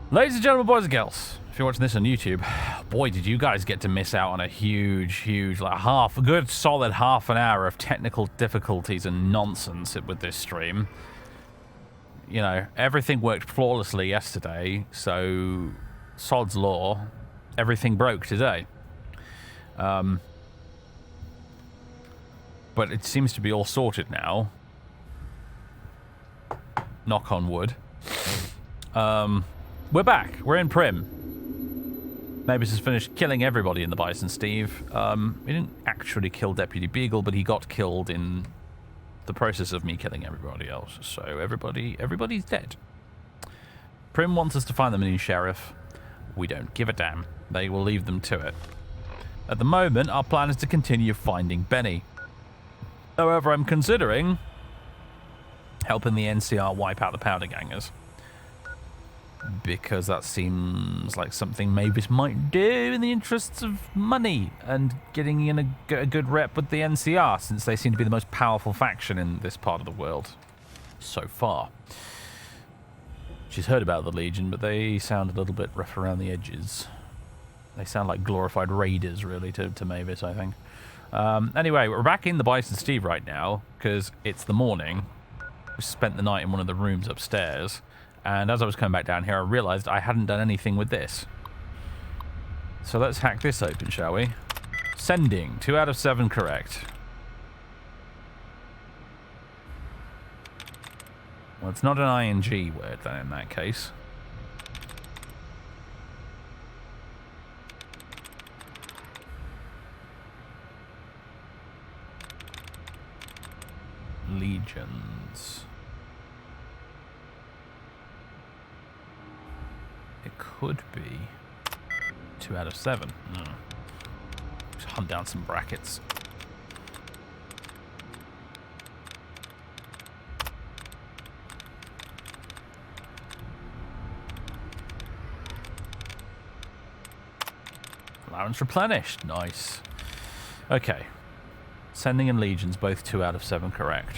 Ladies and gentlemen, boys and girls, if you're watching this on YouTube, boy, did you guys get to miss out on a huge, like a good solid half an hour of technical difficulties and nonsense with this stream. You know, everything worked flawlessly yesterday, so sod's law, everything broke today. But it seems to be all sorted now. Knock on wood. We're back. We're in Prim. Mavis has finished killing everybody in the Bison Steve. He didn't actually kill Deputy Beagle, but he got killed in the process of me killing everybody else. So everybody's dead. Prim wants us to find them a new sheriff. We don't give a damn. They will leave them to it. At the moment, our plan is to continue finding Benny. However, I'm considering helping the NCR wipe out the powder gangers, because that seems like something Mavis might do in the interests of money and getting in a good rep with the NCR, since they seem to be the most powerful faction in this part of the world so far. She's heard about the Legion, but they sound a little bit rough around the edges. They sound like glorified raiders, really, to Mavis, I think. Anyway, we're back in the Bison Steve right now, because it's the morning. We spent the night in one of the rooms upstairs. And as I was coming back down here, I realized I hadn't done anything with this. So let's hack this open, shall we? Sending. 2 out of 7 correct. Well, it's not an ing word then in that case. Legions. It could be 2 out of 7. Just hunt down some brackets. Allowance replenished. Nice. Okay. Sending and legions, both 2 out of 7 correct.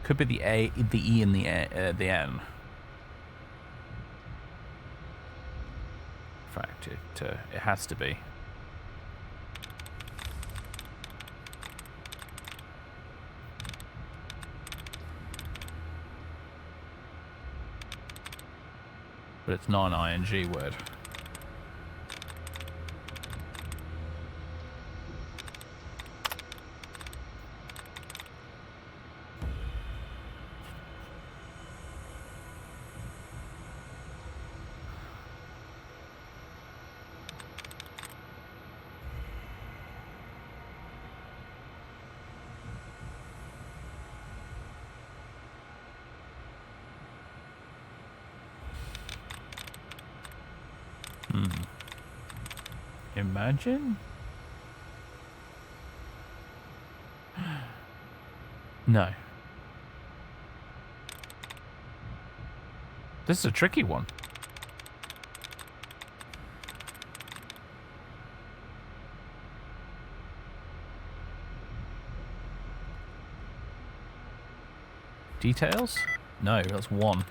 Could be the A, the E, and the N. In fact, it has to be. But it's not an ing word. Imagine? No. This is a tricky one. Details? No, that's 1.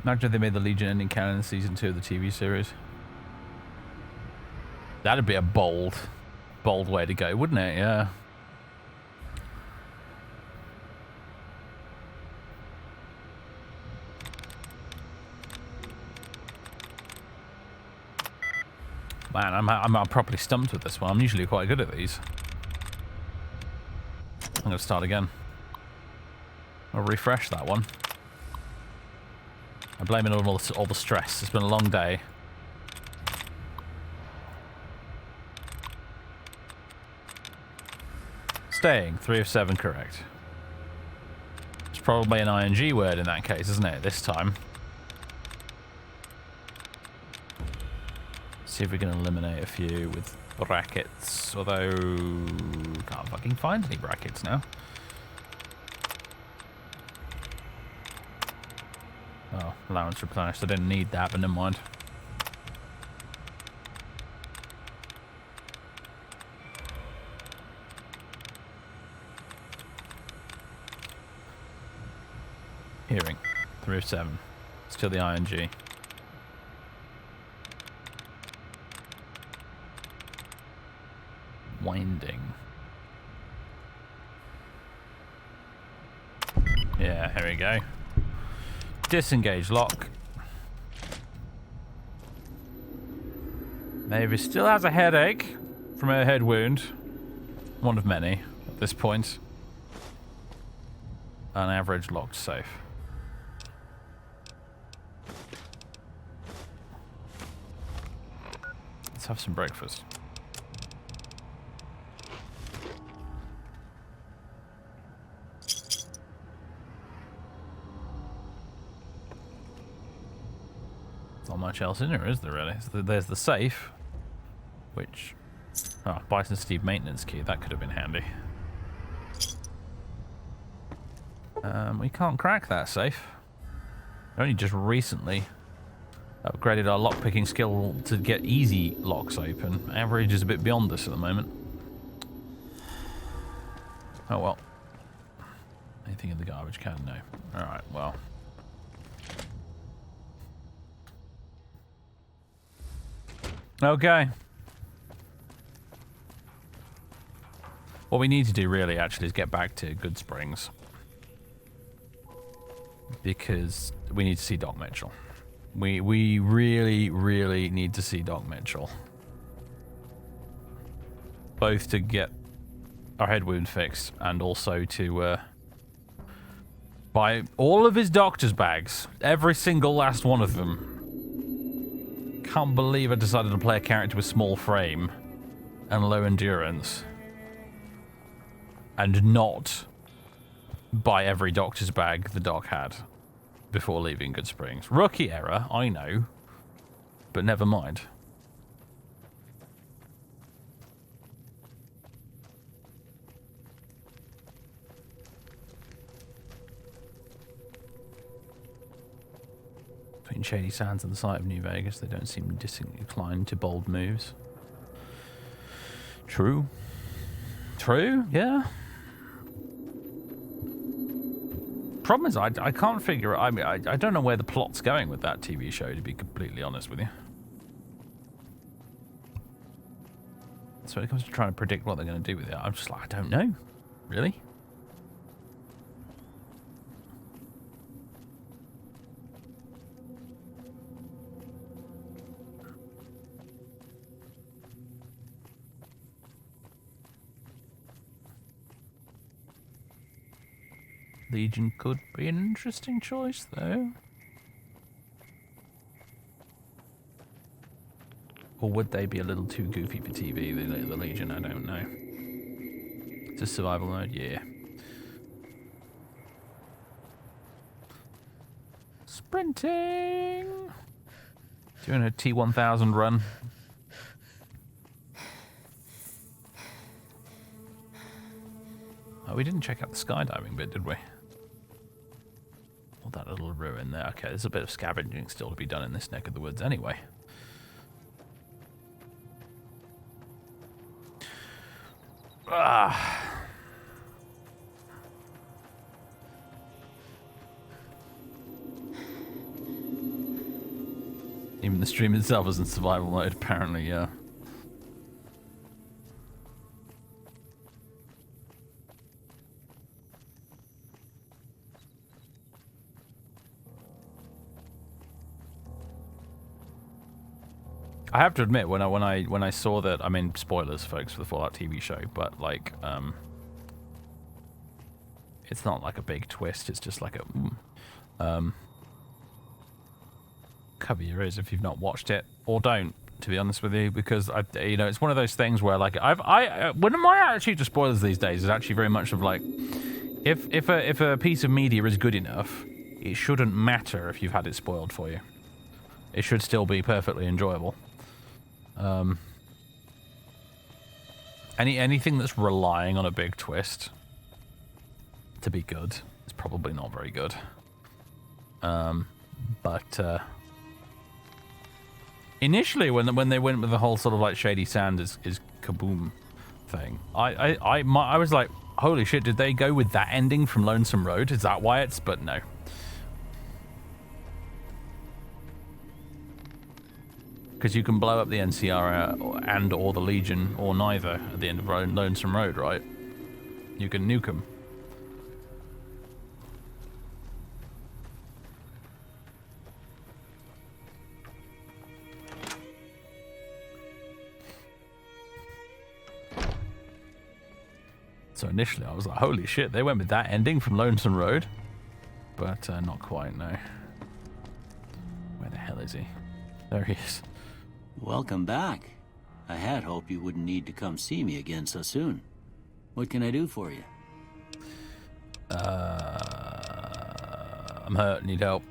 Imagine if they made the Legion ending canon in season 2 of the TV series. That'd be a bold way to go, wouldn't it? Yeah. Man, I'm properly stumped with this one. I'm usually quite good at these. I'm going to start again. I'll refresh that one. I blame it on all the stress. It's been a long day. Staying. 3 of 7 correct. It's probably an ing word in that case, isn't it? This time. See if we can eliminate a few with brackets. Although, can't fucking find any brackets now. Oh, allowance replenished. I didn't need that, but never mind. Hearing. 3 of 7. Still the ING. Winding. Yeah, here we go. Disengage lock. Mavis still has a headache from her head wound. One of many at this point. An average locked safe. Let's have some breakfast. Not much else in here, is there really? So there's the safe, which... Oh, Bison Steve maintenance key. That could have been handy. We can't crack that safe. Only just recently upgraded our lockpicking skill to get easy locks open. Average is a bit beyond us at the moment. Oh well. Anything in the garbage can? No. Alright, well. Okay. What we need to do really actually is get back to Good Springs. Because we need to see Doc Mitchell. We really, really need to see Doc Mitchell. Both to get our head wound fixed and also to buy all of his doctor's bags. Every single last one of them. Can't believe I decided to play a character with small frame and low endurance. And not buy every doctor's bag the doc had before leaving Good Springs. Rookie error, I know. But never mind. Between shady sands and the site of New Vegas, they don't seem disinclined to bold moves. True. True, yeah. Problem is, I can't figure. I mean, I don't know where the plot's going with that TV show, to be completely honest with you. So when it comes to trying to predict what they're going to do with it, I'm just like, I don't know, really. Legion could be an interesting choice, though. Or would they be a little too goofy for TV, the Legion? I don't know. It's a survival mode, yeah. Sprinting! Doing a T1000 run. Oh, we didn't check out the skydiving bit, did we? Well, that little ruin there. Okay, there's a bit of scavenging still to be done in this neck of the woods anyway. Ah. Even the stream itself is in survival mode, apparently, yeah. I have to admit, when I saw that, I mean, spoilers, folks, for the Fallout TV show, but like, it's not like a big twist. It's just like a, cover your ears if you've not watched it, or don't, to be honest with you, because you know, it's one of those things where like one of my attitude to spoilers these days is actually very much of like, if a piece of media is good enough, it shouldn't matter if you've had it spoiled for you. It should still be perfectly enjoyable. Anything that's relying on a big twist to be good is probably not very good. But initially, when they went with the whole sort of like Shady Sand is kaboom thing, I was like, holy shit, did they go with that ending from Lonesome Road? Is that why it's? But no. Because you can blow up the NCR and or the Legion, or neither, at the end of Lonesome Road, right? You can nuke them. So initially I was like, holy shit, they went with that ending from Lonesome Road. But not quite, no. Where the hell is he? There he is. Welcome back. I had hoped you wouldn't need to come see me again so soon. What can I do for you? I'm hurt, need help.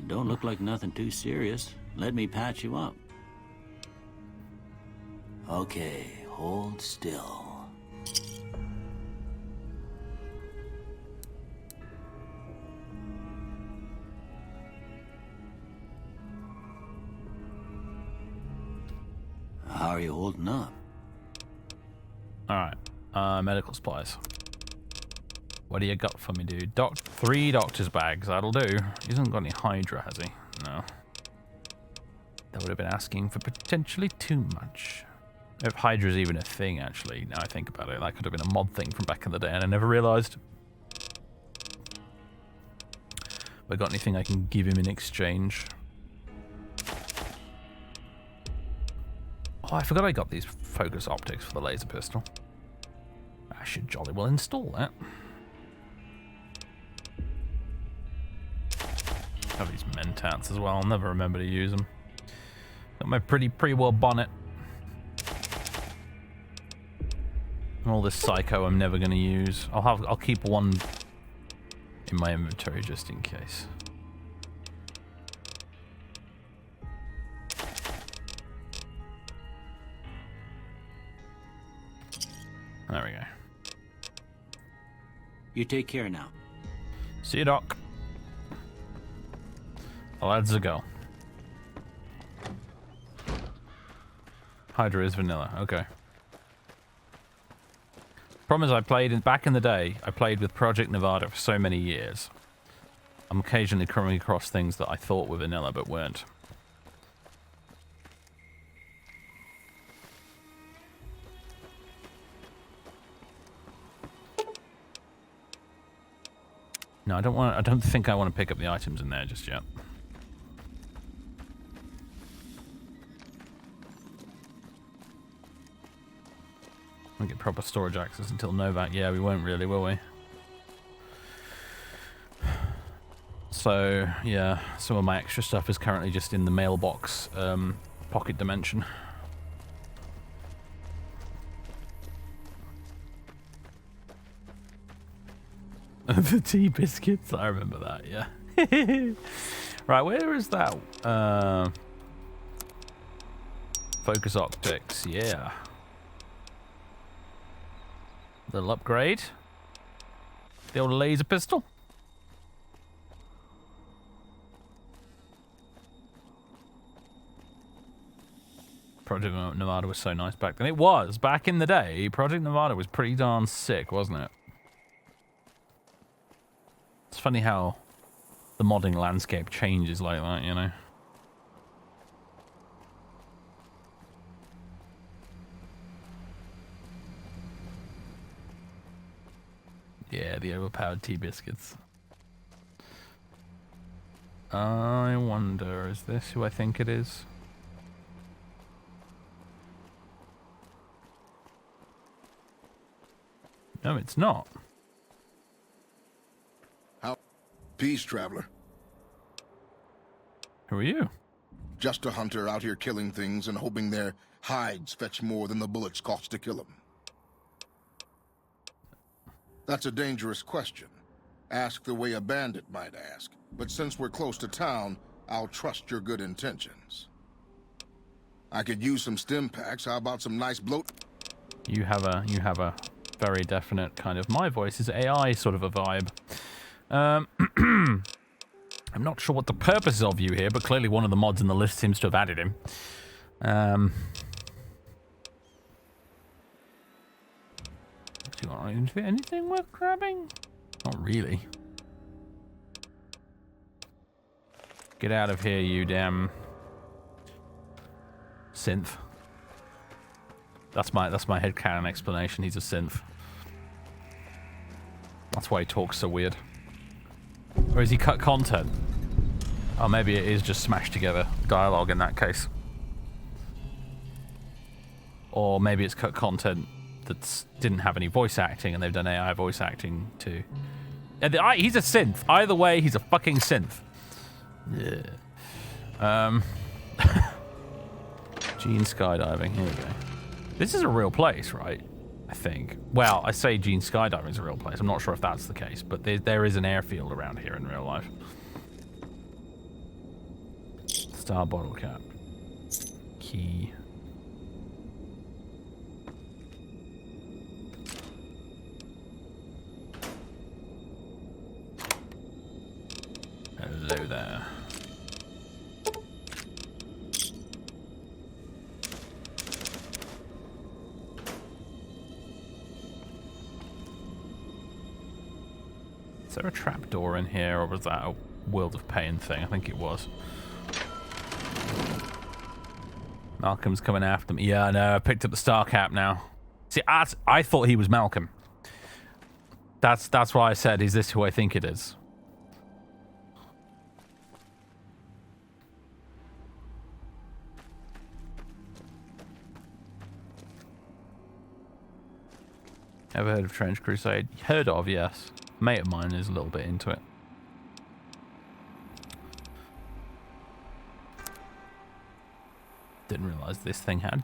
Don't look like nothing too serious. Let me patch you up. Okay, hold still. How are you holding up? Alright. Medical supplies. What do you got for me, dude? 3 doctor's bags, that'll do. He hasn't got any Hydra, has he? No. That would have been asking for potentially too much. If Hydra's even a thing, actually, now I think about it, that could have been a mod thing from back in the day and I never realised. Have I got anything I can give him in exchange? Oh, I forgot I got these focus optics for the laser pistol. I should jolly well install that. Have these mentats as well. I'll never remember to use them. Got my pretty pre-war bonnet. And all this psycho I'm never going to use. I'll keep one in my inventory just in case. There we go. You take care now. See you, Doc. Let's go. Hydra is vanilla. Okay. Problem is, back in the day, I played with Project Nevada for so many years. I'm occasionally coming across things that I thought were vanilla but weren't. No, I don't think I want to pick up the items in there just yet. Won't get proper storage access until Novak. Yeah, we won't really, will we? So, yeah, some of my extra stuff is currently just in the mailbox pocket dimension. The tea biscuits, I remember that, yeah. Right, where is that? Focus optics, yeah. Little upgrade. The old laser pistol. Project Nevada was so nice back then. It was, back in the day. Project Nevada was pretty darn sick, wasn't it? It's funny how the modding landscape changes like that, you know? Yeah, the overpowered tea biscuits. I wonder, is this who I think it is? No, it's not. Peace, traveler. Who are you? Just a hunter out here killing things and hoping their hides fetch more than the bullets cost to kill them. That's a dangerous question. Ask the way a bandit might ask. But since we're close to town, I'll trust your good intentions. I could use some stim packs. How about some nice bloat? You have a very definite kind of my voice is AI sort of a vibe. I'm not sure what the purpose of you here, but clearly one of the mods in the list seems to have added him. Do you want anything worth grabbing? Not really. Get out of here, you damn synth. That's my headcanon explanation. He's a synth. That's why he talks so weird. Or is he cut content? Oh, maybe it is just smashed together dialogue in that case. Or maybe it's cut content that didn't have any voice acting and they've done AI voice acting too. He's a synth. Either way, he's a fucking synth. Yeah. Gene Skydiving. Here we go. This is a real place, right? I think. Well, I say Gene Skydiving is a real place. I'm not sure if that's the case, but there is an airfield around here in real life. Star bottle cap. Key. Hello there. Is there a trapdoor in here, or was that a World of Pain thing? I think it was. Malcolm's coming after me. Yeah, no, I picked up the star cap now. See, I thought he was Malcolm. That's why I said, is this who I think it is? Ever heard of Trench Crusade? Heard of, yes. A mate of mine is a little bit into it. Didn't realise this thing had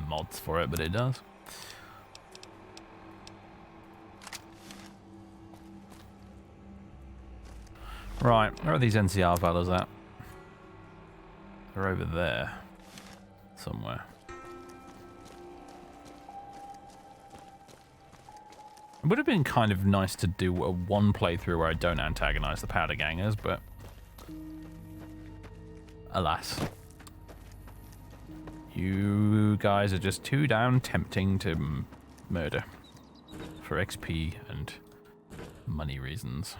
mods for it, but it does. Right, where are these NCR fellas at? They're over there. Somewhere. It would have been kind of nice to do a one playthrough where I don't antagonize the powder gangers, but alas. You guys are just too damn tempting to murder for XP and money reasons.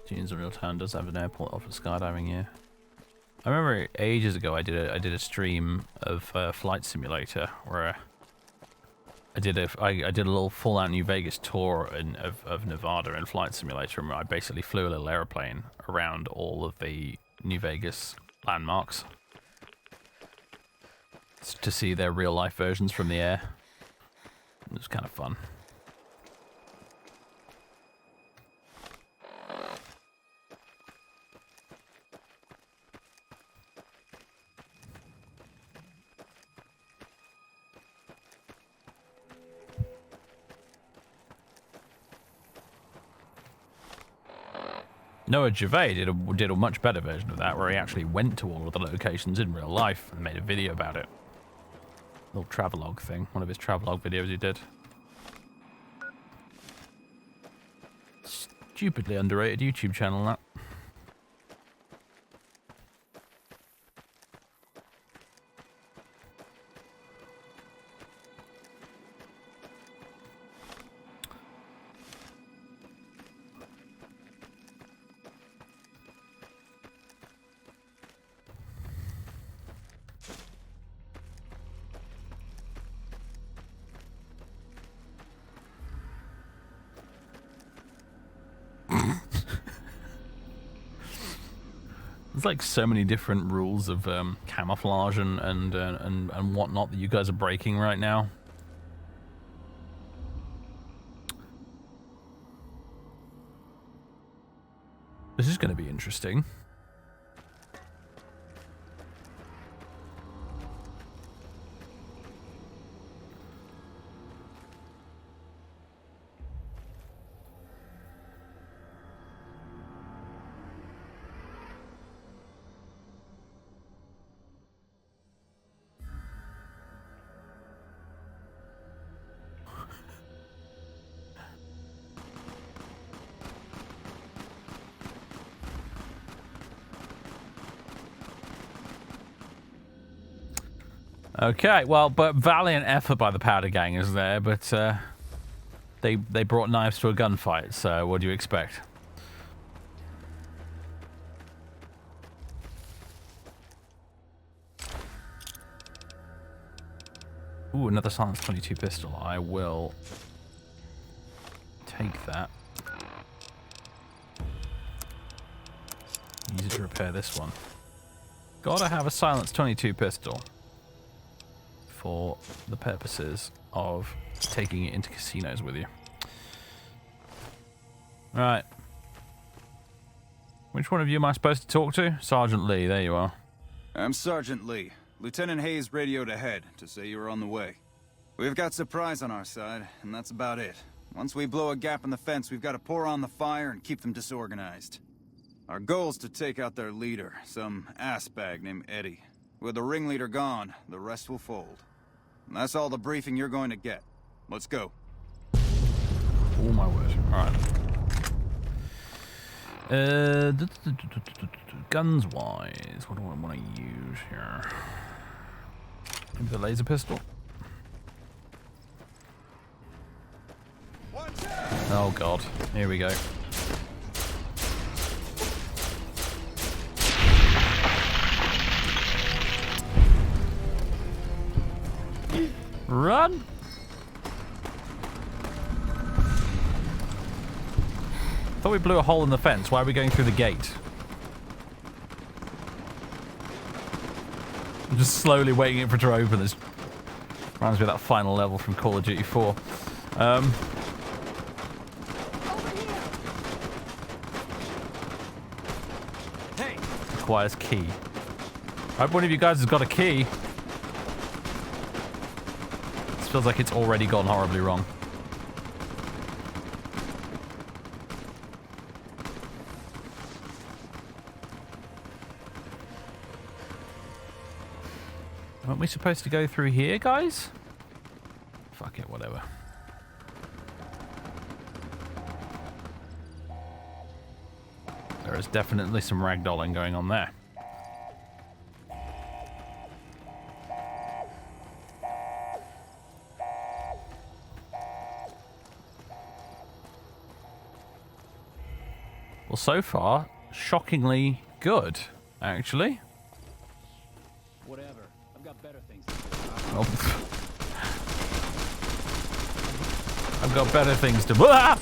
Gene's a real town does have an airport off of skydiving, yeah. I remember ages ago I did a stream of Flight Simulator where I did a little full-out New Vegas tour of Nevada in Flight Simulator, and I basically flew a little airplane around all of the New Vegas landmarks to see their real-life versions from the air. It was kind of fun. Noah Gervais did a much better version of that, where he actually went to all of the locations in real life and made a video about it. Little travelogue thing, one of his travelogue videos he did. Stupidly underrated YouTube channel, that. There's like so many different rules of camouflage and whatnot that you guys are breaking right now. This is going to be interesting. Okay, well, but valiant effort by the powder gangers there, but they brought knives to a gunfight, so what do you expect? Ooh, another Silence 22 pistol. I will take that. Use it to repair this one. Gotta have a Silence 22 pistol. For the purposes of taking it into casinos with you. Right. Which one of you am I supposed to talk to? Sergeant Lee, there you are. I'm Sergeant Lee. Lieutenant Hayes radioed ahead to say you were on the way. We've got supplies on our side, and that's about it. Once we blow a gap in the fence, we've got to pour on the fire and keep them disorganized. Our goal is to take out their leader, some assbag named Eddie. With the ringleader gone, the rest will fold. And that's all the briefing you're going to get. Let's go. Oh my word. Alright. Guns wise, what do I want to use here? Maybe the laser pistol? Oh god. Here we go. Run! Thought we blew a hole in the fence. Why are we going through the gate? I'm just slowly waiting for it to open. This reminds me of that final level from Call of Duty 4. Hey! Requires key. I hope one of you guys has got a key. This feels like it's already gone horribly wrong. Aren't we supposed to go through here, guys? Fuck it, whatever. There is definitely some ragdolling going on there. Well, so far, shockingly good, actually. Whatever. I've got better things to do. Oh. I've got better things to... Ah!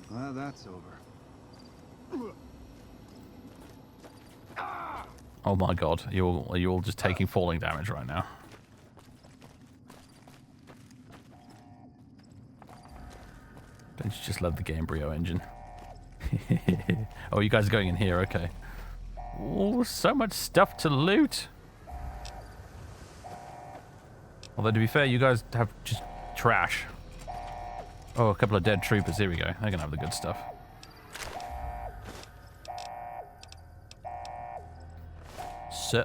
Glad that's over. Oh my god, are you all just taking falling damage right now? Don't you just love the Gamebryo engine? Oh, you guys are going in here, okay. Oh, so much stuff to loot. Although, to be fair, you guys have just trash. Oh, a couple of dead troopers. Here we go. They're gonna have the good stuff.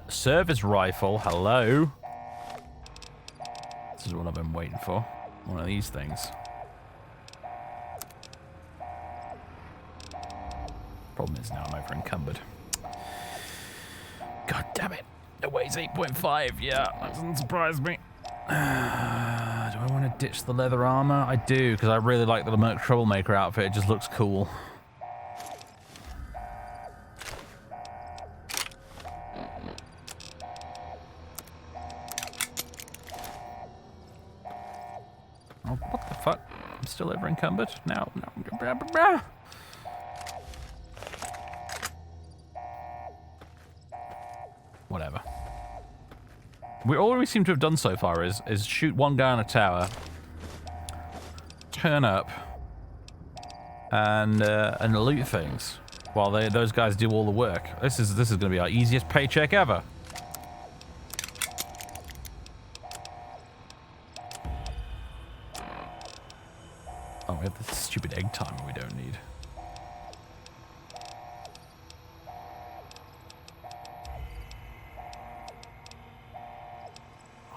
Service rifle. Hello. This is what I've been waiting for. One of these things. Problem is now I'm over encumbered. God damn it. It weighs 8.5. Yeah, that doesn't surprise me. Do I want to ditch the leather armor? I do, because I really like the Merc Troublemaker outfit. It just looks cool. Oh, what the fuck? I'm still over encumbered? No. Whatever. All we seem to have done so far is shoot one guy on a tower, turn up, and loot things. while those guys do all the work. This is going to be our easiest paycheck ever. Oh, we have this stupid egg timer we don't need.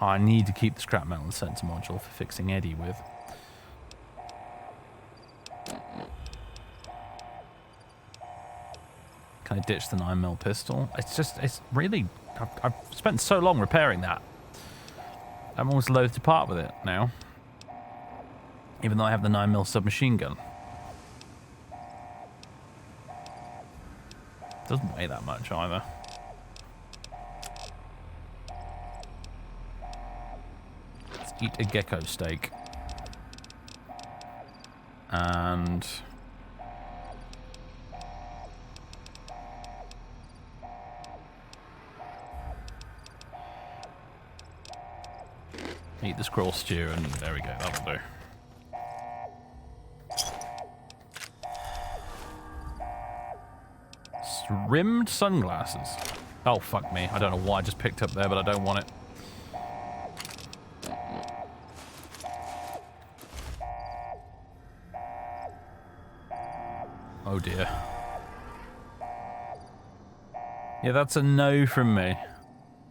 I need to keep the scrap metal sensor module for fixing Eddie with. Can I ditch the 9mm pistol? It's really... I've spent so long repairing that. I'm almost loath to part with it now. Even though I have the 9mm submachine gun. Doesn't weigh that much either. Let's eat a gecko steak. And... eat the squirrel stew, and there we go, that'll do. Rimmed sunglasses. Oh, fuck me. I don't know what I just picked up there, but I don't want it. Oh dear. Yeah, that's a no from me.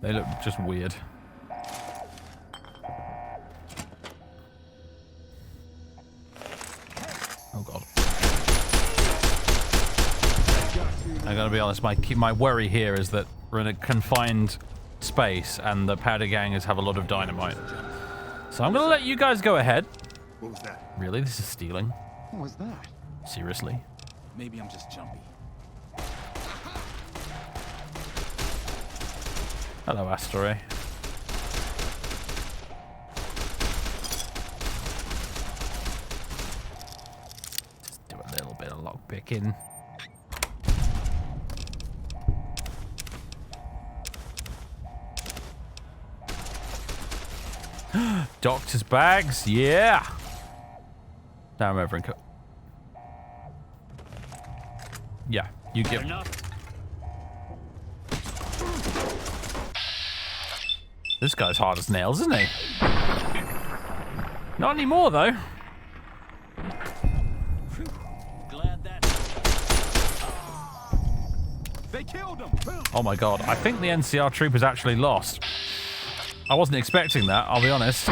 They look just weird. Oh god. I gotta be honest, my worry here is that we're in a confined space and the powder gangers have a lot of dynamite. So I'm gonna let you guys go ahead. What was that? Really? This is stealing? What was that? Seriously? Maybe I'm just jumpy. Hello, Astoray. Just do a little bit of lockpicking. Doctor's bags, yeah. Now I'm over and cut. Yeah, you give. This guy's hard as nails, isn't he? Not anymore, though. Glad that they killed him. Oh my god, I think the NCR troop is actually lost. I wasn't expecting that, I'll be honest.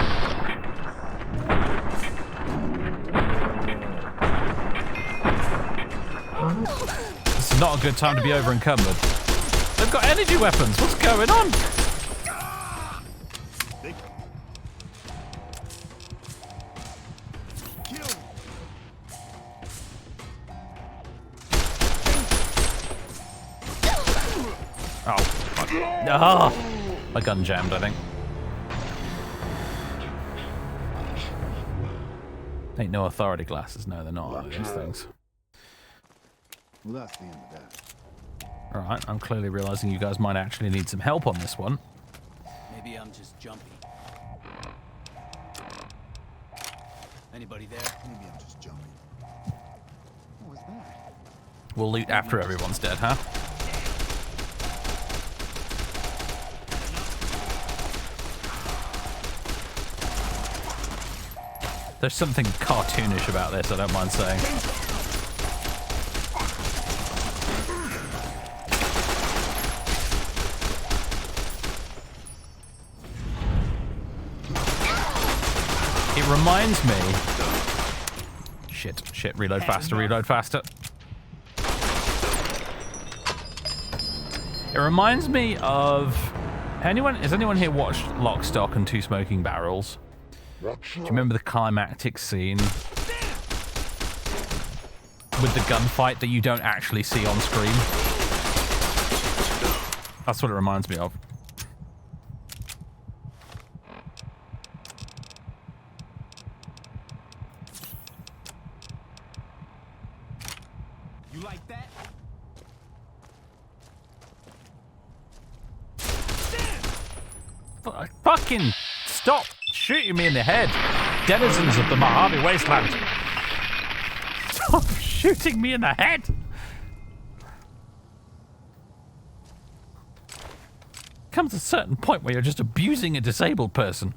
This is not a good time to be over encumbered. They've got energy weapons, what's going on? Oh, fuck. Oh, my gun jammed, I think. Ain't no authority glasses. No, they're not, those things. Well, that's the end of that. Alright, I'm clearly realizing you guys might actually need some help on this one. Maybe I'm just jumpy. Anybody there? Maybe I'm just jumping. What was that? We'll loot after everyone's dead, huh? There's something cartoonish about this, I don't mind saying. It reminds me... Shit, reload faster, reload faster. It reminds me of... Has anyone here watched Lock, Stock and Two Smoking Barrels? Do you remember the climactic scene with the gunfight that you don't actually see on screen? That's what it reminds me of. You like that? Fucking stop shooting me in the head. Denizens of the Mojave Wasteland. Stop shooting me in the head. Comes a certain point where you're just abusing a disabled person.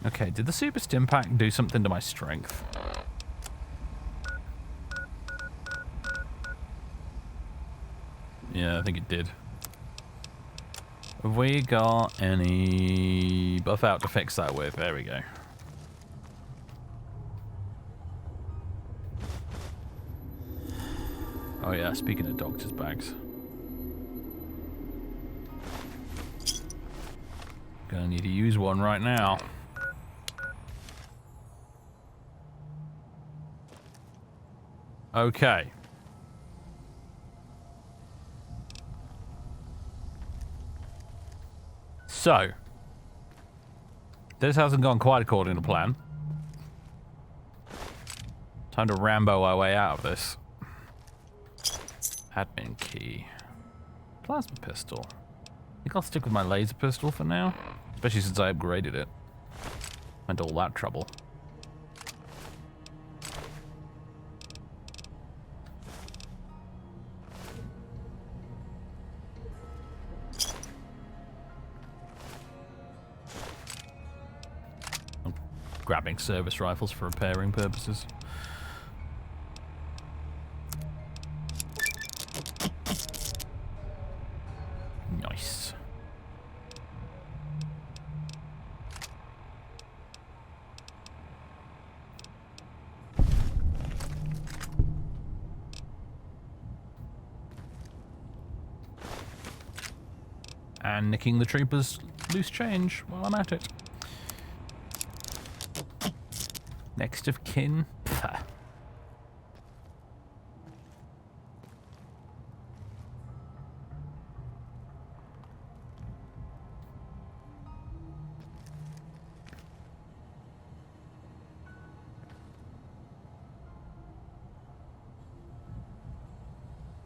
Okay, did the super stim pack do something to my strength? Yeah, I think it did. Have we got any buff out to fix that with? There we go. Oh yeah, speaking of doctor's bags. Gonna need to use one right now. Okay. So, this hasn't gone quite according to plan. Time to Rambo our way out of this. Admin key. Plasma pistol. I think I'll stick with my laser pistol for now. Especially since I upgraded it. Went to all that trouble. Grabbing service rifles for repairing purposes. Nice. And nicking the troopers' loose change while I'm at it. Next of kin. Pah.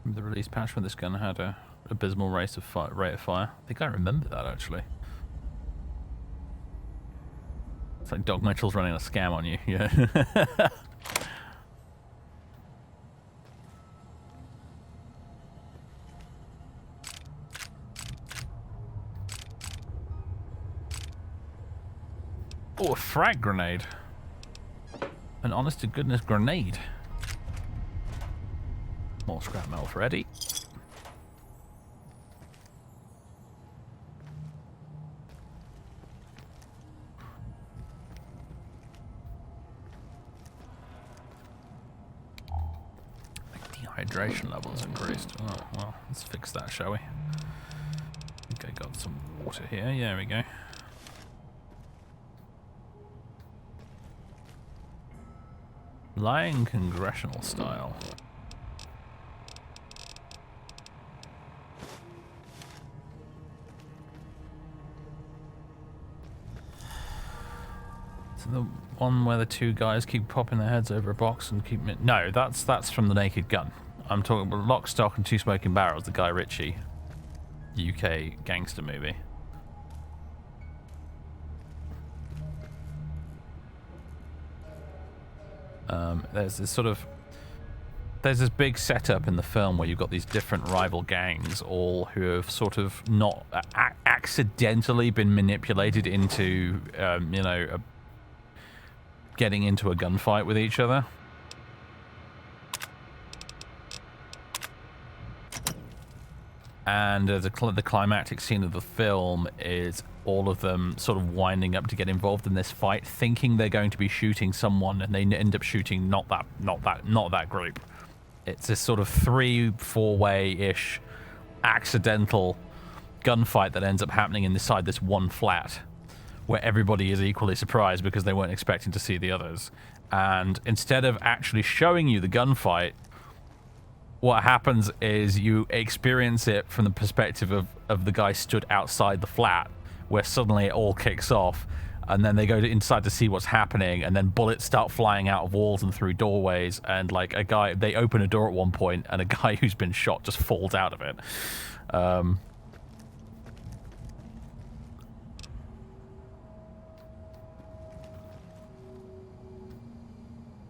The release patch when this gun had a abysmal rate of fire. I think I remember that actually. It's like Doc Mitchell's running a scam on you, yeah. Oh, a frag grenade. An honest to goodness grenade. More scrap metal for Eddie. Hydration levels increased. Oh, well, let's fix that, shall we? I think I got some water here. Yeah, there we go. Lying congressional style. So the one where the two guys keep popping their heads over a box and keep... No, that's from The Naked Gun. I'm talking about Lock, Stock and Two Smoking Barrels, the Guy Ritchie UK gangster movie. There's this big setup in the film where you've got these different rival gangs, all who have sort of not accidentally been manipulated into, getting into a gunfight with each other. And the climactic scene of the film is all of them sort of winding up to get involved in this fight, thinking they're going to be shooting someone, and they end up shooting not that group. It's this sort of 3-4-way-ish accidental gunfight that ends up happening inside this one flat, where everybody is equally surprised because they weren't expecting to see the others. And instead of actually showing you the gunfight, what happens is you experience it from the perspective of the guy stood outside the flat, where suddenly it all kicks off, and then they go inside to see what's happening, and then bullets start flying out of walls and through doorways, and like they open a door at one point, and a guy who's been shot just falls out of it.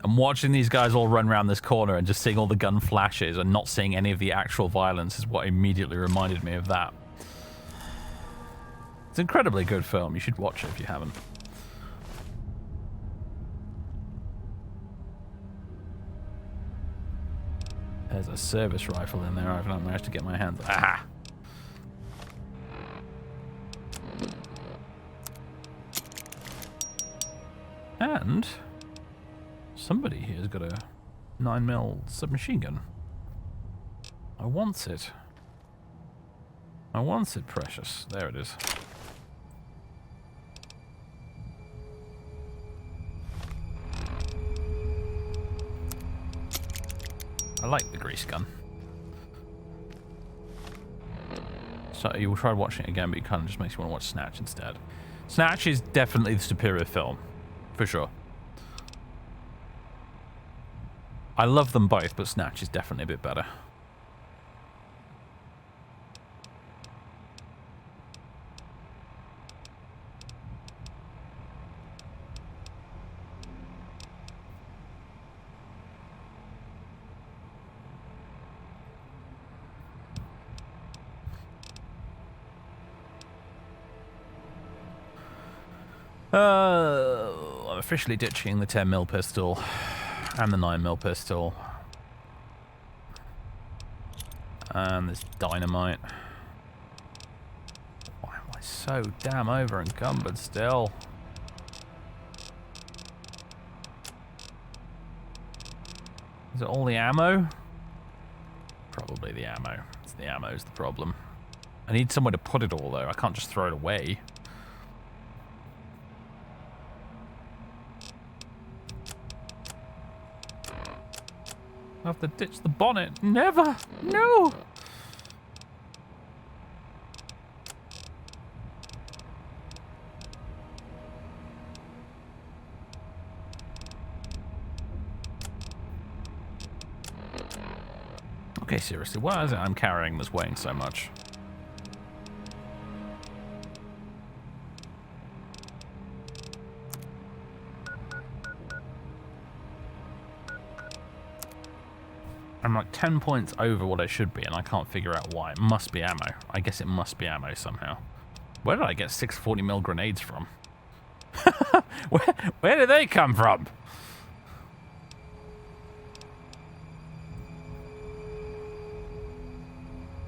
And watching these guys all run around this corner and just seeing all the gun flashes and not seeing any of the actual violence is what immediately reminded me of that. It's an incredibly good film. You should watch it if you haven't. There's a service rifle in there. I've not managed to get my hands... Ah! And somebody here's got a 9mm submachine gun. I want it. I want it, precious. There it is. I like the grease gun. So you will try watching it again, but it kind of just makes you want to watch Snatch instead. Snatch is definitely the superior film. For sure. I love them both, but Snatch is definitely a bit better. I'm officially ditching the 10mm pistol and the 9mm pistol. And this dynamite. Why am I so damn over encumbered still? Is it all the ammo? Probably the ammo. It's the ammo's the problem. I need somewhere to put it all though. I can't just throw it away. I have to ditch the bonnet. Never! No! Okay, seriously, what is it I'm carrying that's weighing so much? I'm like 10 points over what I should be, and I can't figure out why. It must be ammo. I guess it must be ammo somehow. Where did I get 640mm grenades from? where did they come from?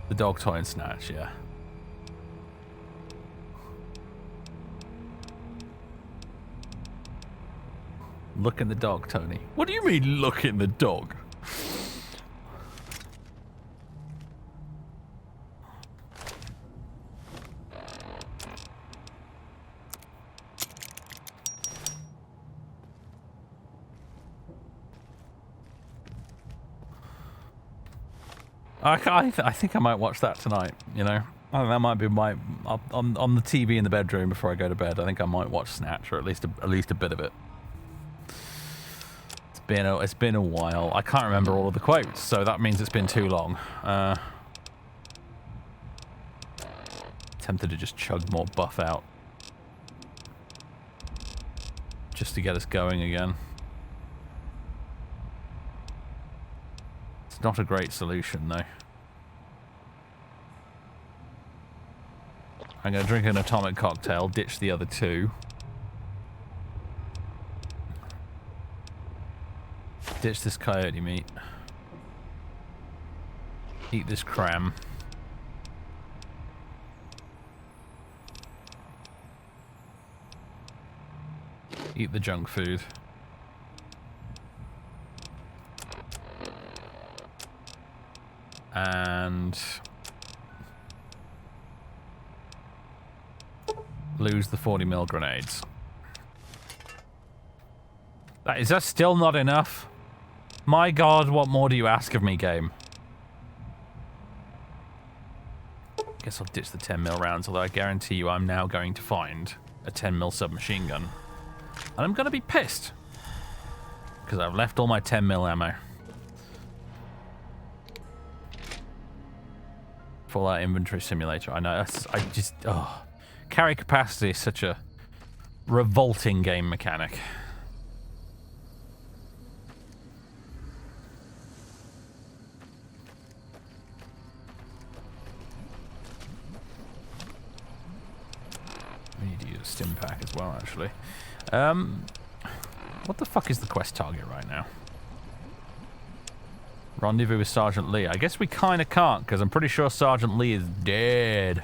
The dog toy and Snatch, yeah. Look in the dog, Tony. What do you mean, look in the dog? I think I might watch that tonight, you know. I think that might be my... on the TV in the bedroom before I go to bed, I think I might watch Snatch, or at least a bit of it. It's been a while. I can't remember all of the quotes, so that means it's been too long. Tempted to just chug more buff out. Just to get us going again. Not a great solution, though. I'm going to drink an atomic cocktail, ditch the other two. Ditch this coyote meat. Eat this cram. Eat the junk food. And lose the 40mm grenades. Is that still not enough? My God, what more do you ask of me, game? Guess I'll ditch the 10mm rounds, although I guarantee you I'm now going to find a 10mm submachine gun. And I'm going to be pissed. Because I've left all my 10mm ammo. Fallout Inventory Simulator. I know. Carry capacity is such a revolting game mechanic. a stim pack as well, actually. What the fuck is the quest target right now? Rendezvous with Sergeant Lee. I guess we kind of can't, because I'm pretty sure Sergeant Lee is dead.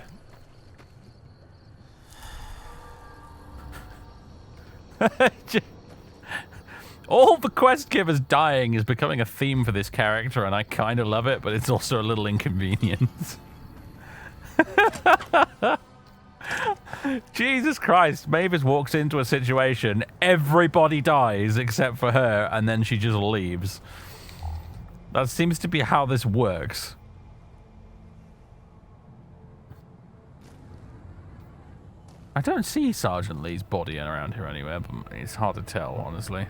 All the quest givers dying is becoming a theme for this character, and I kind of love it, but it's also a little inconvenient. Jesus Christ, Mavis walks into a situation, everybody dies except for her, and then she just leaves. That seems to be how this works. I don't see Sergeant Lee's body around here anywhere, but it's hard to tell, honestly.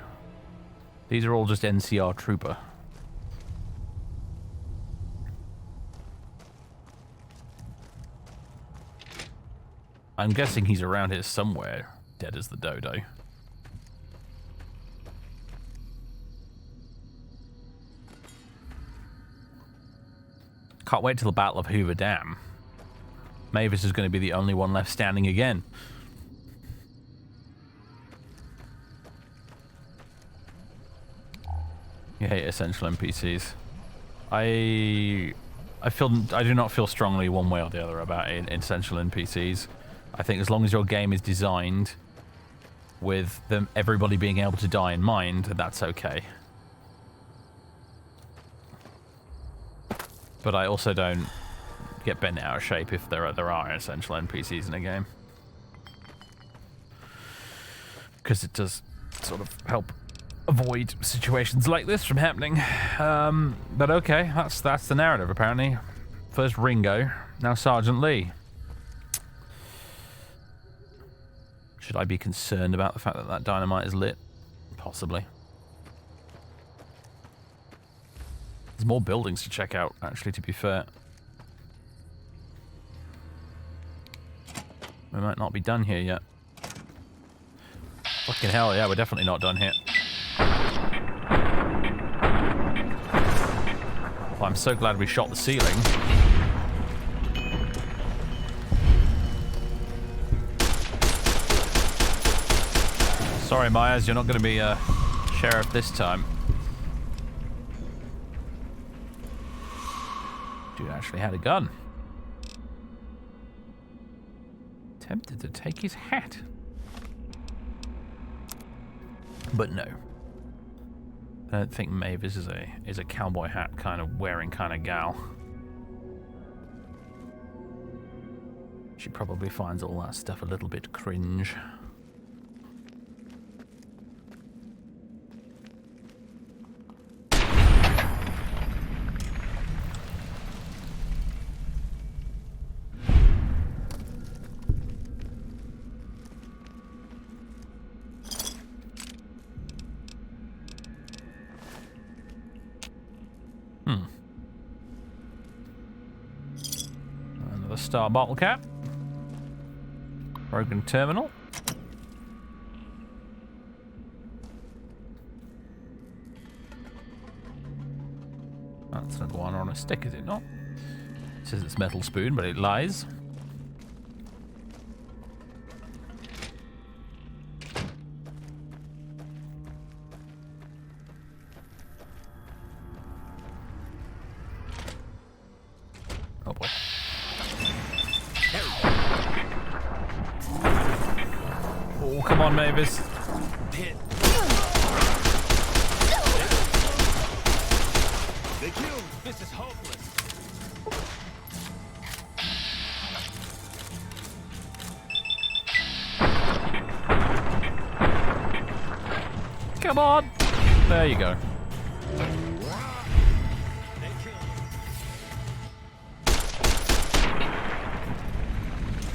These are all just NCR trooper. I'm guessing he's around here somewhere, dead as the dodo. Can't wait till the Battle of Hoover Dam. Mavis is going to be the only one left standing again. You hate essential NPCs. I do not feel strongly one way or the other about essential NPCs. I think as long as your game is designed with everybody being able to die in mind, that's okay. But I also don't get bent out of shape if there are essential NPCs in a game, because it does sort of help avoid situations like this from happening. But okay, that's the narrative apparently. First Ringo, now Sergeant Lee. Should I be concerned about the fact that that dynamite is lit? Possibly. There's more buildings to check out, actually, to be fair. We might not be done here yet. Fucking hell, yeah, we're definitely not done here. Well, I'm so glad we shot the ceiling. Sorry, Myers, you're not going to be sheriff this time. Dude actually had a gun. Tempted to take his hat. But no. I don't think Mavis is a cowboy hat kind of wearing kind of gal. She probably finds all that stuff a little bit cringe. Star bottle cap. Broken terminal. That's an iguana on a stick, is it not? It says it's metal spoon, but it lies. Oh boy. Oh, come on, Mavis. Hit. They killed. This is hopeless. Come on. There you go. They killed.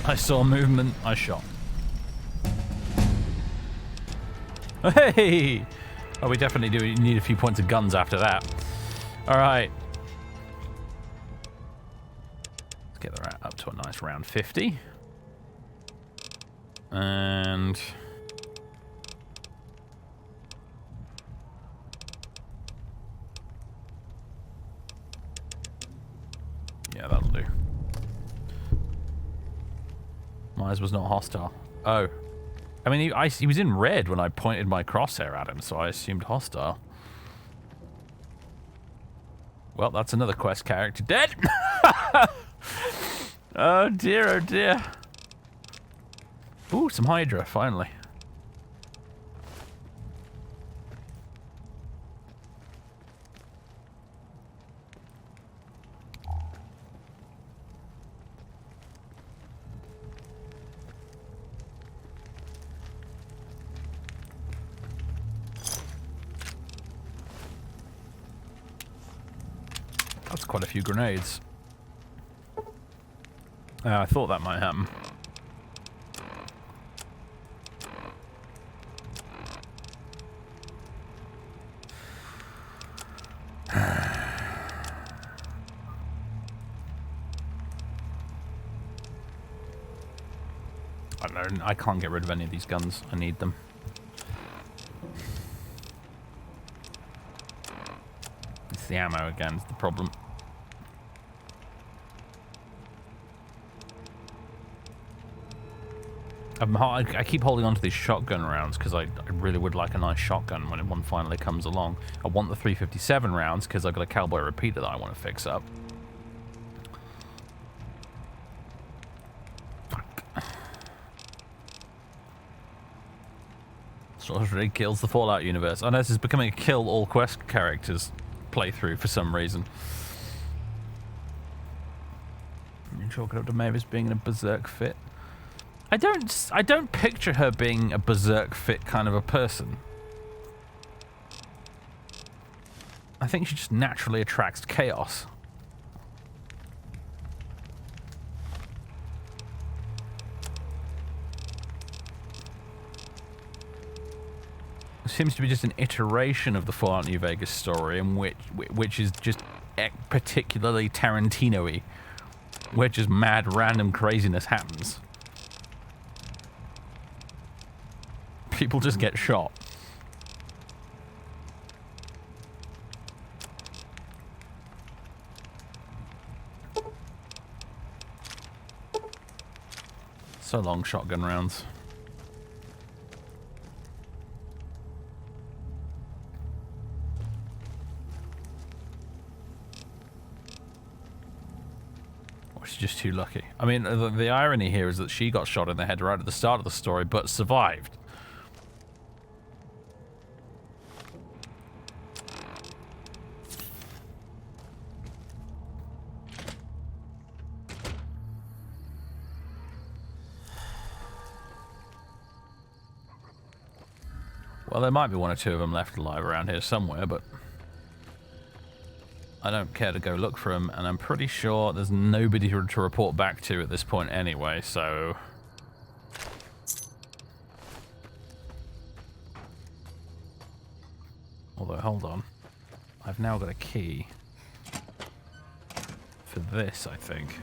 I saw movement. I shot. Hey! Oh, we definitely do need a few points of guns after that. Alright. Let's get that up to a nice round 50. And... yeah, that'll do. Myers was not hostile. Oh. I mean, he was in red when I pointed my crosshair at him, so I assumed hostile. Well, that's another quest character dead. Oh dear, oh dear. Ooh, some Hydra, finally. That's quite a few grenades. I thought that might happen. I don't know, I can't get rid of any of these guns. I need them. It's the ammo again, it's the problem. I keep holding on to these shotgun rounds because I really would like a nice shotgun when one finally comes along. I want the 357 rounds because I've got a cowboy repeater that I want to fix up. Fuck. SorcererDave kills the Fallout universe. I know this is becoming a kill all quest characters playthrough for some reason. You chalk it up to Mavis being in a berserk fit. I don't picture her being a berserk fit kind of a person. I think she just naturally attracts chaos. It seems to be just an iteration of the Fallout New Vegas story, in which is just particularly Tarantino-y, where just mad random craziness happens. People just get shot. So long, shotgun rounds. Or she's just too lucky. I mean, the irony here is that she got shot in the head right at the start of the story, but survived. Well, there might be one or two of them left alive around here somewhere, but I don't care to go look for them, and I'm pretty sure there's nobody to report back to at this point anyway, so... Although, hold on. I've now got a key for this, I think.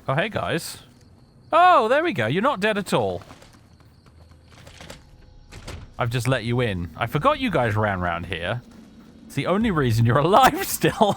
Oh, hey, guys. Oh, there we go. You're not dead at all. I've just let you in. I forgot you guys ran around here. It's the only reason you're alive still.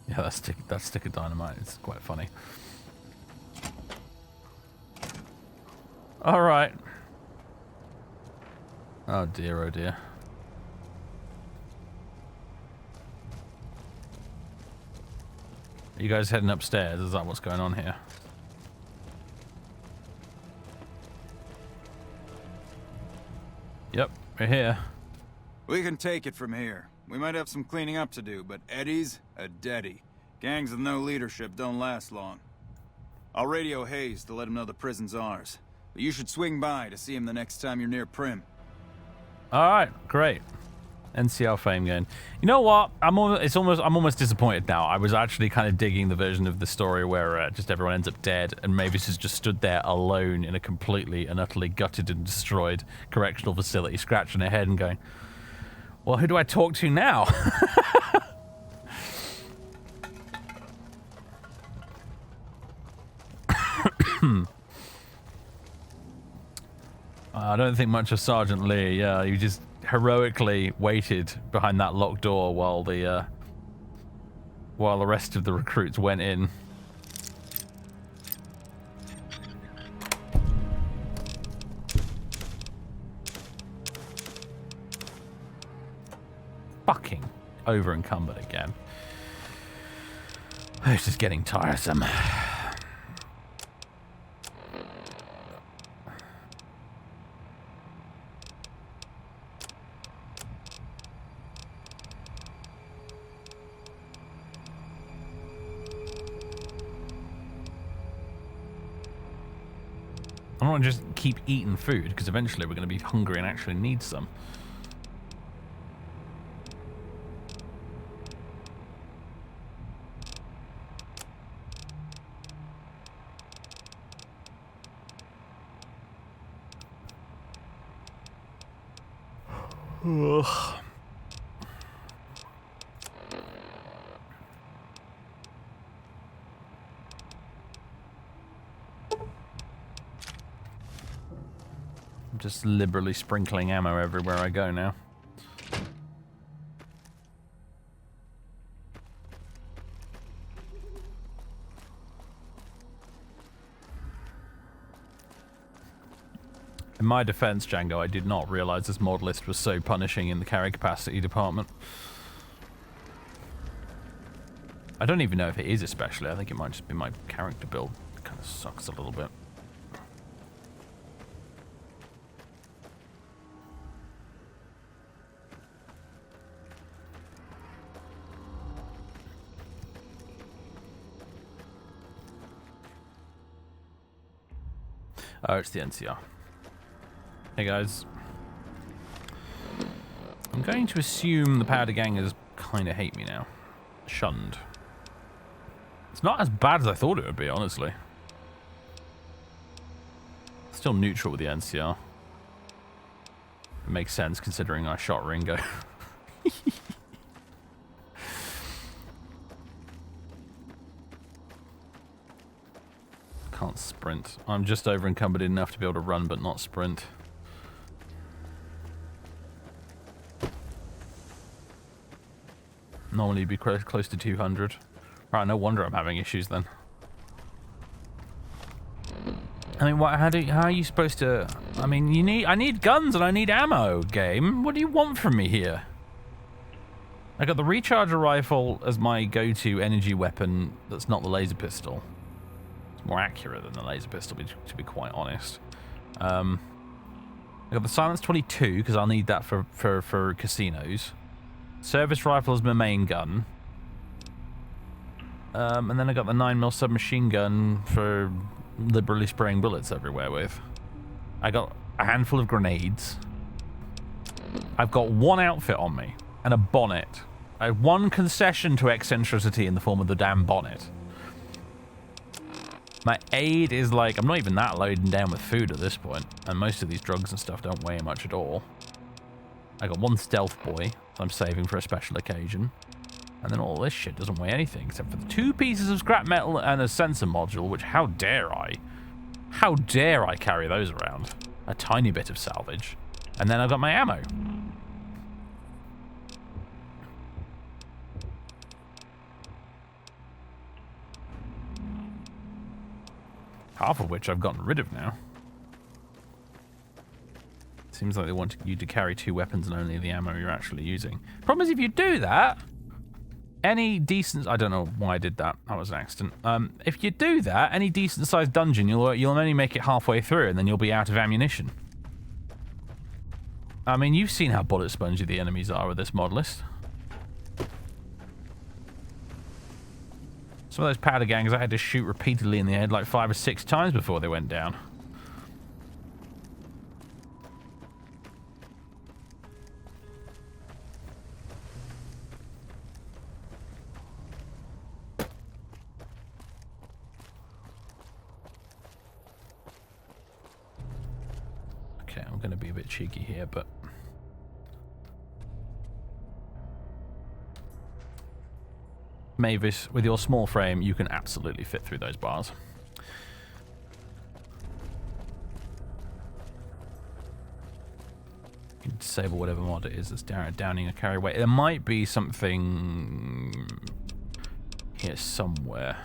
Yeah, that stick of dynamite is quite funny. All right. Oh dear, oh dear. Are you guys heading upstairs? Is that what's going on here? Yep, we're here. We can take it from here. We might have some cleaning up to do, but Eddie's a deadie. Gangs with no leadership don't last long. I'll radio Hayes to let him know the prison's ours. But you should swing by to see him the next time you're near Prim. Alright, great. NCR fame game. You know what? I'm almost disappointed now. I was actually kind of digging the version of the story where just everyone ends up dead and Mavis has just stood there alone in a completely and utterly gutted and destroyed correctional facility, scratching her head and going, Well, who do I talk to now? I don't think much of Sergeant Lee. Yeah, he just heroically waited behind that locked door while the rest of the recruits went in. Fucking over encumbered again. This is getting tiresome. I don't want to just keep eating food, because eventually we're going to be hungry and actually need some. Ugh. I'm just liberally sprinkling ammo everywhere I go now. In my defense, Django, I did not realize this mod list was so punishing in the carry capacity department. I don't even know if it is especially. I think it might just be my character build. It kind of sucks a little bit. Oh, it's the NCR. Hey guys. I'm going to assume the powder gangers kind of hate me now. Shunned. It's not as bad as I thought it would be, honestly. Still neutral with the NCR. It makes sense considering I shot Ringo. Can't sprint. I'm just over encumbered enough to be able to run but not sprint. Normally you'd be close to 200. Right, no wonder I'm having issues then. I mean, how are you supposed to... I mean, I need guns and I need ammo, game. What do you want from me here? I got the recharger rifle as my go-to energy weapon that's not the laser pistol. It's more accurate than the laser pistol, to be quite honest. I got the Silence 22 because I'll need that for casinos. Service rifle is my main gun. And then I got the 9mm submachine gun for liberally spraying bullets everywhere with. I got a handful of grenades. I've got one outfit on me and a bonnet. I have one concession to eccentricity in the form of the damn bonnet. My aid is like, I'm not even that loading down with food at this point, and most of these drugs and stuff don't weigh much at all. I got one stealth boy I'm saving for a special occasion. And then all this shit doesn't weigh anything except for the 2 pieces of scrap metal and a sensor module, which how dare I carry those around. A tiny bit of salvage. And then I've got my ammo. Half of which I've gotten rid of now. Seems like they want you to carry 2 weapons and only the ammo you're actually using. Problem is, if you do that, any decent... I don't know why I did that. That was an accident. If you do that, any decent-sized dungeon, you'll only make it halfway through, and then you'll be out of ammunition. I mean, you've seen how bullet spongy the enemies are with this mod list. Some of those powder gangs I had to shoot repeatedly in the head like 5 or 6 times before they went down. Okay, I'm going to be a bit cheeky here, but Mavis, with your small frame, you can absolutely fit through those bars. You can disable whatever mod it is that's downing a carry weight. There might be something here somewhere.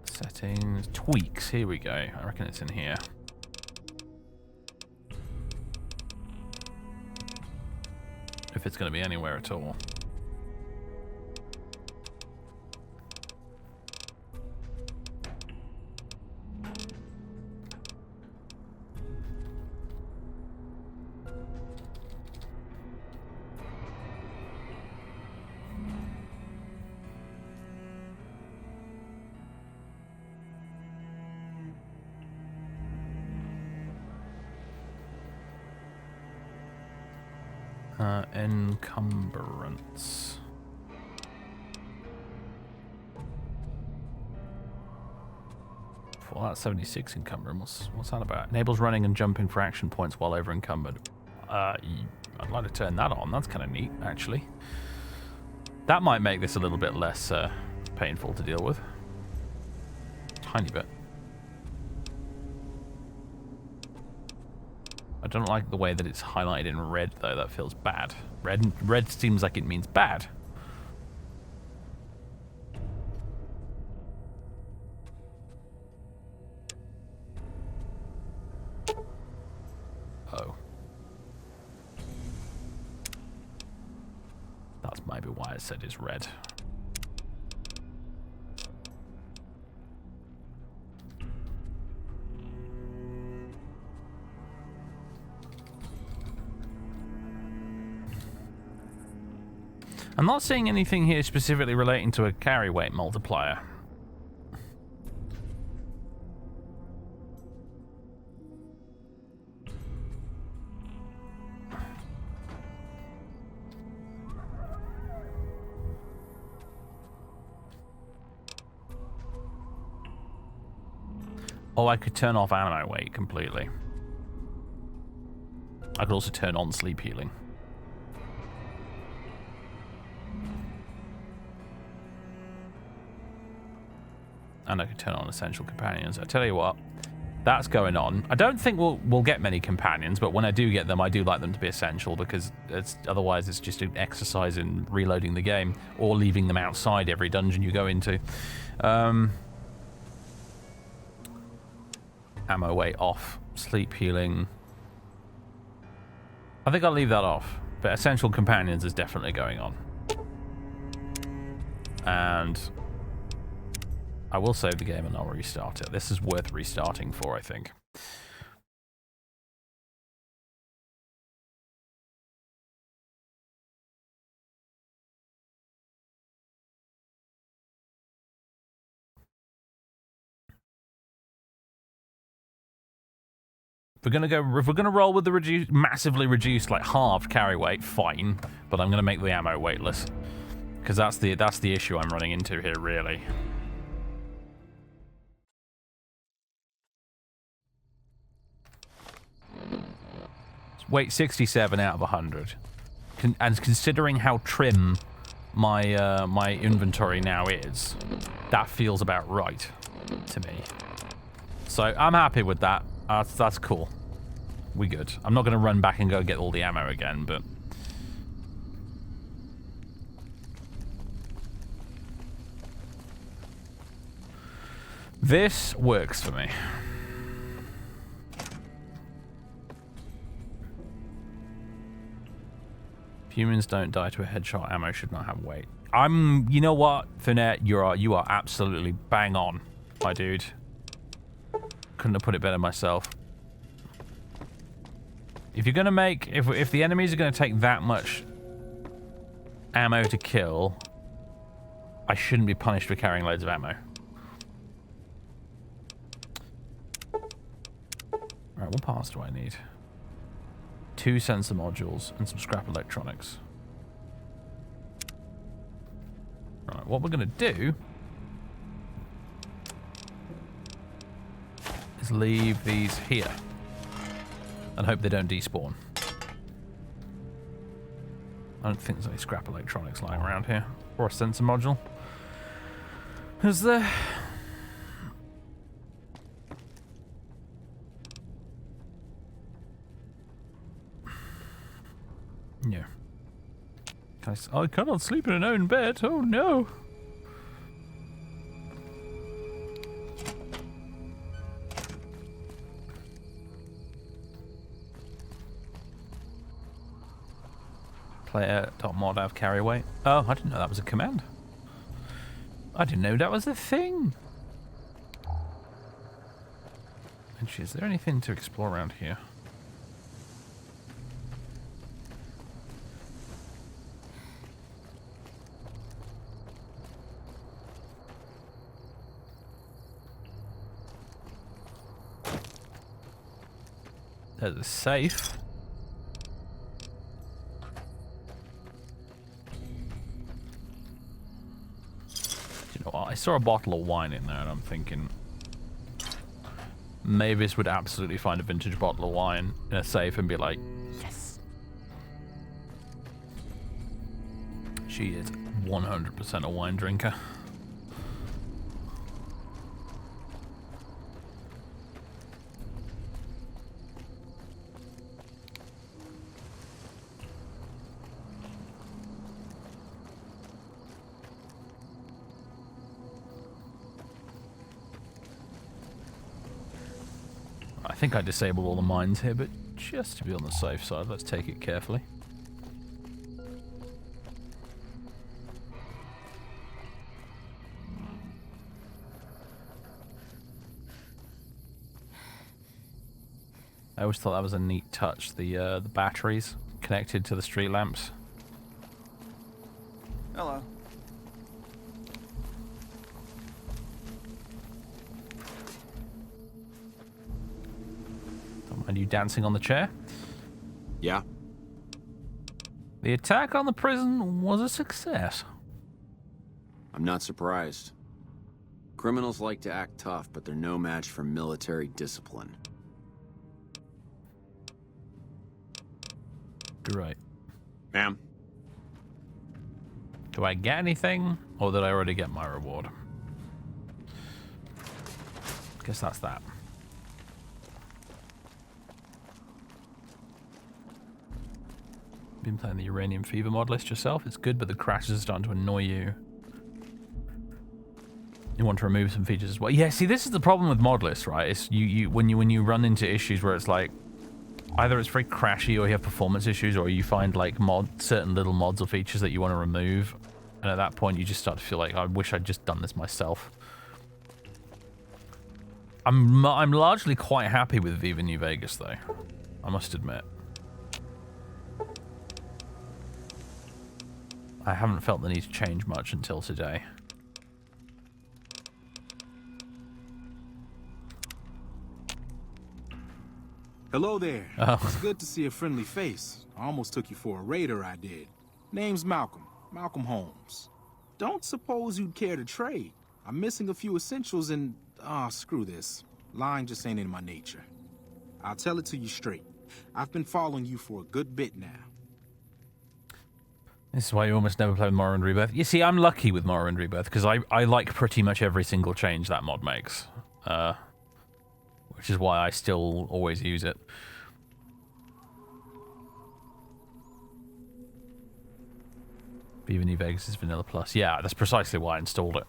Settings, tweaks, here we go. I reckon it's in here. If it's going to be anywhere at all. Encumbrance. Well, that's 76 encumbrance. What's that about? Enables running and jumping for action points while over encumbered. I'd like to turn that on. That's kind of neat, actually. That might make this a little bit less painful to deal with. Tiny bit. I don't like the way that it's highlighted in red, though. That feels bad. Red seems like it means bad. Oh. That's maybe why I said it's red. I'm not seeing anything here specifically relating to a carry weight multiplier. Oh, I could turn off ammo weight completely. I could also turn on sleep healing. And I could turn on essential companions. I tell you what, that's going on. I don't think we'll get many companions, but when I do get them, I do like them to be essential because otherwise it's just an exercise in reloading the game or leaving them outside every dungeon you go into. Ammo weight off. Sleep healing. I think I'll leave that off, but essential companions is definitely going on. And I will save the game and I'll restart it. This is worth restarting for, I think. If we're gonna roll with the massively reduced, like halved carry weight, fine. But I'm gonna make the ammo weightless because that's the issue I'm running into here, really. Weight 67 out of 100, and considering how trim my my inventory now is, that feels about right to me. So I'm happy with that. That's cool. We good. I'm not going to run back and go get all the ammo again, but this works for me. Humans don't die to a headshot. Ammo should not have weight. You know what, Finette, you are absolutely bang on, my dude. Couldn't have put it better myself. If you're gonna make, if the enemies are gonna take that much ammo to kill, I shouldn't be punished for carrying loads of ammo. Right, what parts do I need? 2 sensor modules and some scrap electronics. Right, what we're going to do is leave these here and hope they don't despawn. I don't think there's any scrap electronics lying around here. Or a sensor module. Is there? Yeah. I cannot sleep in an own bed. Oh no. Player.mod carry away. Oh, I didn't know that was a command. I didn't know that was a thing. Actually, is there anything to explore around here? There's a safe. You know what? I saw a bottle of wine in there, and I'm thinking Mavis would absolutely find a vintage bottle of wine in a safe and be like, yes. She is 100% a wine drinker. I think I disabled all the mines here, but just to be on the safe side, let's take it carefully. I always thought that was a neat touch, the batteries connected to the street lamps. Hello. Are you dancing on the chair? Yeah. The attack on the prison was a success. I'm not surprised. Criminals like to act tough, but they're no match for military discipline. Great. Ma'am? Do I get anything, or did I already get my reward? Guess that's that. Been playing the Uranium Fever mod list yourself. It's good, but the crashes are starting to annoy you. You want to remove some features as well. Yeah, see, this is the problem with mod lists, right? It's when you run into issues where it's like either it's very crashy, or you have performance issues, or you find like certain little mods or features that you want to remove, and at that point you just start to feel like I wish I'd just done this myself. I'm largely quite happy with Viva New Vegas though, I must admit. I haven't felt the need to change much until today. Hello there. Oh. It's good to see a friendly face. I almost took you for a raider, I did. Name's Malcolm. Malcolm Holmes. Don't suppose you'd care to trade. I'm missing a few essentials and... screw this. Lying just ain't in my nature. I'll tell it to you straight. I've been following you for a good bit now. This is why you almost never play with Morrowind Rebirth. You see, I'm lucky with Morrowind Rebirth, because I like pretty much every single change that mod makes. Which is why I still always use it. Viva New Vegas is Vanilla Plus. Yeah, that's precisely why I installed it.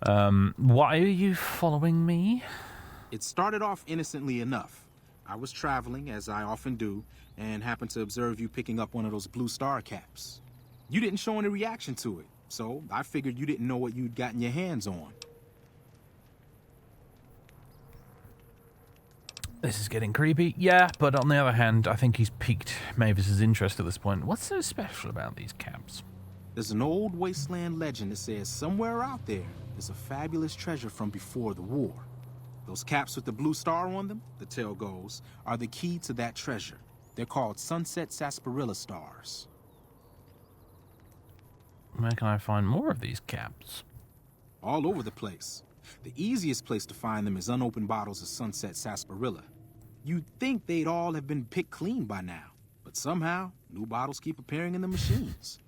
Why are you following me? It started off innocently enough. I was traveling, as I often do, and happened to observe you picking up one of those blue star caps. You didn't show any reaction to it, so I figured you didn't know what you'd gotten your hands on. This is getting creepy. Yeah, but on the other hand, I think he's piqued Mavis's interest at this point. What's so special about these caps? There's an old wasteland legend that says somewhere out there is a fabulous treasure from before the war. Those caps with the blue star on them, the tale goes, are the key to that treasure. They're called sunset sarsaparilla stars. Where can I find more of these caps? All over the place. The easiest place to find them is unopened bottles of Sunset Sarsaparilla. You'd think they'd all have been picked clean by now, but somehow, new bottles keep appearing in the machines.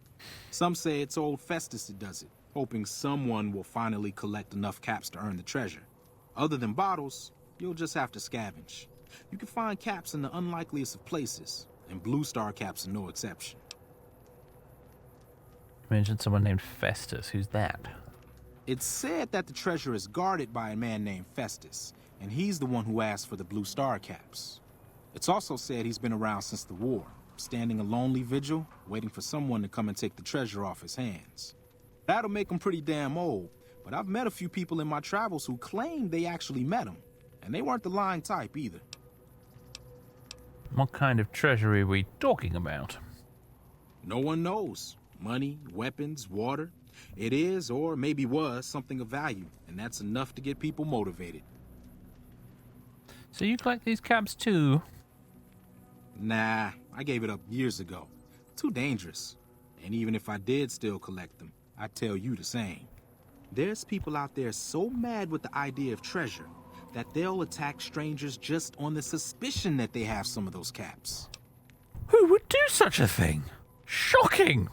Some say it's old Festus that does it, hoping someone will finally collect enough caps to earn the treasure. Other than bottles, you'll just have to scavenge. You can find caps in the unlikeliest of places, and Blue Star caps are no exception. You mentioned someone named Festus. Who's that? It's said that the treasure is guarded by a man named Festus, and he's the one who asked for the Blue Star caps. It's also said he's been around since the war, standing a lonely vigil, waiting for someone to come and take the treasure off his hands. That'll make him pretty damn old, but I've met a few people in my travels who claim they actually met him, and they weren't the lying type either. What kind of treasure are we talking about? No one knows. Money, weapons, water. It is, or maybe was, something of value, and that's enough to get people motivated. So you collect these caps too? Nah, I gave it up years ago. Too dangerous. And even if I did still collect them, I'd tell you the same. There's people out there so mad with the idea of treasure that they'll attack strangers just on the suspicion that they have some of those caps. Who would do such a thing? Shocking!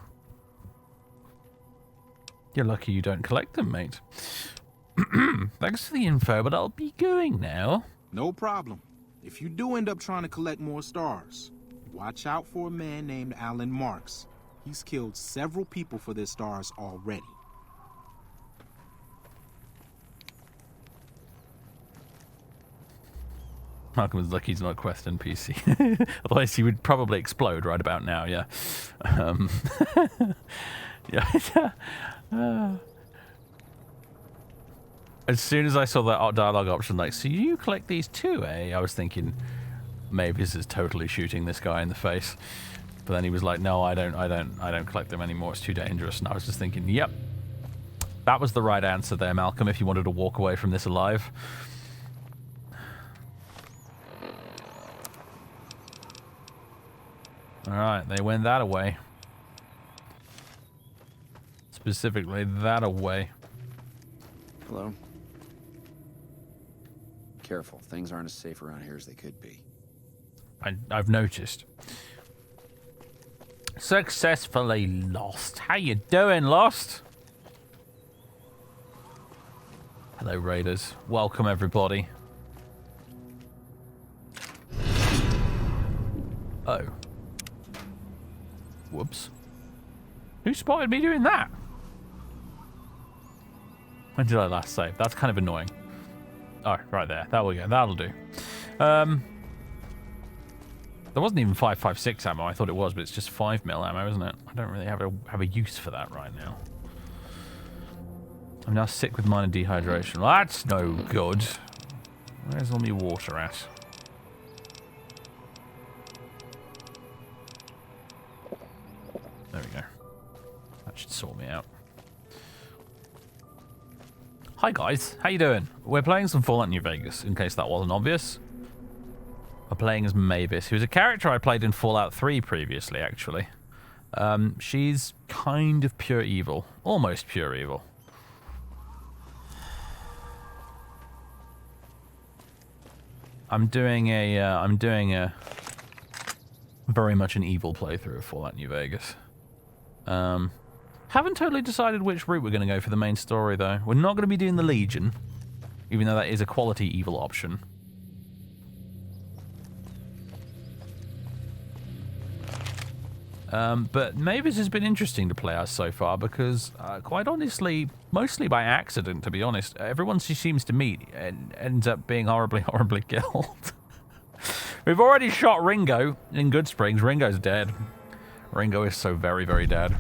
You're lucky you don't collect them, mate. Thanks for the info, but I'll be going now. No problem. If you do end up trying to collect more stars, watch out for a man named Alan Marks. He's killed several people for their stars already. Malcolm is lucky he's not a Quest NPC. Otherwise he would probably explode right about now, yeah. Yeah. As soon as I saw that dialogue option, like, so you collect these too, eh? I was thinking, Mavis is totally shooting this guy in the face. But then he was like, no, I don't collect them anymore. It's too dangerous. And I was just thinking, yep, that was the right answer there, Malcolm, if you wanted to walk away from this alive. Alright, they went that away. Specifically, that away. Hello? Careful, things aren't as safe around here as they could be. I've noticed. Successfully lost. How you doing, Lost? Hello, Raiders. Welcome, everybody. Oh. Whoops. Who spotted me doing that? When did I last save? That's kind of annoying. Oh, right there. There we go. That'll do. There wasn't even 5.56 ammo. I thought it was, but it's just 5mm ammo, isn't it? I don't really have a use for that right now. I'm now sick with minor dehydration. Well, that's no good. Where's all my water at? There we go. That should sort me out. Hi guys, how you doing? We're playing some Fallout New Vegas, in case that wasn't obvious. We're playing as Mavis, who's a character I played in Fallout 3 previously, actually. She's kind of pure evil. Almost pure evil. I'm doing a very much an evil playthrough of Fallout New Vegas. Haven't totally decided which route we're going to go for the main story, though. We're not going to be doing the Legion, even though that is a quality evil option. But Mavis has been interesting to play as so far because, quite honestly, mostly by accident, to be honest, everyone she seems to meet ends up being horribly, horribly killed. We've already shot Ringo in Good Springs. Ringo's dead. Ringo is so very, very dead.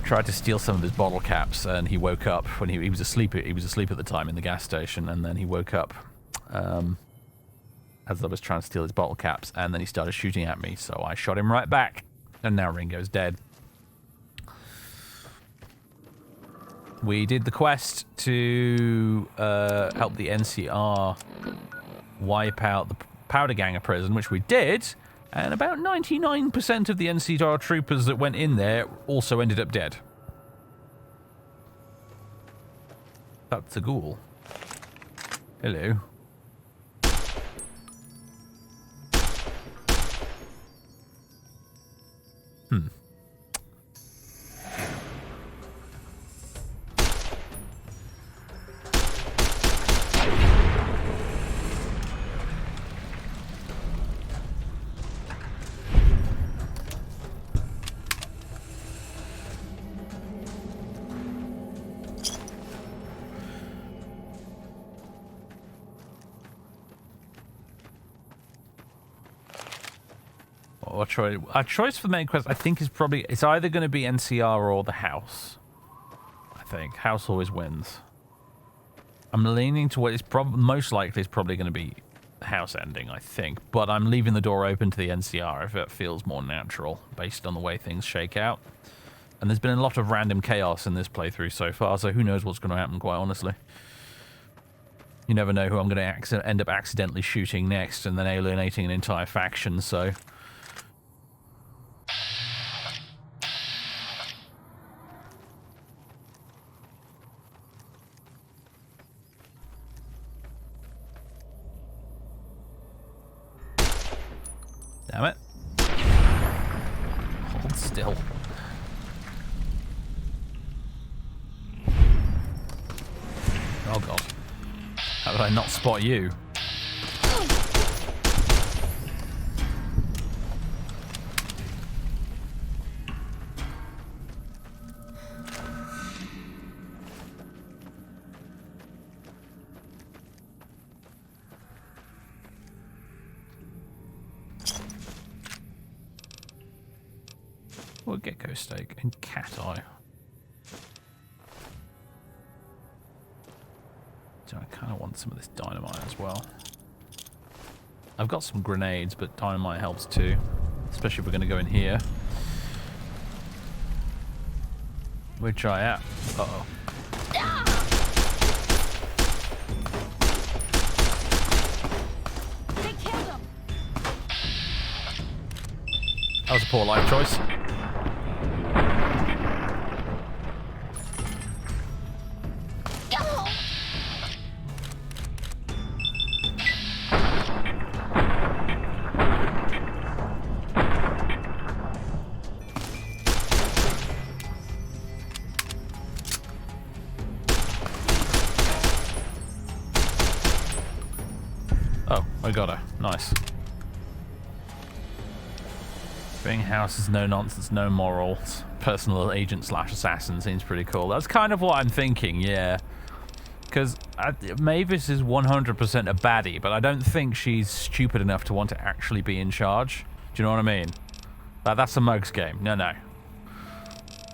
Tried to steal some of his bottle caps, and he woke up when he was asleep. He was asleep at the time in the gas station, and then he woke up as I was trying to steal his bottle caps, and then he started shooting at me, so I shot him right back, and now Ringo's dead. We did the quest to help the NCR wipe out the Powder Gang of prison, which we did, And about 99% of the NCR troopers that went in there also ended up dead. That's a ghoul. Hello. Our choice for the main quest, I think, is probably... It's either going to be NCR or the house. I think. House always wins. I'm leaning to what is most likely is probably going to be the house ending, I think. But I'm leaving the door open to the NCR if it feels more natural, based on the way things shake out. And there's been a lot of random chaos in this playthrough so far, so who knows what's going to happen, quite honestly. You never know who I'm going to end up accidentally shooting next and then alienating an entire faction, so... Damn it. Hold still. Oh god. How did I not spot you? Well, gecko steak and cat eye. So I kind of want some of this dynamite as well. I've got some grenades, but dynamite helps too. Especially if we're going to go in here. Which I am. Uh-oh. They killed him. That was a poor life choice. I got her. Nice. Being house is no nonsense, no morals. Personal agent / assassin seems pretty cool. That's kind of what I'm thinking, yeah. Because Mavis is 100% a baddie, but I don't think she's stupid enough to want to actually be in charge. Do you know what I mean? That's a mug's game. No.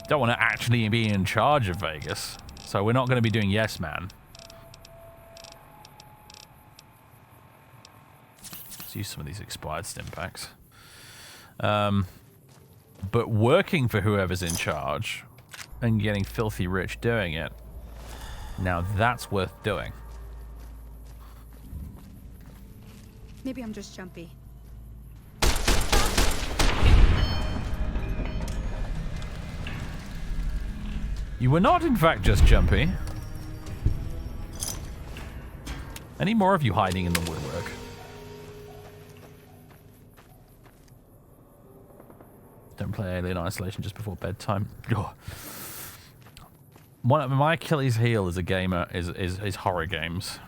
Don't want to actually be in charge of Vegas. So we're not going to be doing yes man. Let's use some of these expired stim packs. But working for whoever's in charge and getting filthy rich doing it, now that's worth doing. Maybe I'm just jumpy. You were not, in fact, just jumpy. Any more of you hiding in the woodwork? Don't play Alien Isolation just before bedtime. Ugh. One of my Achilles heel as a gamer is horror games.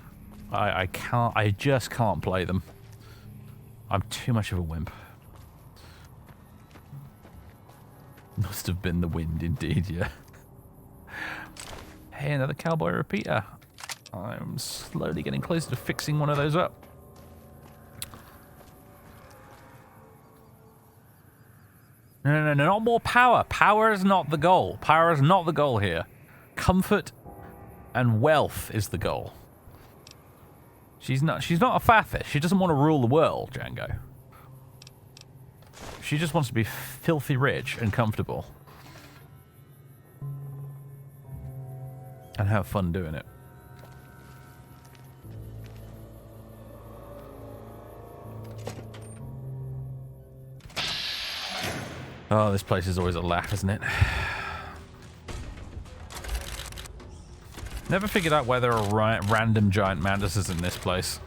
I just can't play them. I'm too much of a wimp. Must have been the wind indeed, yeah. Hey, another cowboy repeater. I'm slowly getting closer to fixing one of those up. No, not more power. Power is not the goal. Power is not the goal here. Comfort and wealth is the goal. She's not a fathist. She doesn't want to rule the world, Django. She just wants to be filthy rich and comfortable. And have fun doing it. Oh, this place is always a laugh, isn't it? Never figured out why there are random giant mantises in this place.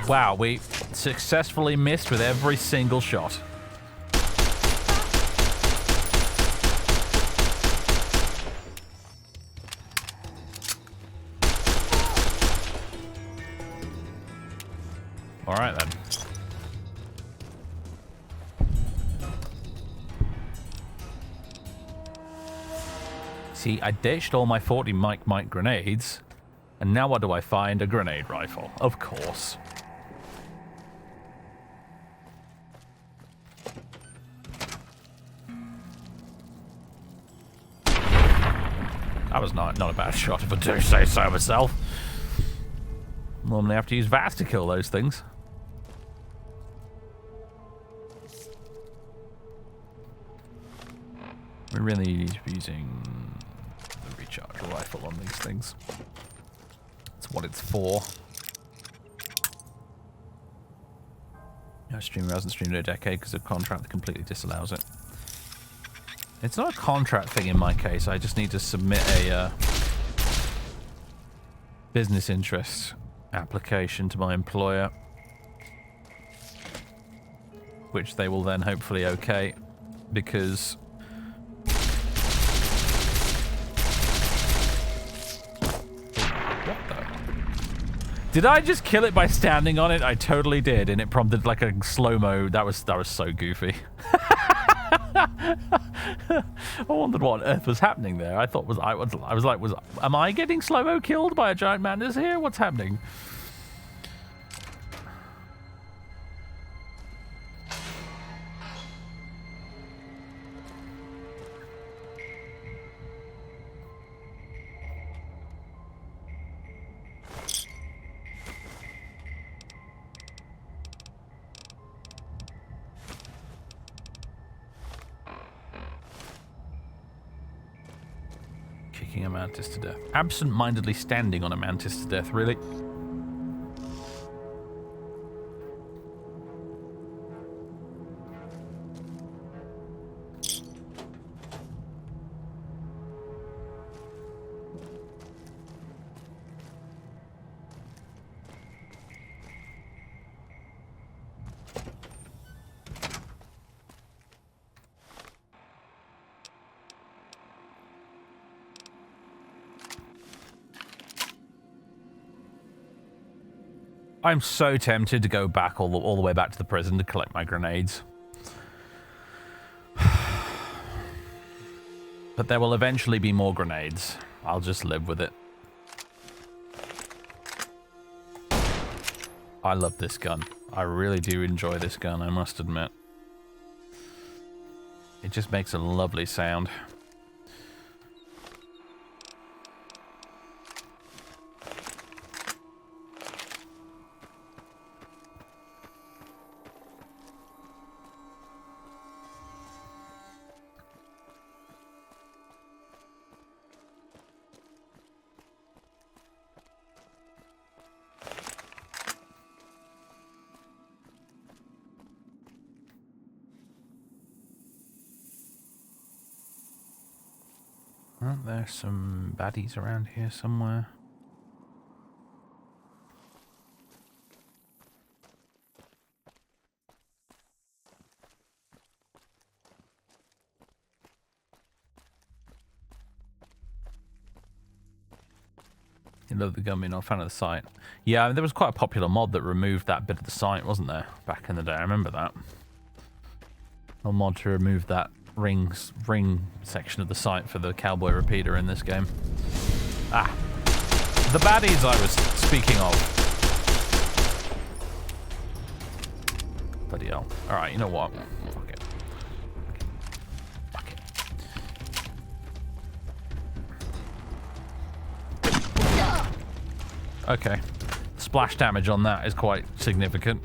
Wow, we successfully missed with every single shot. All right then. See, I ditched all my 40 Mike grenades, and now what do I find? A grenade rifle, of course. That was not a bad shot, if I do say so myself. Normally I have to use VATS to kill those things. We really need to be using the recharge rifle on these things. That's what it's for. A streamer hasn't streamed in a decade because of contract that completely disallows it. It's not a contract thing in my case. I just need to submit a business interest application to my employer, which they will then hopefully okay, because what the? Did I just kill it by standing on it? I totally did, and it prompted like a slow-mo. That was so goofy. I wondered what on earth was happening there. I thought am I getting slow-mo killed by a giant mantis here? What's happening? Kicking a mantis to death. Absent-mindedly standing on a mantis to death, really? I'm so tempted to go back all the way back to the prison to collect my grenades. But there will eventually be more grenades. I'll just live with it. I love this gun. I really do enjoy this gun, I must admit. It just makes a lovely sound. Aren't there some baddies around here somewhere? You love the gun being not a fan of the site. Yeah, I mean, there was quite a popular mod that removed that bit of the site, wasn't there? Back in the day, I remember that. A mod to remove that ring section of the site for the cowboy repeater in this game. Ah, the baddies I was speaking of. Bloody hell. Alright, you know what? Fuck it. Fuck it. Okay. Splash damage on that is quite significant.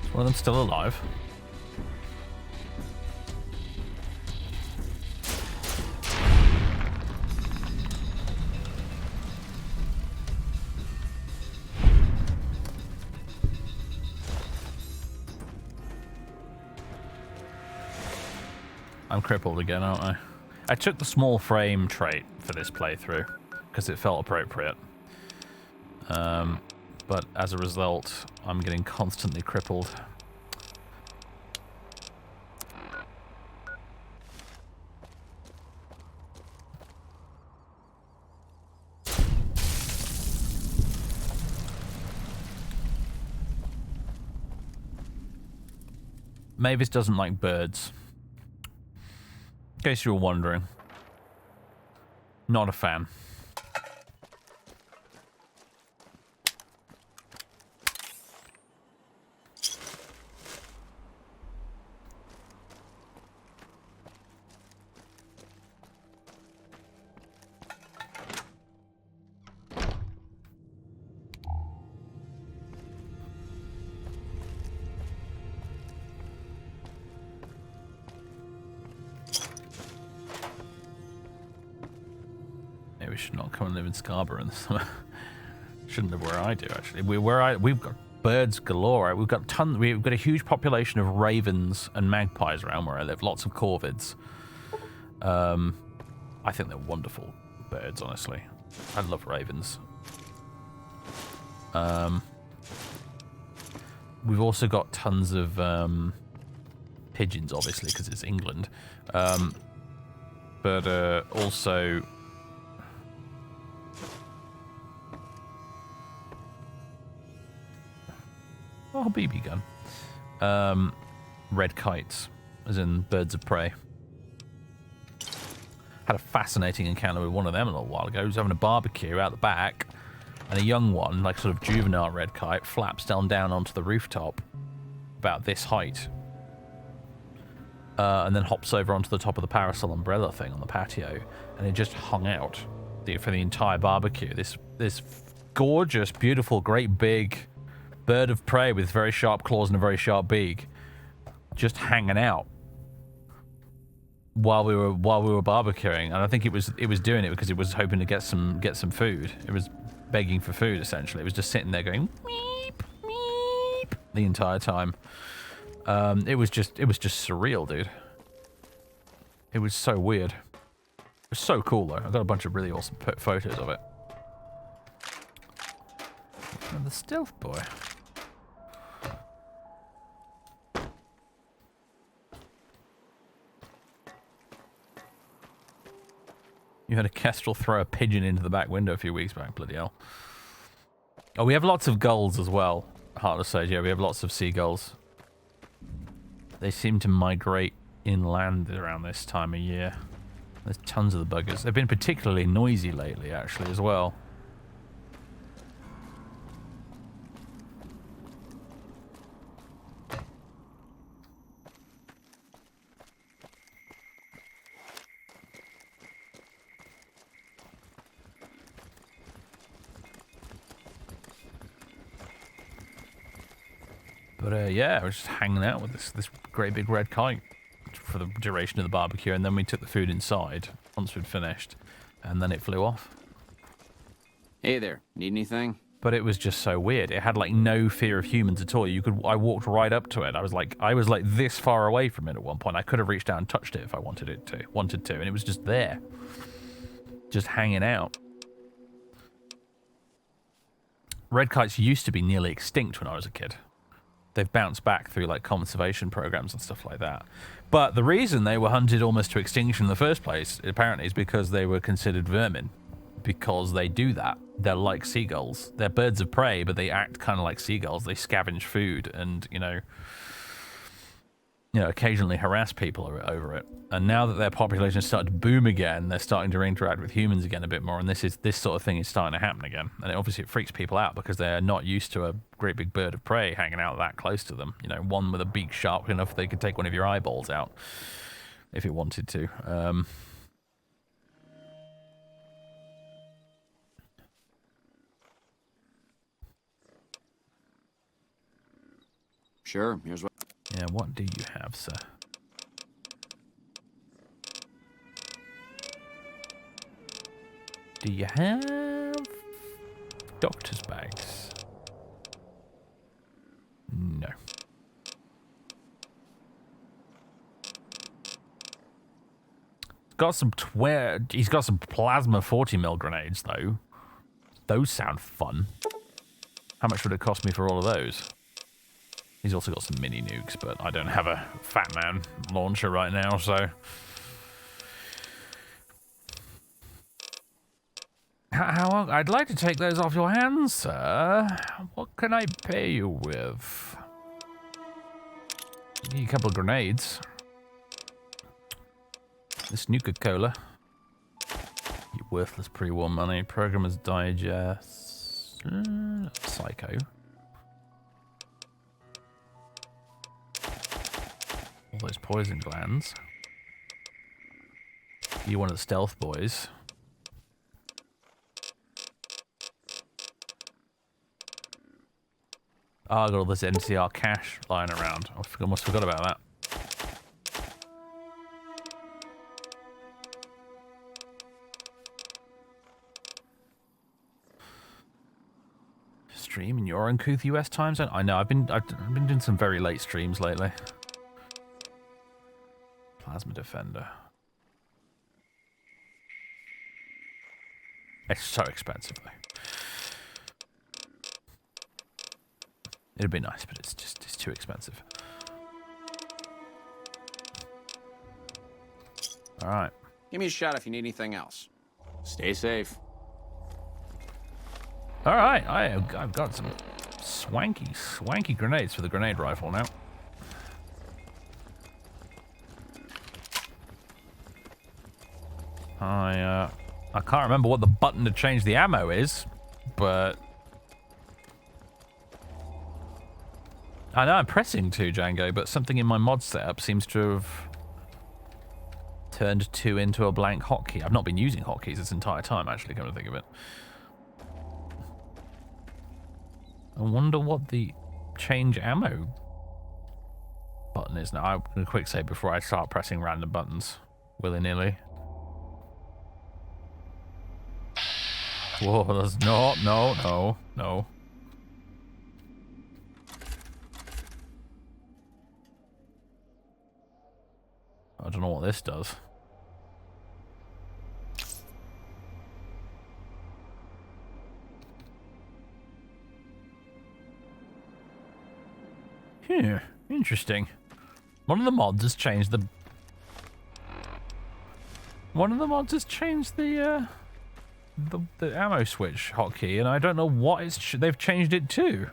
Is one of them still alive? I'm crippled again, aren't I? I took the small frame trait for this playthrough because it felt appropriate. But as a result, I'm getting constantly crippled. Mavis doesn't like birds. In case you were wondering. Not a fan. Maybe we should not come and live in Scarborough in the summer. Shouldn't live where I do, actually. We've got birds galore. We've got a huge population of ravens and magpies around where I live. Lots of corvids. I think they're wonderful birds, honestly. I love ravens. We've also got tons of pigeons, obviously, because it's England. But also... Oh, BB gun. Red kites, as in birds of prey. Had a fascinating encounter with one of them a little while ago. He was having a barbecue out the back, and a young one, like sort of juvenile red kite, flaps down onto the rooftop about this height. And then hops over onto the top of the parasol umbrella thing on the patio, and it just hung out for the entire barbecue. This gorgeous, beautiful, great big bird of prey with very sharp claws and a very sharp beak, just hanging out while we were barbecuing. And I think it was doing it because it was hoping to get some food. It was begging for food, essentially. It was just sitting there going meep meep the entire time. It was just surreal, dude. It was so weird. It was so cool, though. I got a bunch of really awesome photos of it. And the stealth boy. You had a kestrel throw a pigeon into the back window a few weeks back, bloody hell. Oh, we have lots of gulls as well. Hard to say, yeah, we have lots of seagulls. They seem to migrate inland around this time of year. There's tons of the buggers. They've been particularly noisy lately, actually, as well. But yeah, I was just hanging out with this great big red kite for the duration of the barbecue, and then we took the food inside once we'd finished, and then it flew off. Hey there, need anything? But it was just so weird. It had like no fear of humans at all. I walked right up to it. I was like this far away from it at one point. I could have reached out and touched it if I wanted to, and it was just there, just hanging out. Red kites used to be nearly extinct when I was a kid. They've bounced back through like conservation programs and stuff like that. But the reason they were hunted almost to extinction in the first place, apparently, is because they were considered vermin. Because they do that. They're like seagulls. They're birds of prey, but they act kind of like seagulls. They scavenge food and, you know, occasionally harass people over it. And now that their population has started to boom again, they're starting to interact with humans again a bit more, and this sort of thing is starting to happen again. And obviously it freaks people out because they're not used to a great big bird of prey hanging out that close to them. You know, one with a beak sharp enough they could take one of your eyeballs out if it wanted to. Sure, here's what... Yeah, what do you have, sir? Do you have doctor's bags? No. He's got some plasma 40mm grenades though. Those sound fun. How much would it cost me for all of those? He's also got some mini nukes, but I don't have a Fat Man launcher right now, so. How I'd like to take those off your hands, sir. What can I pay you with? Need a couple of grenades. This Nuka-Cola. You worthless pre-war money. Programmer's Digest. Psycho. All those poison glands. You're one of the stealth boys. Oh, I got all this NCR cash lying around. I almost forgot about that. Stream in your uncouth US time zone? I know, I've been doing some very late streams lately. Plasma Defender. It's so expensive though. It'd be nice, but it's too expensive. All right. Give me a shot if you need anything else. Stay safe. All right, I've got some swanky grenades for the grenade rifle now. I can't remember what the button to change the ammo is, but I know I'm pressing 2, Django, but something in my mod setup seems to have turned 2 into a blank hotkey. I've not been using hotkeys this entire time, actually, come to think of it. I wonder what the change ammo button is now. I'm going to quick save before I start pressing random buttons willy-nilly. Whoa, there's no. I don't know what this does. Yeah, interesting. One of the mods has changed the ammo switch hotkey, and I don't know what they've changed it to.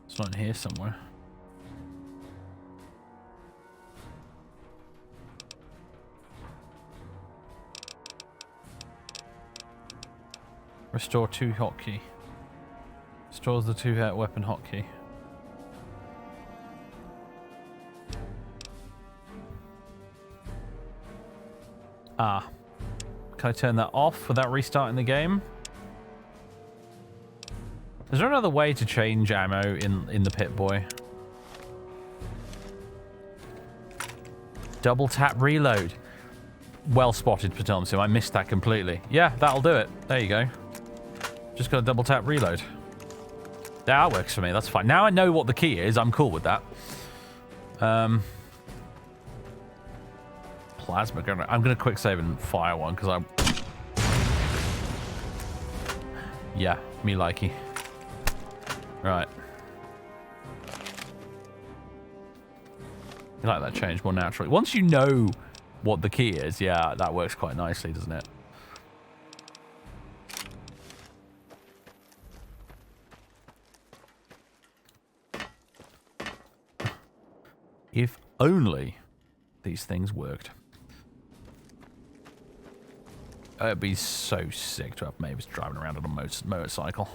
It's not in here somewhere. Restore 2 hotkey. Restores the 2 weapon hotkey. Ah. Can I turn that off without restarting the game? Is there another way to change ammo in the Pip-Boy? Double tap reload. Well spotted, Potomsim. I missed that completely. Yeah, that'll do it. There you go. Just got to double tap reload. That works for me. That's fine. Now I know what the key is. I'm cool with that. Plasma gun. I'm going to quick save and fire one because I'm... Yeah, me likey. Right. You like that change more naturally. Once you know what the key is, yeah, that works quite nicely, doesn't it? If only these things worked. It'd be so sick to have Mavis driving around on a motorcycle.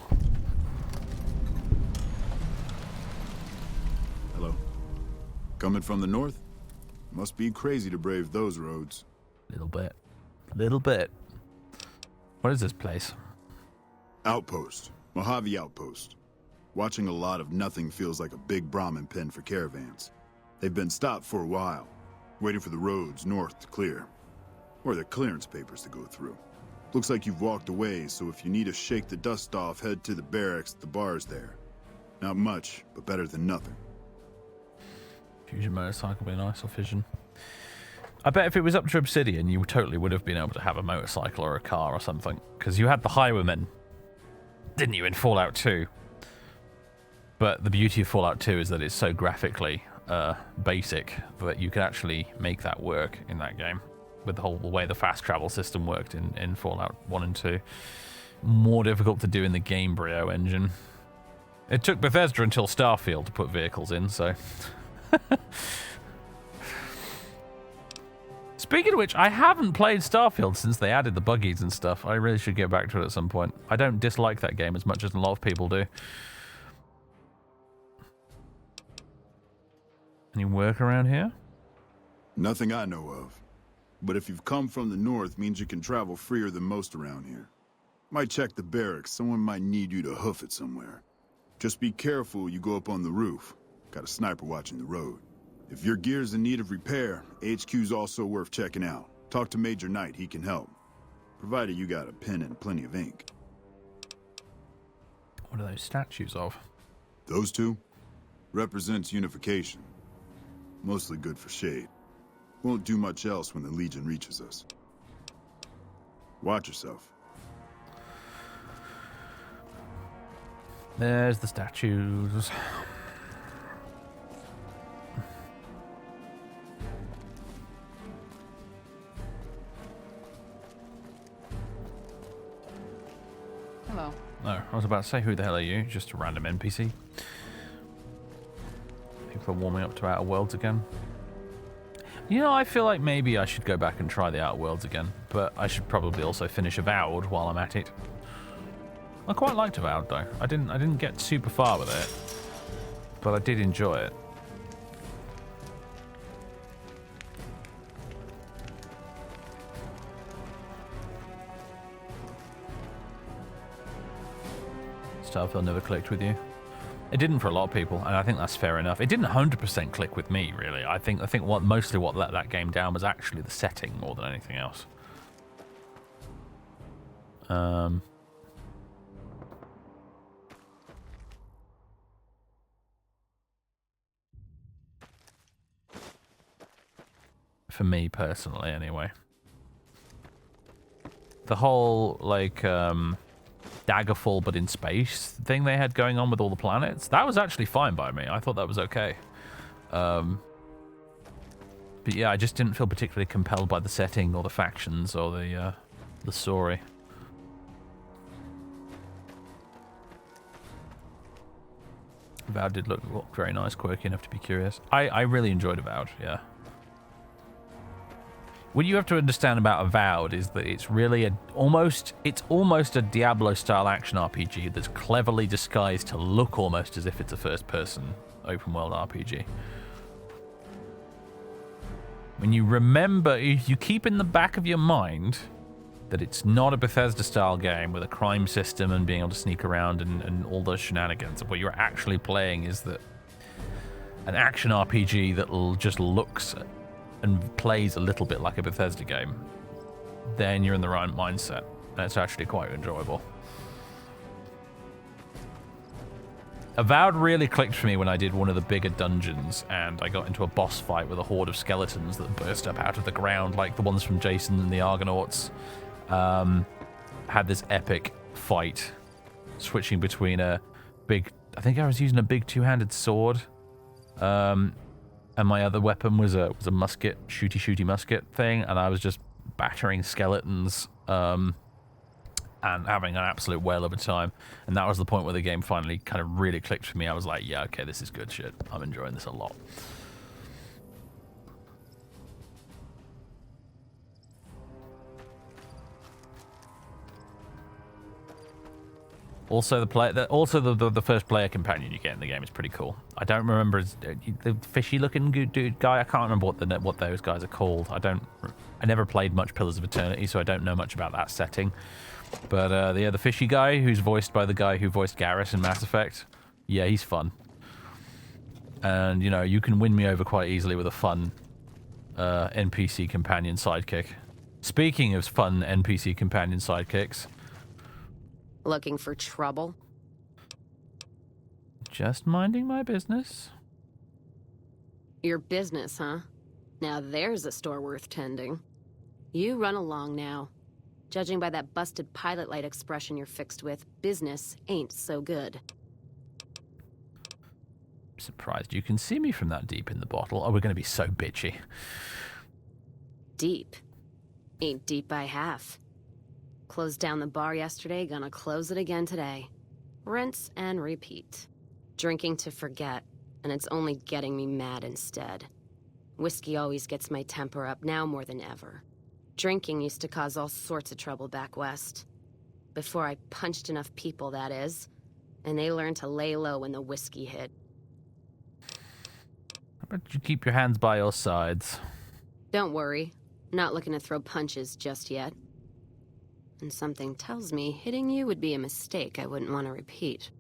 Hello. Coming from the north? Must be crazy to brave those roads. Little bit. Little bit. What is this place? Outpost. Mojave Outpost. Watching a lot of nothing feels like a big Brahmin pen for caravans. They've been stopped for a while, waiting for the roads north to clear. Or their clearance papers to go through. Looks like you've walked away, so if you need to shake the dust off, head to the barracks at the bars there. Not much, but better than nothing. Fusion motorcycle would be nice, or fission. I bet if it was up to Obsidian, you totally would have been able to have a motorcycle or a car or something. Because you had the highwaymen, didn't you, in Fallout 2? But the beauty of Fallout 2 is that it's so graphically basic that you could actually make that work in that game. With the whole way the fast travel system worked in Fallout 1 and 2. More difficult to do in the Gamebryo engine. It took Bethesda until Starfield to put vehicles in, so... Speaking of which, I haven't played Starfield since they added the buggies and stuff. I really should get back to it at some point. I don't dislike that game as much as a lot of people do. Any work around here? Nothing I know of. But if you've come from the north, means you can travel freer than most around here. Might check the barracks. Someone might need you to hoof it somewhere. Just be careful you go up on the roof. Got a sniper watching the road. If your gear's in need of repair, HQ's also worth checking out. Talk to Major Knight, he can help. Provided you got a pen and plenty of ink. What are those statues of? Those two? Represents unification. Mostly good for shade. Won't do much else when the Legion reaches us. Watch yourself. There's the statues. Hello. No, I was about to say, who the hell are you? Just a random NPC. People are warming up to Outer Worlds again. You know, I feel like maybe I should go back and try the Outer Worlds again, but I should probably also finish Avowed while I'm at it. I quite liked Avowed though. I didn't get super far with it, but I did enjoy it. Starfield never clicked with you. It didn't for a lot of people, and I think that's fair enough. It didn't 100% click with me, really. I think mostly what let that game down was actually the setting more than anything else. For me personally, anyway. The whole like Daggerfall but in space thing they had going on with all the planets, that was actually fine by me. I thought that was okay. But yeah, I just didn't feel particularly compelled by the setting or the factions or the story. Avowed did look very nice, quirky enough to be curious. I really enjoyed Avowed, yeah. What you have to understand about Avowed is that it's really almost a Diablo-style action RPG that's cleverly disguised to look almost as if it's a first-person open-world RPG. When you remember, if you keep in the back of your mind that it's not a Bethesda-style game with a crime system and being able to sneak around and all those shenanigans, what you're actually playing is that an action RPG that just looks and plays a little bit like a Bethesda game, then you're in the right mindset. And it's actually quite enjoyable. Avowed really clicked for me when I did one of the bigger dungeons and I got into a boss fight with a horde of skeletons that burst up out of the ground, like the ones from Jason and the Argonauts. Had this epic fight, switching between a big... I think I was using a big two-handed sword. And my other weapon was a musket, shooty musket thing, and I was just battering skeletons and having an absolute whale of a time. And that was the point where the game finally kind of really clicked for me. I was like, yeah, okay, this is good shit. I'm enjoying this a lot. Also, the first player companion you get in the game is pretty cool. I don't remember the fishy-looking dude guy. I can't remember what those guys are called. I never played much Pillars of Eternity, so I don't know much about that setting. But the fishy guy, who's voiced by the guy who voiced Garrus in Mass Effect, yeah, he's fun. And you know, you can win me over quite easily with a fun NPC companion sidekick. Speaking of fun NPC companion sidekicks. Looking for trouble? Just minding my business. Your business, huh? Now there's a store worth tending. You run along now. Judging by that busted pilot light expression you're fixed with, business ain't so good. Surprised you can see me from that deep in the bottle. Oh, we're going to be so bitchy. Deep? Ain't deep by half. Closed down the bar yesterday, gonna close it again today. Rinse and repeat. Drinking to forget, and it's only getting me mad instead. Whiskey always gets my temper up, now more than ever. Drinking used to cause all sorts of trouble back west. Before I punched enough people, that is. And they learned to lay low when the whiskey hit. How about you keep your hands by your sides? Don't worry. Not looking to throw punches just yet. And something tells me hitting you would be a mistake I wouldn't want to repeat.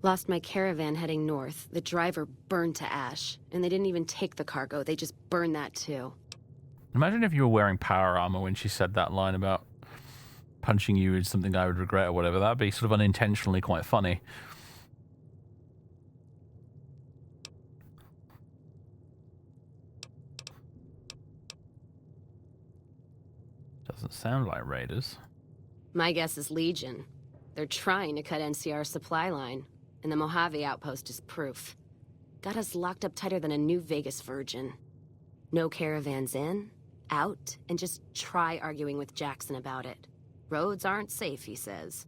Lost my caravan heading north. The driver burned to ash. And they didn't even take the cargo. They just burned that too. Imagine if you were wearing power armor when she said that line about punching you is something I would regret or whatever. That'd be sort of unintentionally quite funny. Doesn't sound like raiders. My guess is Legion. They're trying to cut NCR's supply line, and the Mojave Outpost is proof. Got us locked up tighter than a New Vegas virgin. No caravans in, out, and just try arguing with Jackson about it. Roads aren't safe, he says.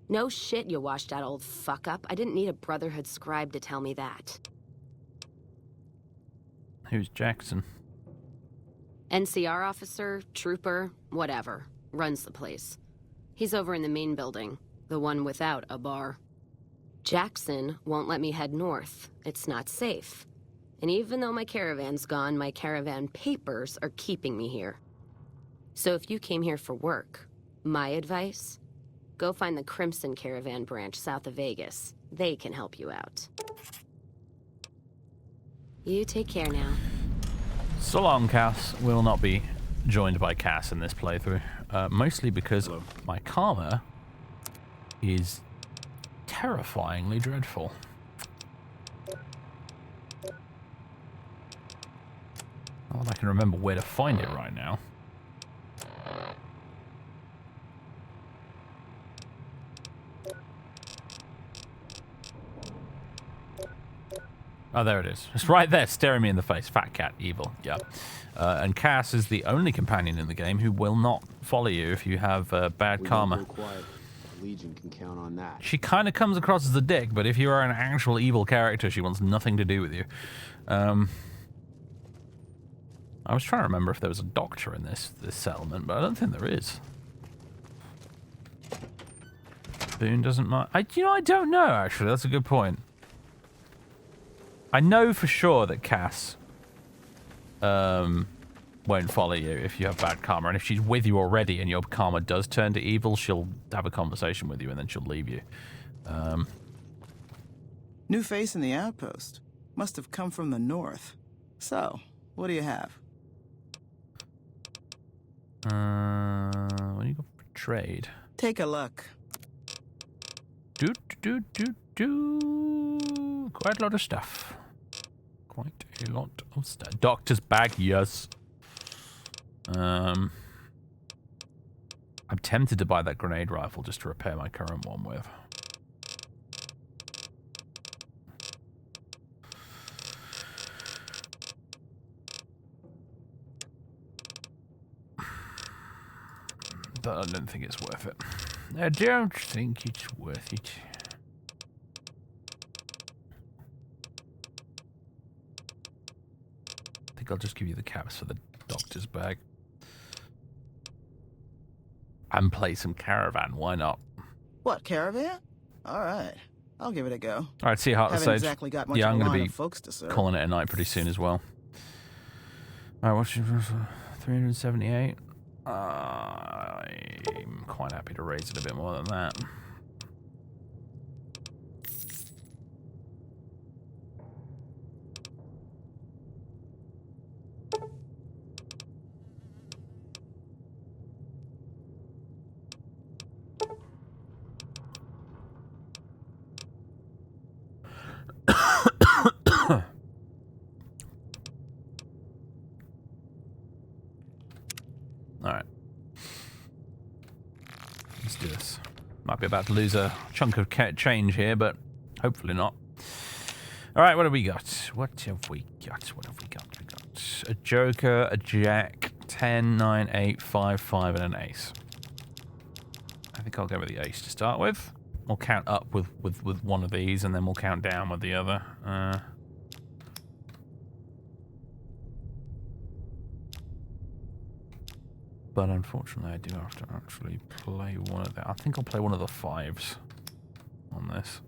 No shit, you washed out old fuck-up. I didn't need a Brotherhood scribe to tell me that. Who's Jackson? NCR officer, trooper, whatever. Runs the place. He's over in the main building, the one without a bar. Jackson won't let me head north. It's not safe. And even though my caravan's gone, my caravan papers are keeping me here. So if you came here for work, my advice, go find the Crimson Caravan branch south of Vegas. They can help you out. You take care now. So long, Cass. We'll not be joined by Cass in this playthrough. Mostly because my karma is terrifyingly dreadful. Well, I can remember where to find it right now. Oh, there it is. It's right there, staring me in the face. Fat cat, evil. Yeah. And Cass is the only companion in the game who will not follow you if you have bad karma. Legion can count on that. She kind of comes across as a dick, but if you are an actual evil character, she wants nothing to do with you. I was trying to remember if there was a doctor in this settlement, but I don't think there is. Boone doesn't mind. I don't know, actually. That's a good point. I know for sure that Cass won't follow you if you have bad karma, and if she's with you already and your karma does turn to evil, she'll have a conversation with you and then she'll leave you. New face in the outpost. Must have come from the north. So, what do you have? What do you got for trade? Take a look. Quite a lot of stuff. Quite a lot of stuff. Doctor's bag, yes. I'm tempted to buy that grenade rifle just to repair my current one with. But I don't think it's worth it. I don't think it's worth it. I think I'll just give you the caps for the doctor's bag. And play some Caravan, why not? What, Caravan? All right. I'll give it a go. All right, see you, Heartless Haven't Sage. exactly got much Yeah, of I'm a going line to of be folks to serve. calling it a night pretty soon as well. All right, what's your 378? I'm quite happy to raise it a bit more than that. All right. Let's do this. Might be about to lose a chunk of change here, but hopefully not. All right, what have we got? What have we got? We got a joker, a jack, 10, 9, 8, 5, 5, and an ace. I think I'll go with the ace to start with. We'll count up with one of these, and then we'll count down with the other. But unfortunately, I do have to actually play one of them. I think I'll play one of the 5s on this.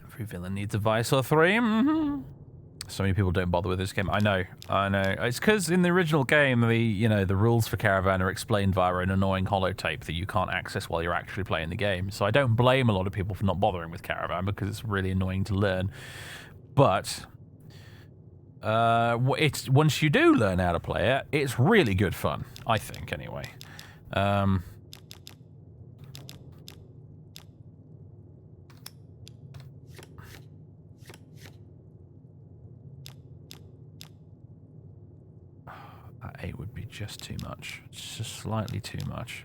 Every villain needs a vice or 3. So many people don't bother with this game. I know. It's because in the original game, the rules for Caravan are explained via an annoying holotape that you can't access while you're actually playing the game. So I don't blame a lot of people for not bothering with Caravan because it's really annoying to learn. But it's once you do learn how to play it, it's really good fun. I think, anyway. That 8 would be just too much. It's just slightly too much.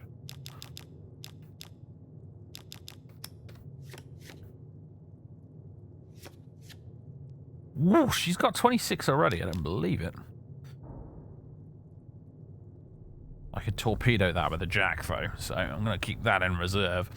Whoa, she's got 26 already. I don't believe it. I could torpedo that with a jack, though, so I'm going to keep that in reserve.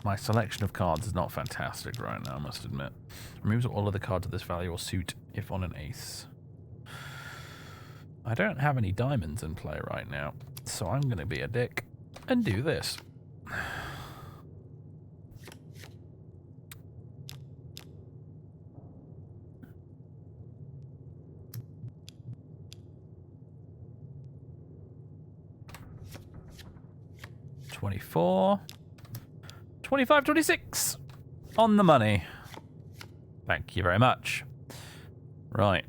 My selection of cards is not fantastic right now, I must admit. Removes all of the cards of this value or suit if on an ace. I don't have any diamonds in play right now, so I'm going to be a dick and do this. $24. 25, 26 on the money. Thank you very much. Right.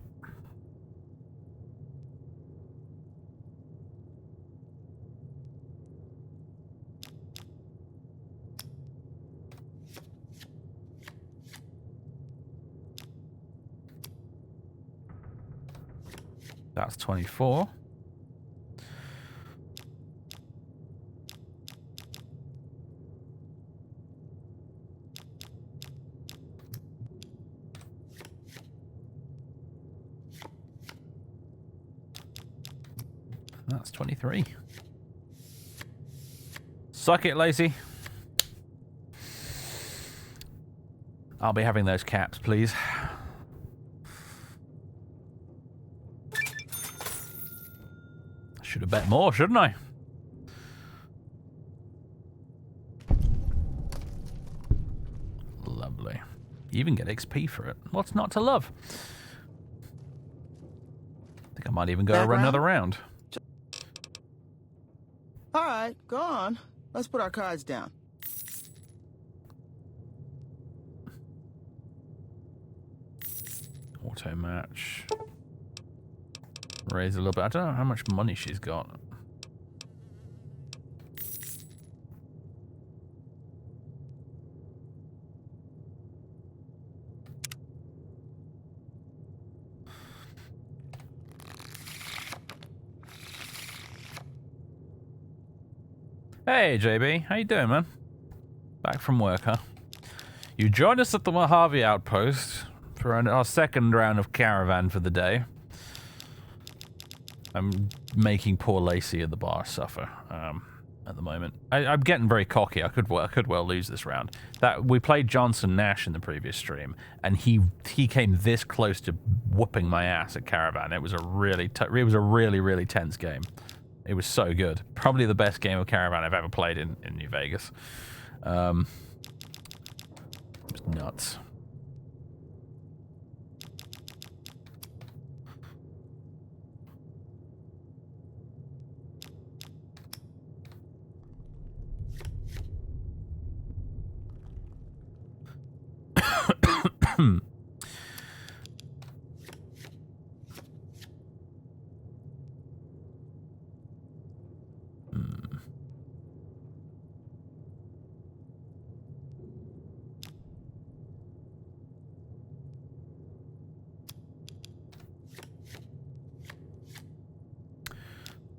That's 24. That's 23. Suck it, Lacey. I'll be having those caps, please. Should have bet more, shouldn't I? Lovely. You even get XP for it. What's not to love? I think I might even go Back run round? another round. All right, go on. Let's put our cards down. Auto match. Raise a little bit. I don't know how much money she's got. Hey, JB. How you doing, man? Back from work, huh? You joined us at the Mojave Outpost for our second round of Caravan for the day. I'm making poor Lacey at the bar suffer at the moment. I'm getting very cocky. I could well lose this round. We played Johnson Nash in the previous stream, and he came this close to whooping my ass at Caravan. It was a really really tense game. It was so good. Probably the best game of Caravan I've ever played in New Vegas. It was nuts.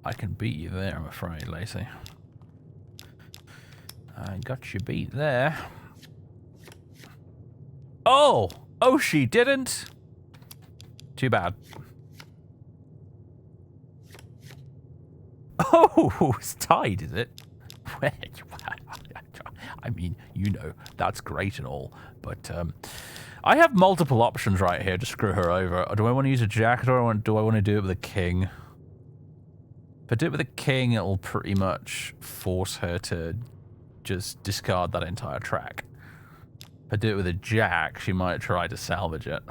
I can beat you there, I'm afraid, Lacey. I got you beat there. Oh! Oh, she didn't? Too bad. Oh, it's tied, is it? I mean, you know, that's great and all, but I have multiple options right here to screw her over. Do I want to use a jack, or do I want to do it with a king? If I do it with a king, it'll pretty much force her to just discard that entire track. If I do it with a jack, she might try to salvage it.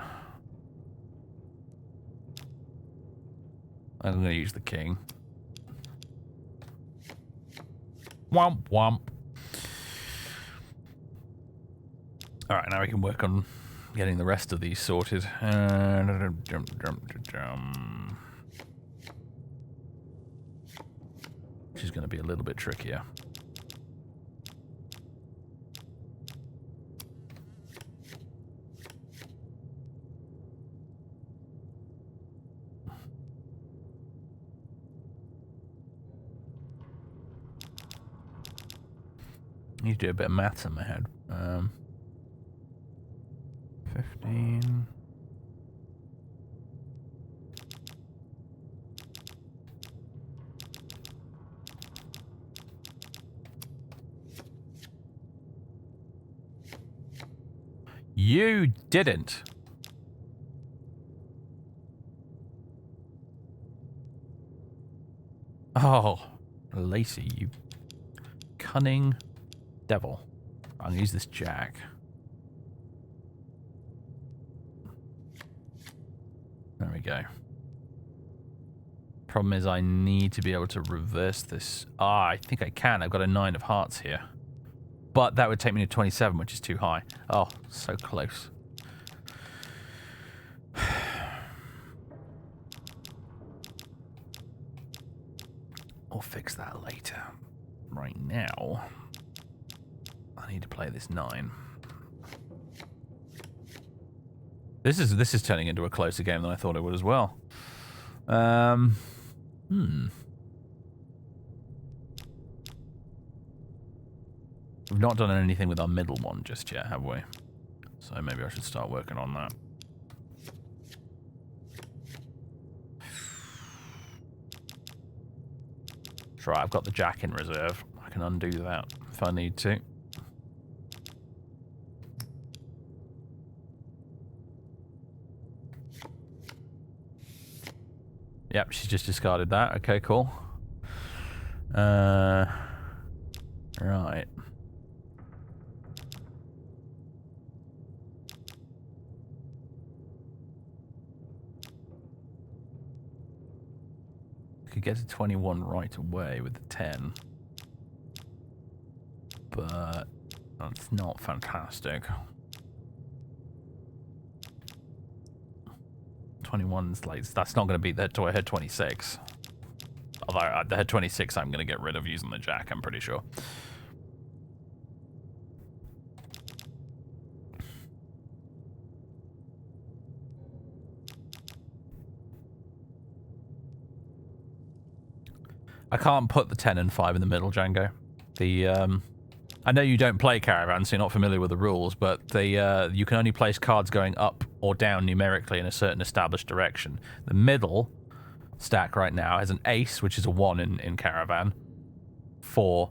I'm going to use the king. Womp womp. Alright, now we can work on getting the rest of these sorted. Which is going to be a little bit trickier. I need to do a bit of maths in my head. 15. You didn't. Oh, Lacey, you cunning devil. I'm gonna use this jack. There we go. Problem is I need to be able to reverse this. Ah, I think I can. I've got a 9 of hearts here. But that would take me to 27, which is too high. Oh, so close. I'll fix that later. Right now, I need to play this 9. This is turning into a closer game than I thought it would as well. We've not done anything with our middle one just yet, have we? So maybe I should start working on that. That's right, I've got the jack in reserve. I can undo that if I need to. Yep, she's just discarded that. Okay, cool. Right. Could get to 21 right away with the 10. But that's not fantastic. 21's like, that's not going to beat that to a head 26. Although at the head 26 I'm going to get rid of using the jack, I'm pretty sure. I can't put the 10 and 5 in the middle, Django. I know you don't play Caravan, so you're not familiar with the rules, but you can only place cards going up or down numerically in a certain established direction. The middle stack right now has an ace, which is a 1 in Caravan, 4,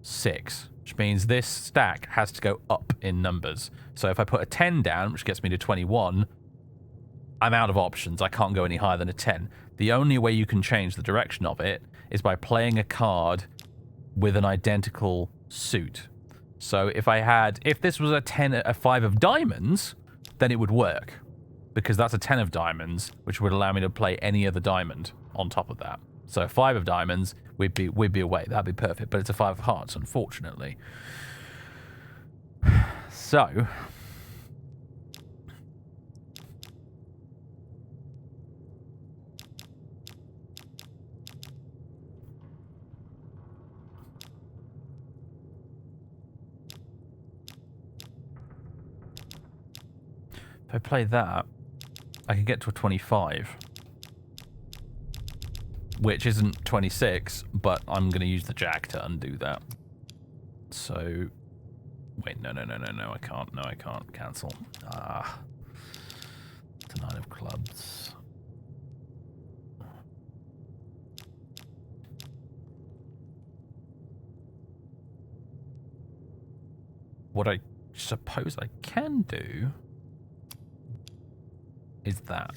6, which means this stack has to go up in numbers. So if I put a 10 down, which gets me to 21, I'm out of options. I can't go any higher than a 10. The only way you can change the direction of it is by playing a card with an identical suit. So if this was a 5 of diamonds, then it would work, because that's a 10 of diamonds, which would allow me to play any other diamond on top of that. So 5 of diamonds, we'd be away. That'd be perfect. But it's a 5 of hearts, unfortunately. So if I play that, I can get to a 25, which isn't 26, but I'm going to use the jack to undo that. So, wait, no, I can't. No, I can't. Cancel. Ah. It's a 9 of clubs. What I suppose I can do is that.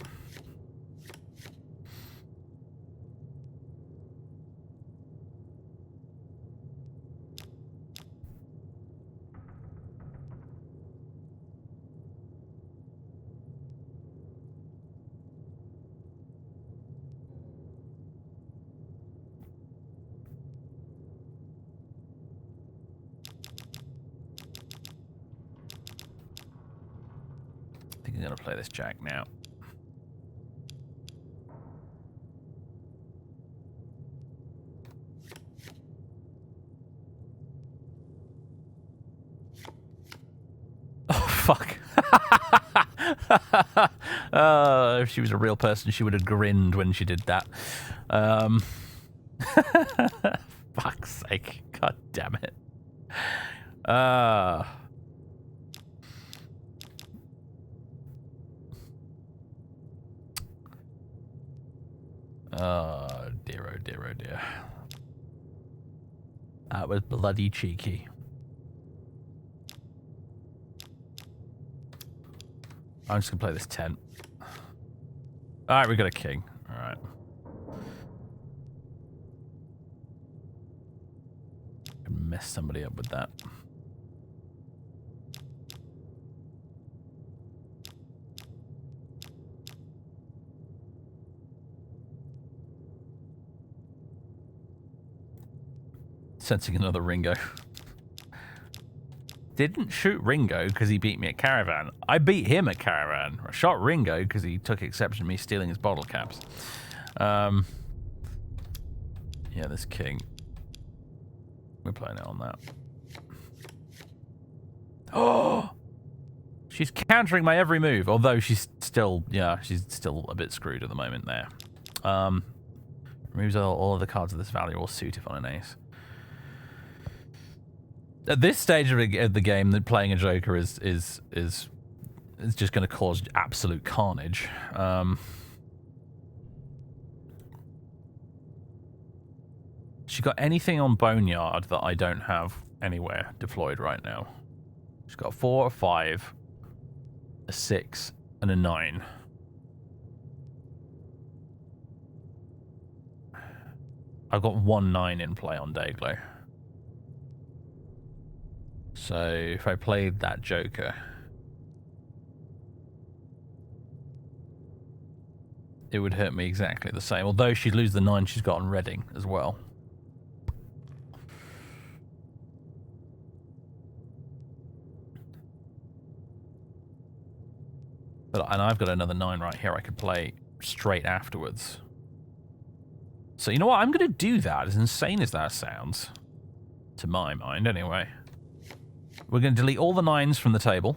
I think I'm going to play this jack now. Fuck. If she was a real person, she would have grinned when she did that. Fuck's sake. God damn it. Oh, dear, oh dear, oh dear. That was bloody cheeky. I'm just going to play this 10. Alright, we got a king. Alright. Mess somebody up with that. Sensing another Ringo. Didn't shoot Ringo because he beat me at Caravan. I beat him at Caravan. I shot Ringo because he took exception to me stealing his bottle caps. Yeah, this king. We're playing it on that. Oh! She's countering my every move, although she's still a bit screwed at the moment there. Removes all of the cards of this value or suit if on an ace. At this stage of the game, that playing a Joker is just going to cause absolute carnage. She got anything on Boneyard that I don't have anywhere deployed right now. She's got a 4, a 5, a 6, and a 9. I've got 1 9 in play on Dayglow. So if I played that Joker, it would hurt me exactly the same. Although she'd lose the 9 she's got on Reading as well. And I've got another 9 right here I could play straight afterwards. So you know what? I'm going to do that, as insane as that sounds. To my mind, anyway. We're going to delete all the 9s from the table.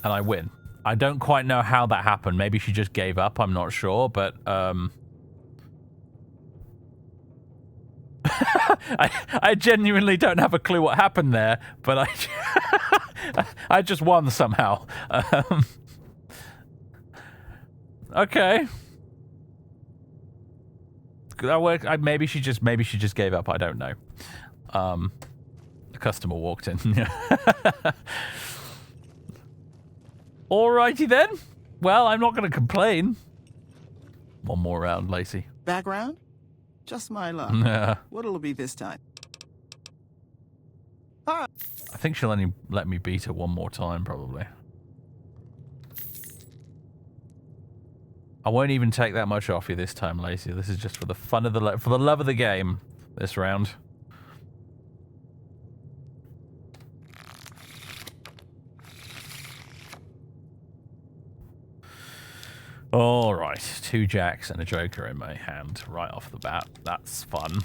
And I win. I don't quite know how that happened. Maybe she just gave up, I'm not sure, but I genuinely don't have a clue what happened there, but I just won somehow. Okay. That worked. Maybe she just gave up. I don't know. The customer walked in. Alrighty then. Well, I'm not going to complain. One more round, Lacey. Background? Just my luck. Yeah. What'll it be this time? I think she'll only let me beat her one more time, probably. I won't even take that much off you this time, Lacey. This is just for the fun of for the love of the game. This round. All right, 2 jacks and a joker in my hand right off the bat. That's fun.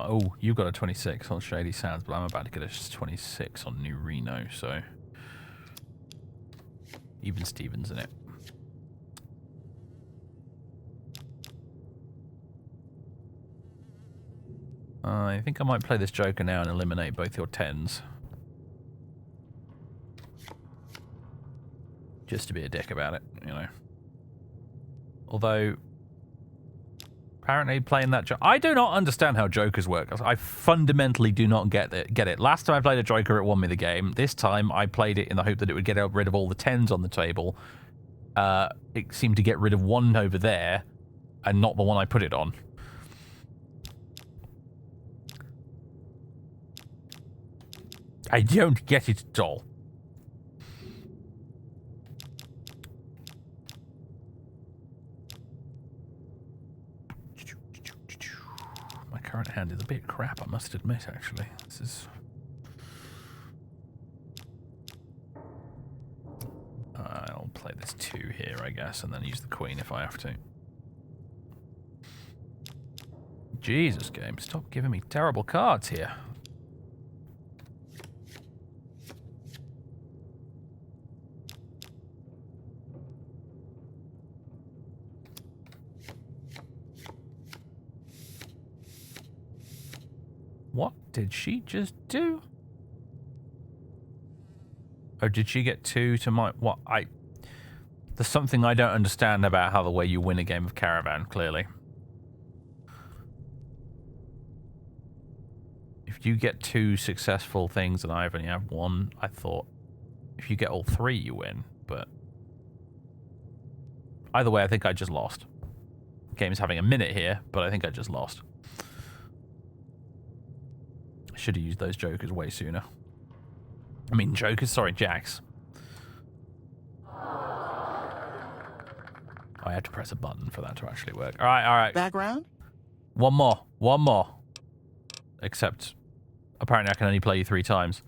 Oh, you've got a 26 on Shady Sands, but I'm about to get a 26 on New Reno, so even Stevens in it. I think I might play this Joker now and eliminate both your 10s. Just to be a dick about it, you know. Although, apparently playing that Joker... I do not understand how Jokers work. I fundamentally do not get it. Last time I played a Joker, it won me the game. This time, I played it in the hope that it would get rid of all the 10s on the table. It seemed to get rid of one over there, and not the one I put it on. I don't get it at all. My current hand is a bit crap, I must admit, actually. This is... I'll play this 2 here, I guess, and then use the queen if I have to. Jesus, game, stop giving me terrible cards here. What did she just do? Or did she get 2 to my... What? There's something I don't understand about how the way you win a game of Caravan, clearly. If you get 2 successful things and I only have 1, I thought if you get all 3, you win. But either way, I think I just lost. The game's having a minute here, but I think I just lost. Should have used those jokers way sooner. I mean, jokers, sorry, jacks. I had to press a button for that to actually work. All right, all right. Background? One more. Except, apparently I can only play you 3 times.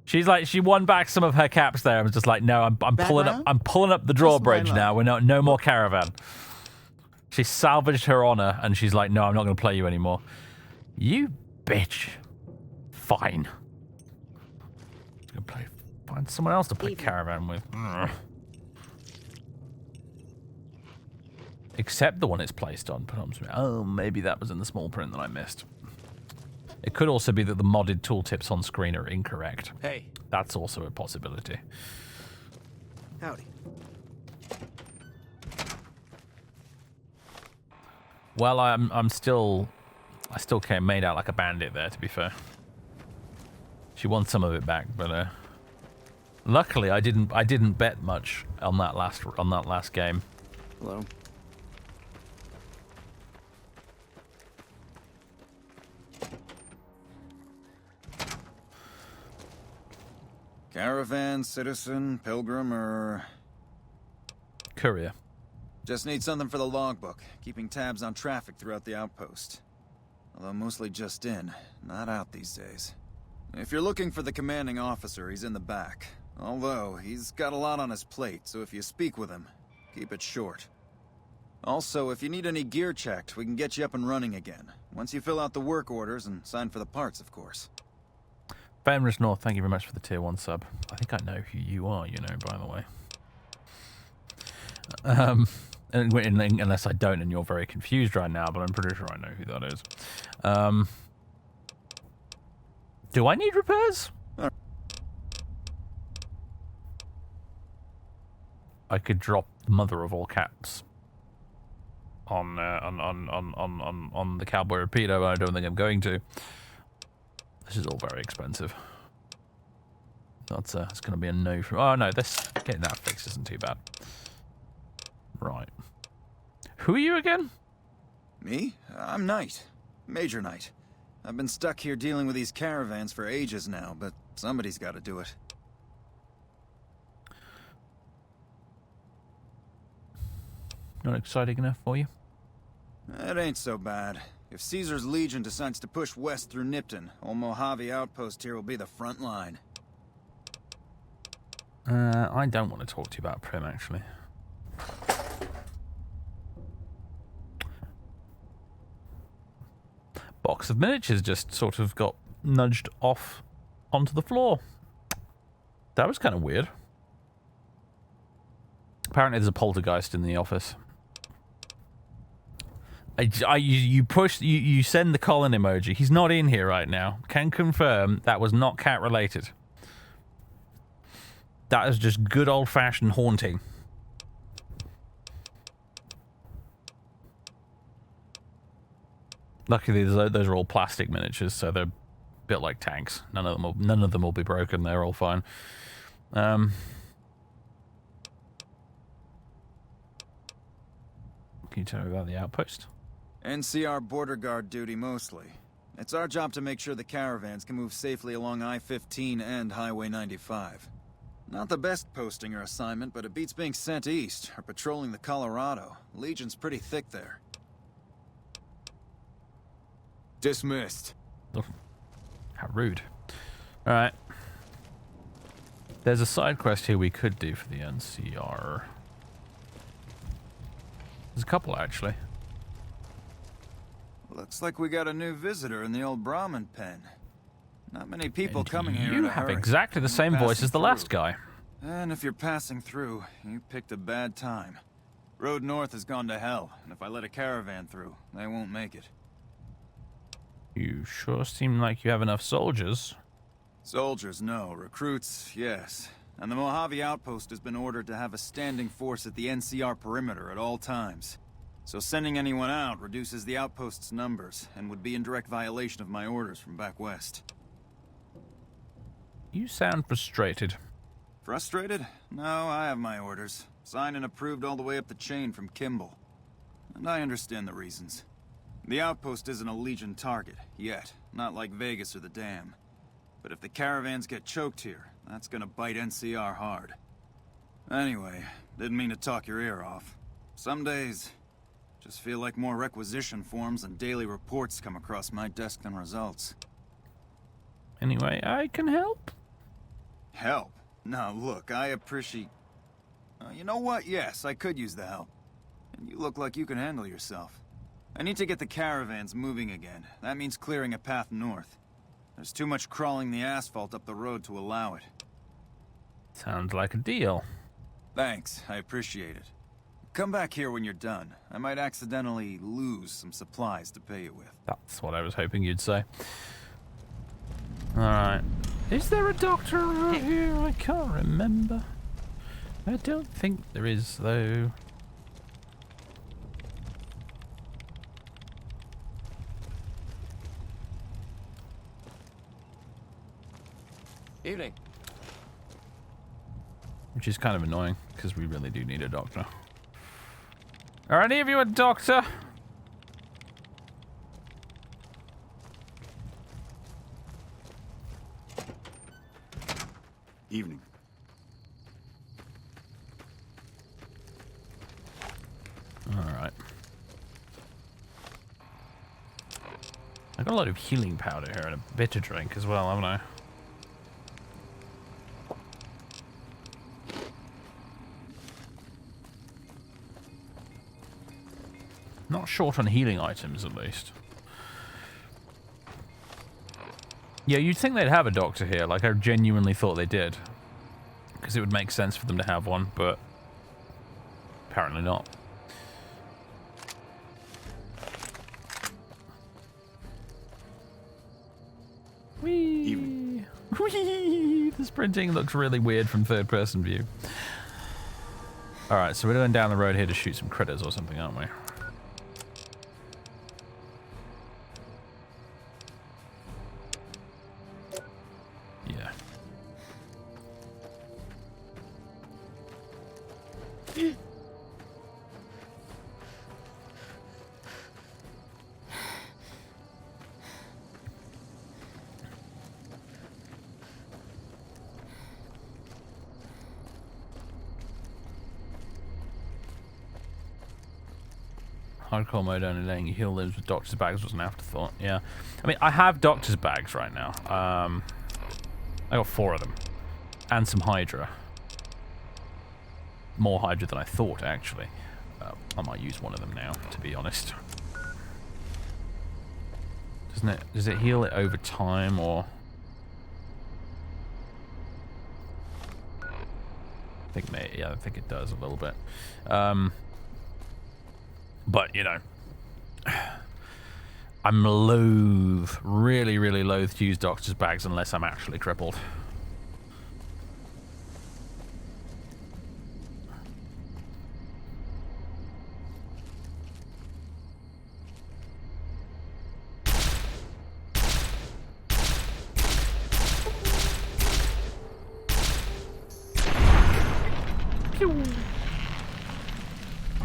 She's like, she won back some of her caps there. I was just like, no, I'm pulling up the drawbridge now. We're no more Caravan. She salvaged her honor, and she's like, no, I'm not going to play you anymore. You bitch. Fine. I'm gonna find someone else to play Caravan with. Except the one it's placed on. Oh, maybe that was in the small print that I missed. It could also be that the modded tooltips on screen are incorrect. Hey. That's also a possibility. Howdy. Well, I still came made out like a bandit there, to be fair. She won some of it back, but luckily I didn't bet much on that last game. Hello. Caravan, citizen, pilgrim, or... Courier. Just need something for the logbook, keeping tabs on traffic throughout the outpost. although mostly just in, not out these days. If you're looking for the commanding officer, he's in the back. Although, he's got a lot on his plate, so if you speak with him, keep it short. Also, if you need any gear checked, we can get you up and running again. Once you fill out the work orders and sign for the parts, of course. Famous North, thank you very much for the tier 1 sub. I think I know who you are, you know, by the way. Unless I don't and you're very confused right now, but I'm pretty sure I know who that is. Do I need repairs? I could drop the mother of all cats on the cowboy repeater, but I don't think I'm going to. This is all very expensive. That's it's going to be a no from. Oh no, getting that fixed isn't too bad. Right. Who are you again? Me? I'm Knight. Major Knight. I've been stuck here dealing with these caravans for ages now, but somebody's got to do it. Not exciting enough for you? It ain't so bad. If Caesar's Legion decides to push west through Nipton, old Mojave Outpost here will be the front line. I don't want to talk to you about Prim, actually. Box of miniatures just sort of got nudged off onto the floor. That was kind of weird. Apparently there's a poltergeist in the office. You send the Colin emoji. He's not in here right now. Can confirm that was not cat related. That is just good old-fashioned haunting. Luckily, those are all plastic miniatures, so they're a bit like tanks. None of them will be broken. They're all fine. Can you tell me about the outpost? NCR border guard duty mostly. It's our job to make sure the caravans can move safely along I-15 and Highway 95. Not the best posting or assignment, but it beats being sent east or patrolling the Colorado. Legion's pretty thick there. Dismissed. Oh, how rude. Alright. There's a side quest here we could do for the NCR. There's a couple, actually. Looks like we got a new visitor in the old Brahmin pen. Not many people And coming here. You have exactly the same voice as the last guy. And if you're passing through, you picked a bad time. Road north has gone to hell, and if I let a caravan through, they won't make it. You sure seem like you have enough soldiers. Soldiers, no. Recruits, yes. And the Mojave Outpost has been ordered to have a standing force at the NCR perimeter at all times. So sending anyone out reduces the outpost's numbers, and would be in direct violation of my orders from back west. You sound frustrated. Frustrated? No, I have my orders. Signed and approved all the way up the chain from Kimball. And I understand the reasons. The outpost isn't a Legion target, yet. Not like Vegas or the Dam. But if the caravans get choked here, that's gonna bite NCR hard. Anyway, didn't mean to talk your ear off. Some days, just feel like more requisition forms and daily reports come across my desk than results. Anyway, I can help. Help? Now look, I appreciate... you know what? Yes, I could use the help. And you look like you can handle yourself. I need to get the caravans moving again. That means clearing a path north. There's too much crawling the asphalt up the road to allow it. Sounds like a deal. Thanks, I appreciate it. Come back here when you're done. I might accidentally lose some supplies to pay you with. That's what I was hoping you'd say. Alright. Is there a doctor over here? I can't remember. I don't think there is, though. Evening. Which is kind of annoying, because we really do need a doctor. Are any of you a doctor? Evening. Alright. I've got a lot of healing powder here and a bitter drink as well, haven't I? Not short on healing items, at least. Yeah, you'd think they'd have a doctor here. Like, I genuinely thought they did. Because it would make sense for them to have one, but apparently not. Whee! Whee! The sprinting looks really weird from third-person view. Alright, so we're going down the road here to shoot some critters or something, aren't we? Yeah. Hardcore mode only letting you heal limbs with doctor's bags was an afterthought. Yeah. I mean, I have doctor's bags right now. I got 4 of them. And some Hydra. More Hydra than I thought, actually. I might use one of them now, to be honest. Does it heal it over time, or... I think it does a little bit. But, you know, I'm loath, really, really loath to use doctor's bags unless I'm actually crippled.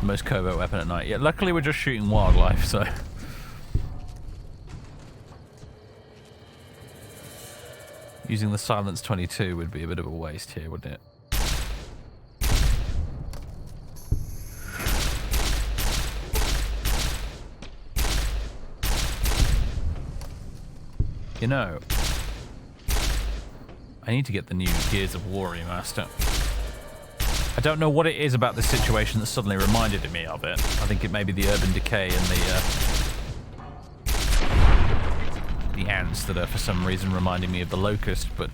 Most covert weapon at night. Yeah, luckily we're just shooting wildlife, so... Using the Silence 22 would be a bit of a waste here, wouldn't it? You know, I need to get the new Gears of War remaster. I don't know what it is about this situation that suddenly reminded me of it. I think it may be the urban decay and the ants that are for some reason reminding me of the locust, but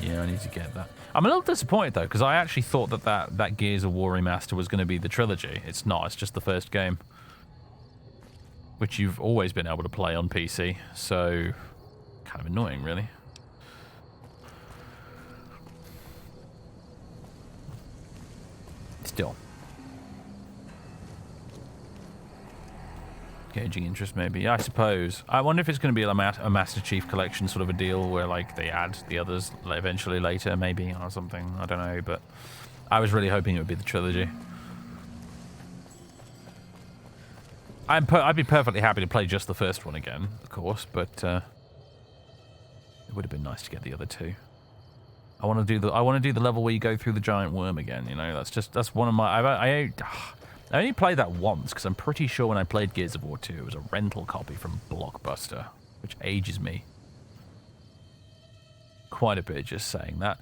yeah, I need to get that. I'm a little disappointed though, because I actually thought that Gears of War remaster was going to be the trilogy. It's not, it's just the first game, which you've always been able to play on PC, so kind of annoying, really. Still. Gauging interest, maybe. Yeah, I suppose. I wonder if it's going to be a Master Chief Collection sort of a deal where, like, they add the others eventually later, maybe, or something. I don't know, but I was really hoping it would be the trilogy. I'd be perfectly happy to play just the first one again, of course, but it would have been nice to get the other 2. I want to do the level where you go through the giant worm again. You know, that's one of my. I only played that once because I'm pretty sure when I played Gears of War 2, it was a rental copy from Blockbuster, which ages me quite a bit just saying that.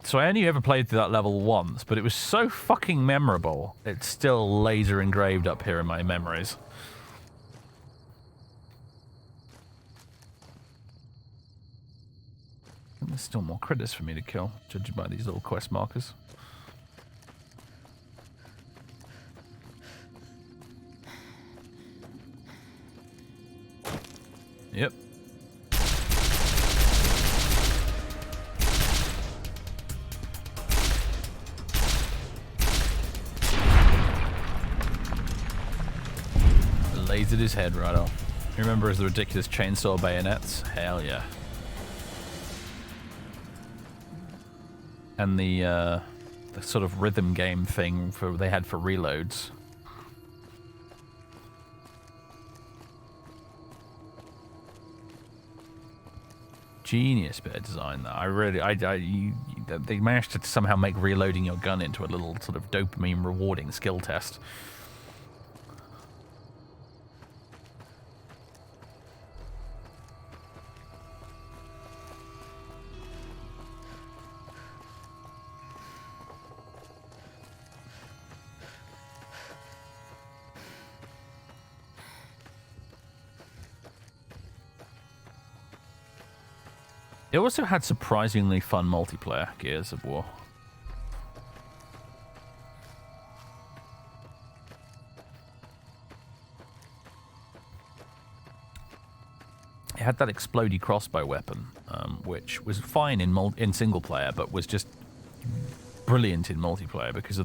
So I only ever played through that level once, but it was so fucking memorable. It's still laser engraved up here in my memories. And there's still more critters for me to kill, judging by these little quest markers. Yep. Lasered his head right off. You remember the ridiculous chainsaw bayonets? Hell yeah. And the sort of rhythm game thing they had for reloads. Genius bit of design that you they managed to somehow make reloading your gun into a little sort of dopamine rewarding skill test. It also had surprisingly fun multiplayer, Gears of War. It had that explodey crossbow weapon, which was fine in single player, but was just brilliant in multiplayer because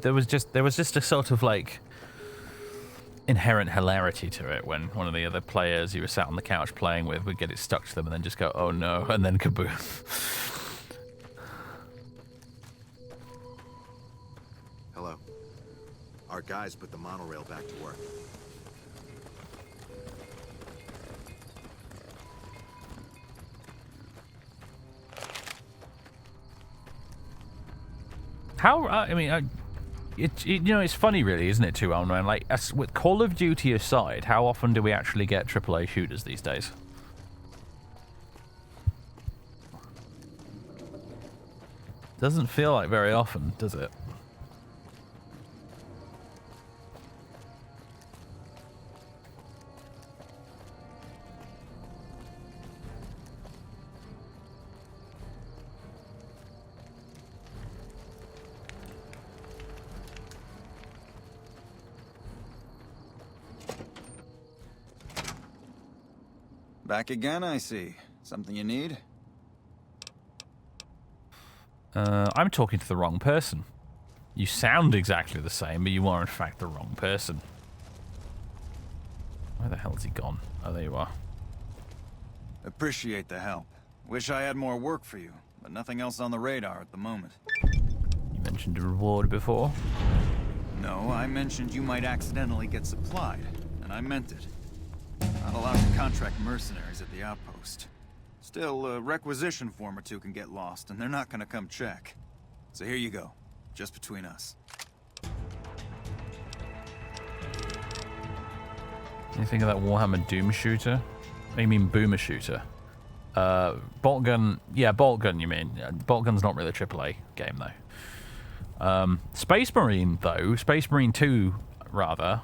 there was just a sort of like inherent hilarity to it when one of the other players you were sat on the couch playing with would get it stuck to them and then just go, oh no, and then kaboom. Hello. Our guys put the monorail back to work. How, you know, it's funny really, isn't it, too, man? Like, with Call of Duty aside, how often do we actually get AAA shooters these days? Doesn't feel like very often, does it? Back again, I see. Something you need? I'm talking to the wrong person. You sound exactly the same, but you are in fact the wrong person. Where the hell has he gone? Oh, there you are. Appreciate the help. Wish I had more work for you, but nothing else on the radar at the moment. You mentioned a reward before. No, I mentioned you might accidentally get supplied, and I meant it. Not allowed to contract mercenaries at the outpost. Still, a requisition form or two can get lost, and they're not gonna come check. So here you go, just between us. You think of that Warhammer Doom shooter? Oh, you mean Boomer shooter? Bolt gun, yeah, bolt gun you mean. Bolt gun's not really a AAA game though. Space Marine though, Space Marine 2 rather.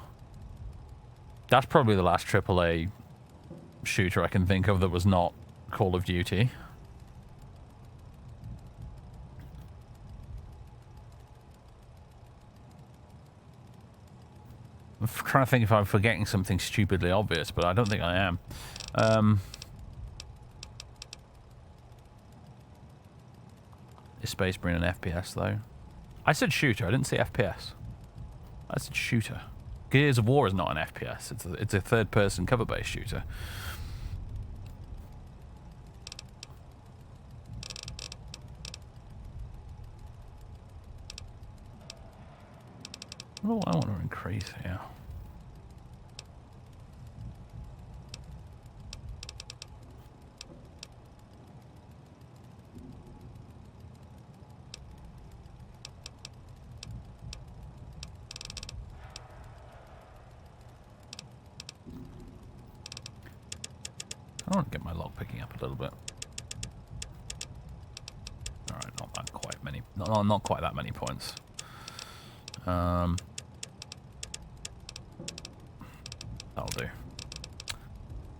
That's probably the last AAA shooter I can think of that was not Call of Duty. I'm trying to think if I'm forgetting something stupidly obvious, but I don't think I am. Is Space Marine an FPS though? I said shooter, I didn't say FPS. I said shooter. Gears of War is not an FPS, it's a third-person cover-based shooter. What do I want to increase here? I want to get my log picking up a little bit. Alright, not that quite many. Not quite that many points. That'll do.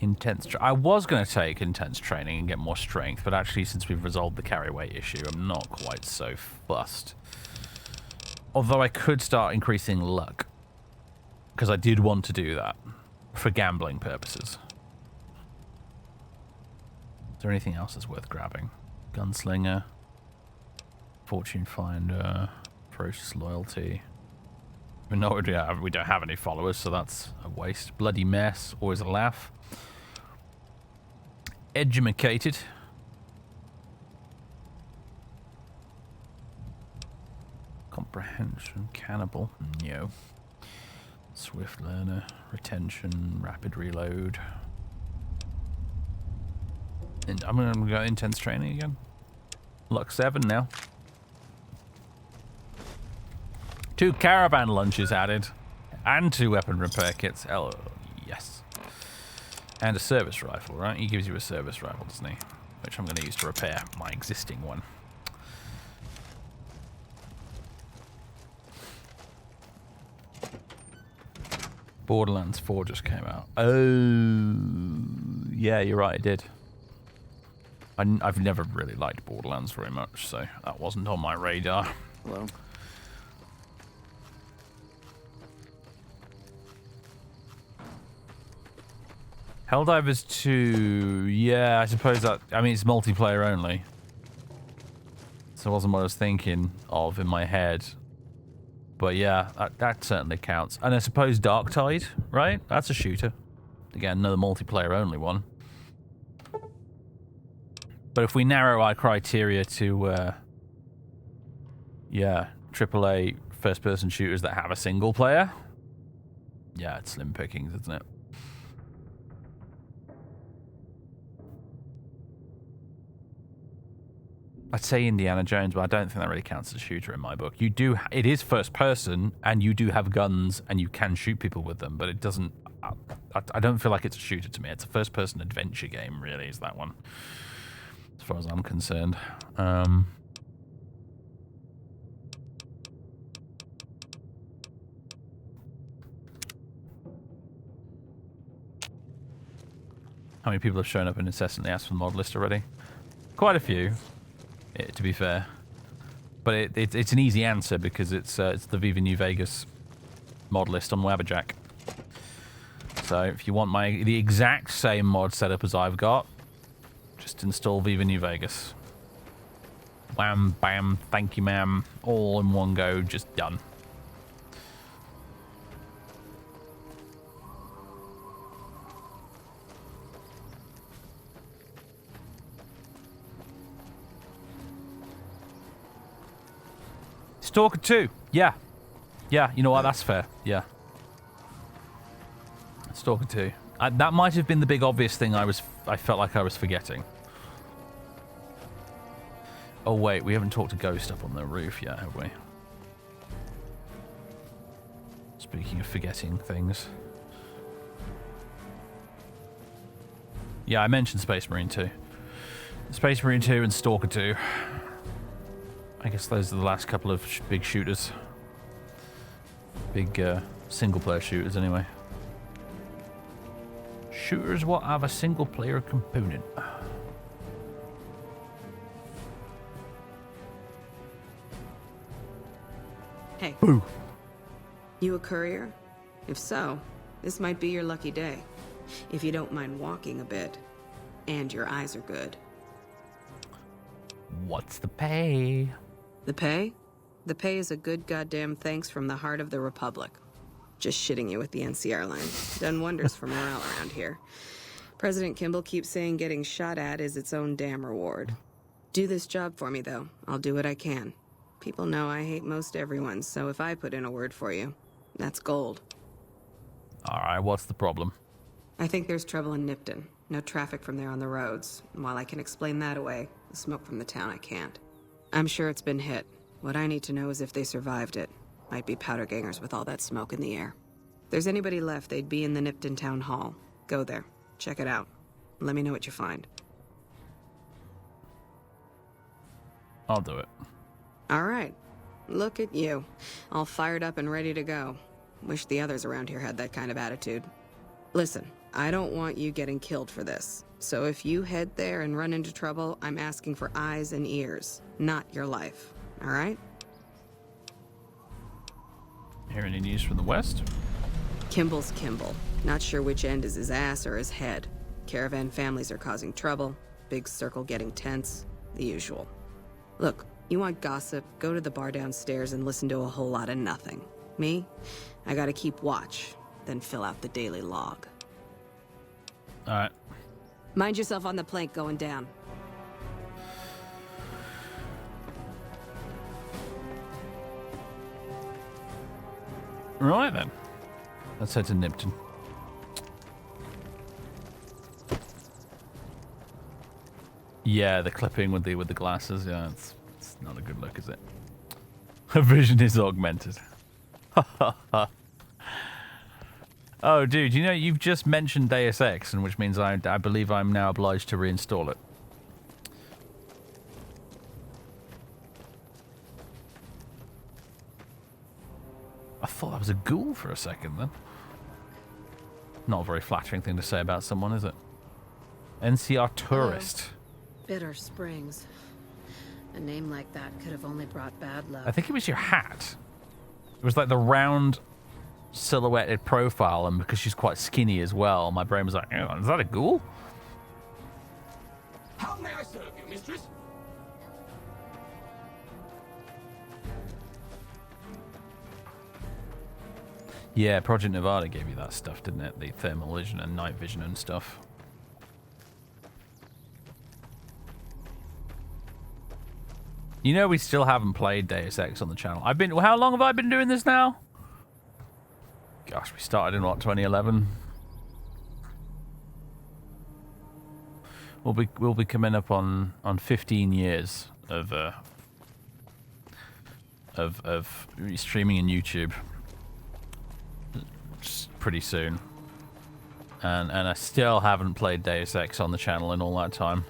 Intense. I was going to take intense training and get more strength, but actually, since we've resolved the carry weight issue, I'm not quite so fussed. Although I could start increasing luck, because I did want to do that for gambling purposes. Is there anything else that's worth grabbing? Gunslinger, Fortune Finder, Ferocious Loyalty. No, we don't have any followers, so that's a waste. Bloody Mess, always a laugh. Edumacated. Comprehension, Cannibal, no. Swift Learner, Retention, Rapid Reload. And I'm going to go Intense Training again. Luck 7 now. 2 caravan lunches added. And 2 weapon repair kits. Oh, yes. And a service rifle, right? He gives you a service rifle, doesn't he? Which I'm going to use to repair my existing one. Borderlands 4 just came out. Oh, yeah, you're right, it did. I've never really liked Borderlands very much, so that wasn't on my radar. Hello. Helldivers 2, yeah, I suppose that, I mean, it's multiplayer only. So it wasn't what I was thinking of in my head. But yeah, that certainly counts. And I suppose Darktide, right? That's a shooter. Again, another multiplayer only one. But if we narrow our criteria to, yeah, AAA first-person shooters that have a single player, yeah, it's slim pickings, isn't it? I'd say Indiana Jones, but I don't think that really counts as a shooter in my book. You do, it is first person, and you do have guns, and you can shoot people with them, but it doesn't, I don't feel like it's a shooter to me. It's a first person adventure game, really, is that one, as far as I'm concerned. How many people have shown up and incessantly asked for the mod list already? Quite a few. To be fair, but it's an easy answer because it's the Viva New Vegas mod list on Wabberjack. So if you want the exact same mod setup as I've got, just install Viva New Vegas. Wham, bam, thank you, ma'am. All in one go, just done. Stalker 2, yeah. Yeah, you know what, that's fair, yeah. Stalker 2. That might have been the big obvious thing I felt like I was forgetting. Oh wait, we haven't talked to Ghost up on the roof yet, have we? Speaking of forgetting things. Yeah, I mentioned Space Marine 2. Space Marine 2 and Stalker 2. I guess those are the last couple of big shooters. Big single-player shooters, anyway. Shooters what have a single-player component. Hey. Boo. You a courier? If so, this might be your lucky day. If you don't mind walking a bit. And your eyes are good. What's the pay? The pay? The pay is a good goddamn thanks from the heart of the Republic. Just shitting you with the NCR line. Done wonders for morale around here. President Kimball keeps saying getting shot at is its own damn reward. Do this job for me, though. I'll do what I can. People know I hate most everyone, so if I put in a word for you, that's gold. Alright, what's the problem? I think there's trouble in Nipton. No traffic from there on the roads. And while I can explain that away, the smoke from the town I can't. I'm sure it's been hit. What I need to know is if they survived it. Might be powder gangers with all that smoke in the air. If there's anybody left, they'd be in the Nipton Town Hall. Go there. Check it out. Let me know what you find. I'll do it. All right. Look at you. All fired up and ready to go. Wish the others around here had that kind of attitude. Listen, I don't want you getting killed for this. So if you head there and run into trouble, I'm asking for eyes and ears, not your life. All right? Hear any news from the west? Kimball's Kimball. Not sure which end is his ass or his head. Caravan families are causing trouble. Big circle getting tense. The usual. Look, you want gossip, go to the bar downstairs and listen to a whole lot of nothing. Me? I gotta keep watch, then fill out the daily log. Alright. Mind yourself on the plank going down. Right then. Let's head to Nipton. Yeah, the clipping with the glasses. Yeah, it's not a good look, is it? Her vision is augmented. Oh, dude, you know, you've just mentioned Deus Ex, and which means I believe I'm now obliged to reinstall it. I thought that was a ghoul for a second, then. Not a very flattering thing to say about someone, is it? NCR tourist. Bitter Springs. A name like that could have only brought bad luck. I think it was your hat. It was like the round silhouetted profile, and because she's quite skinny as well, my brain was like, oh, is that a ghoul? How may I serve you, mistress? Yeah, Project Nevada gave you that stuff, didn't it? The thermal vision and night vision and stuff. You know, we still haven't played Deus Ex on the channel. How long have I been doing this now? Gosh, we started in what, 2011? We'll be coming up on 15 years of streaming in YouTube. Just pretty soon. And I still haven't played Deus Ex on the channel in all that time.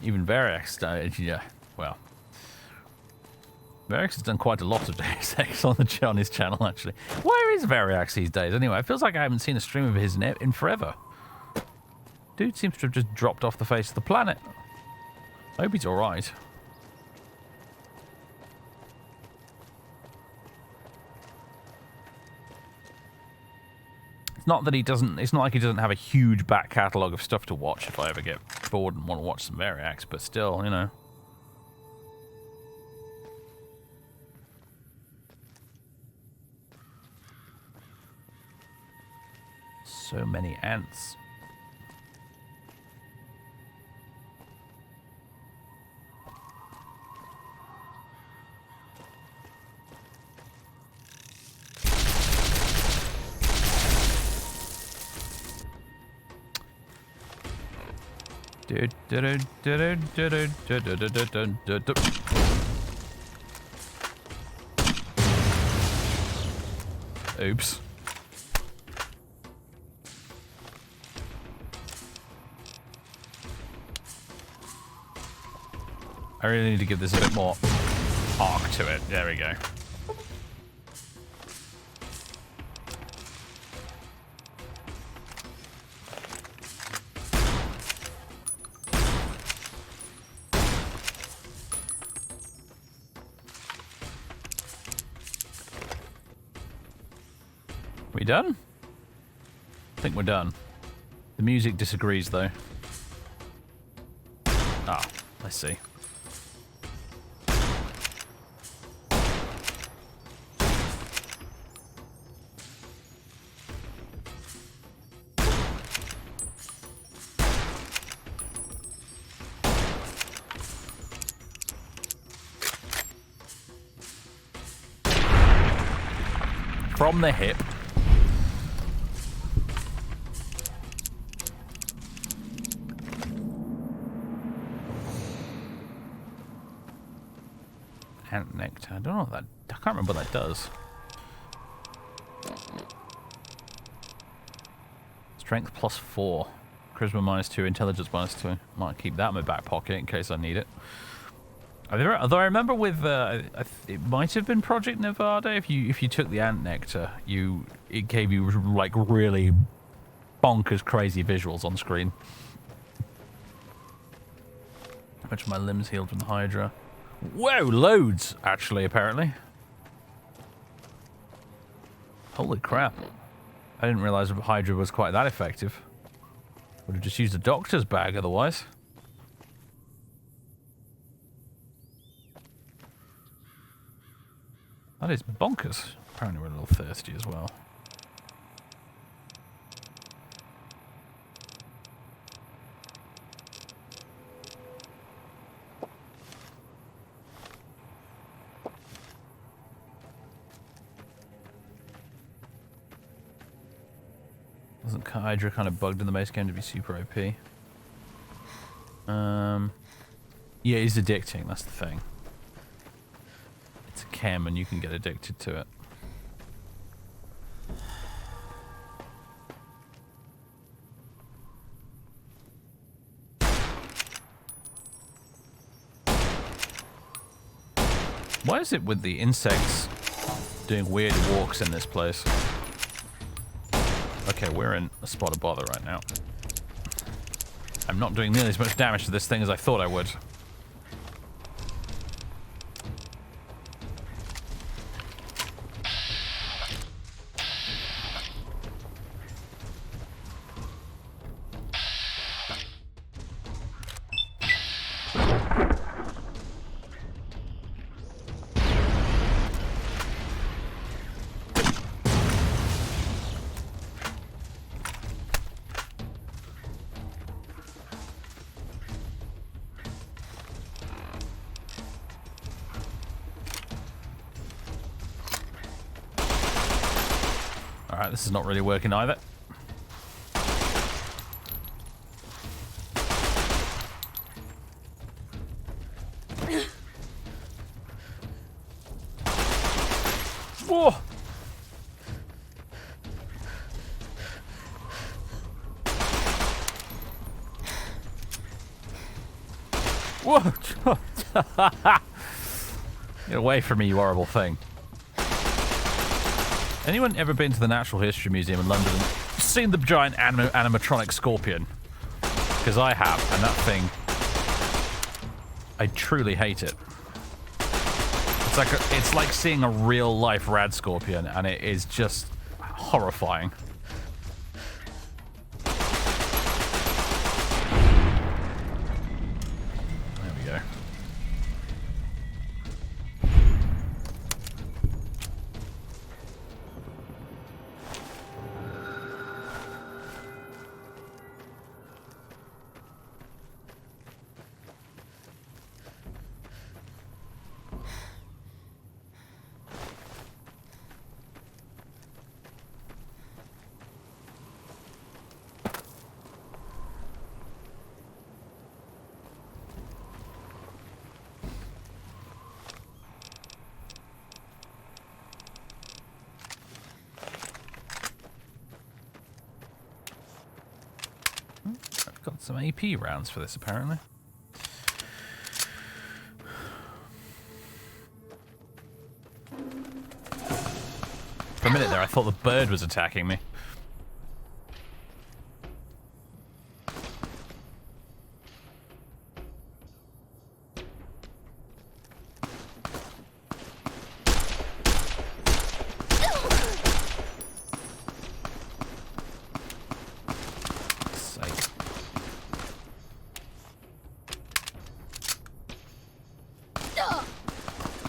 Even Variax, yeah, well. Variax has done quite a lot of Deus Ex on his channel, actually. Where is Variax these days, anyway? It feels like I haven't seen a stream of his in forever. Dude seems to have just dropped off the face of the planet. I hope he's alright. It's not like he doesn't have a huge back catalogue of stuff to watch if I ever get bored and want to watch some Variax, but still, you know. So many ants. Oops. I really need to give this a bit more arc to it. There we go. We done? I think we're done. The music disagrees, though. Ah, I see. From the hip. Ant nectar. I don't know what that. I can't remember what that does. Strength +4. Charisma -2. Intelligence -2. Might keep that in my back pocket in case I need it. Although I remember with it might have been Project Nevada. If you took the ant nectar, it gave you like really bonkers crazy visuals on screen. How much of my limbs healed from the Hydra? Whoa, loads actually. Apparently. Holy crap! I didn't realize Hydra was quite that effective. Would have just used a doctor's bag otherwise. That is bonkers. Apparently we're a little thirsty as well. Wasn't Hydra kind of bugged in the base game to be super OP? Yeah, he's addicting, that's the thing. It's a chem and you can get addicted to it. Why is it with the insects doing weird walks in this place? Okay, we're in a spot of bother right now. I'm not doing nearly as much damage to this thing as I thought I would. Alright, this is not really working either. Whoa! Whoa! Get away from me, you horrible thing. Anyone ever been to the Natural History Museum in London and seen the giant animatronic scorpion? Because I have, and that thing, I truly hate it. It's like seeing a real life rad scorpion, and it is just horrifying. There we go. Got some AP rounds for this, apparently. For a minute there, I thought the bird was attacking me.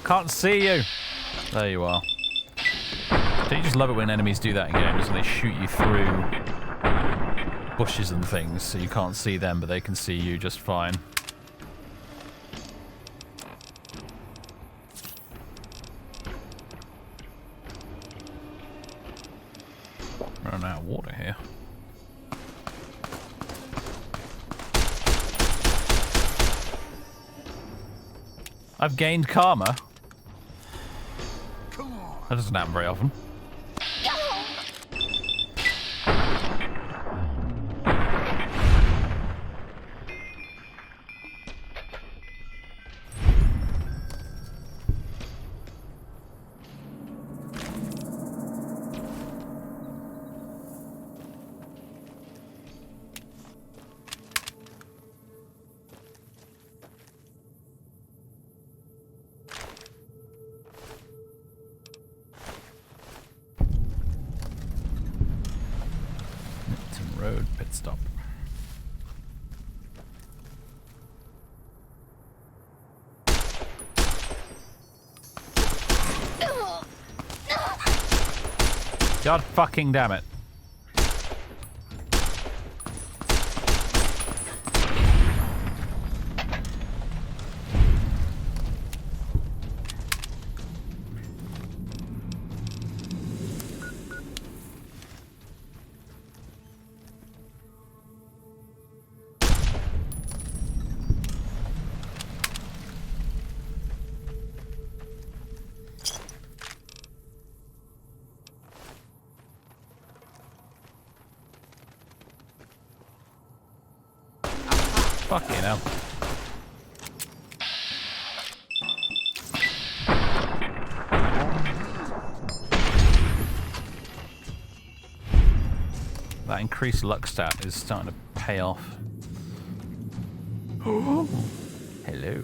Can't see you. There you are. Don't you just love it when enemies do that in games, and they shoot you through bushes and things so you can't see them, but they can see you just fine. Running out of water here. I've gained karma. That doesn't happen very often. Road pit stop. God fucking damn it. Fucking hell. That increased luck stat is starting to pay off. Oh, hello.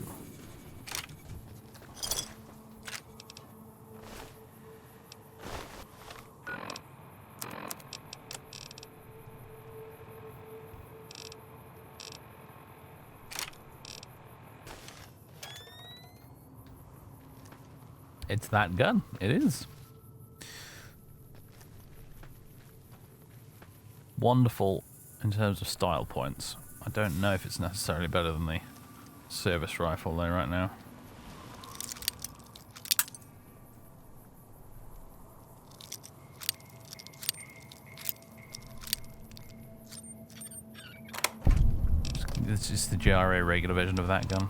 It's that gun. It is. Wonderful in terms of style points. I don't know if it's necessarily better than the service rifle though right now. It's just the GRA regular version of that gun.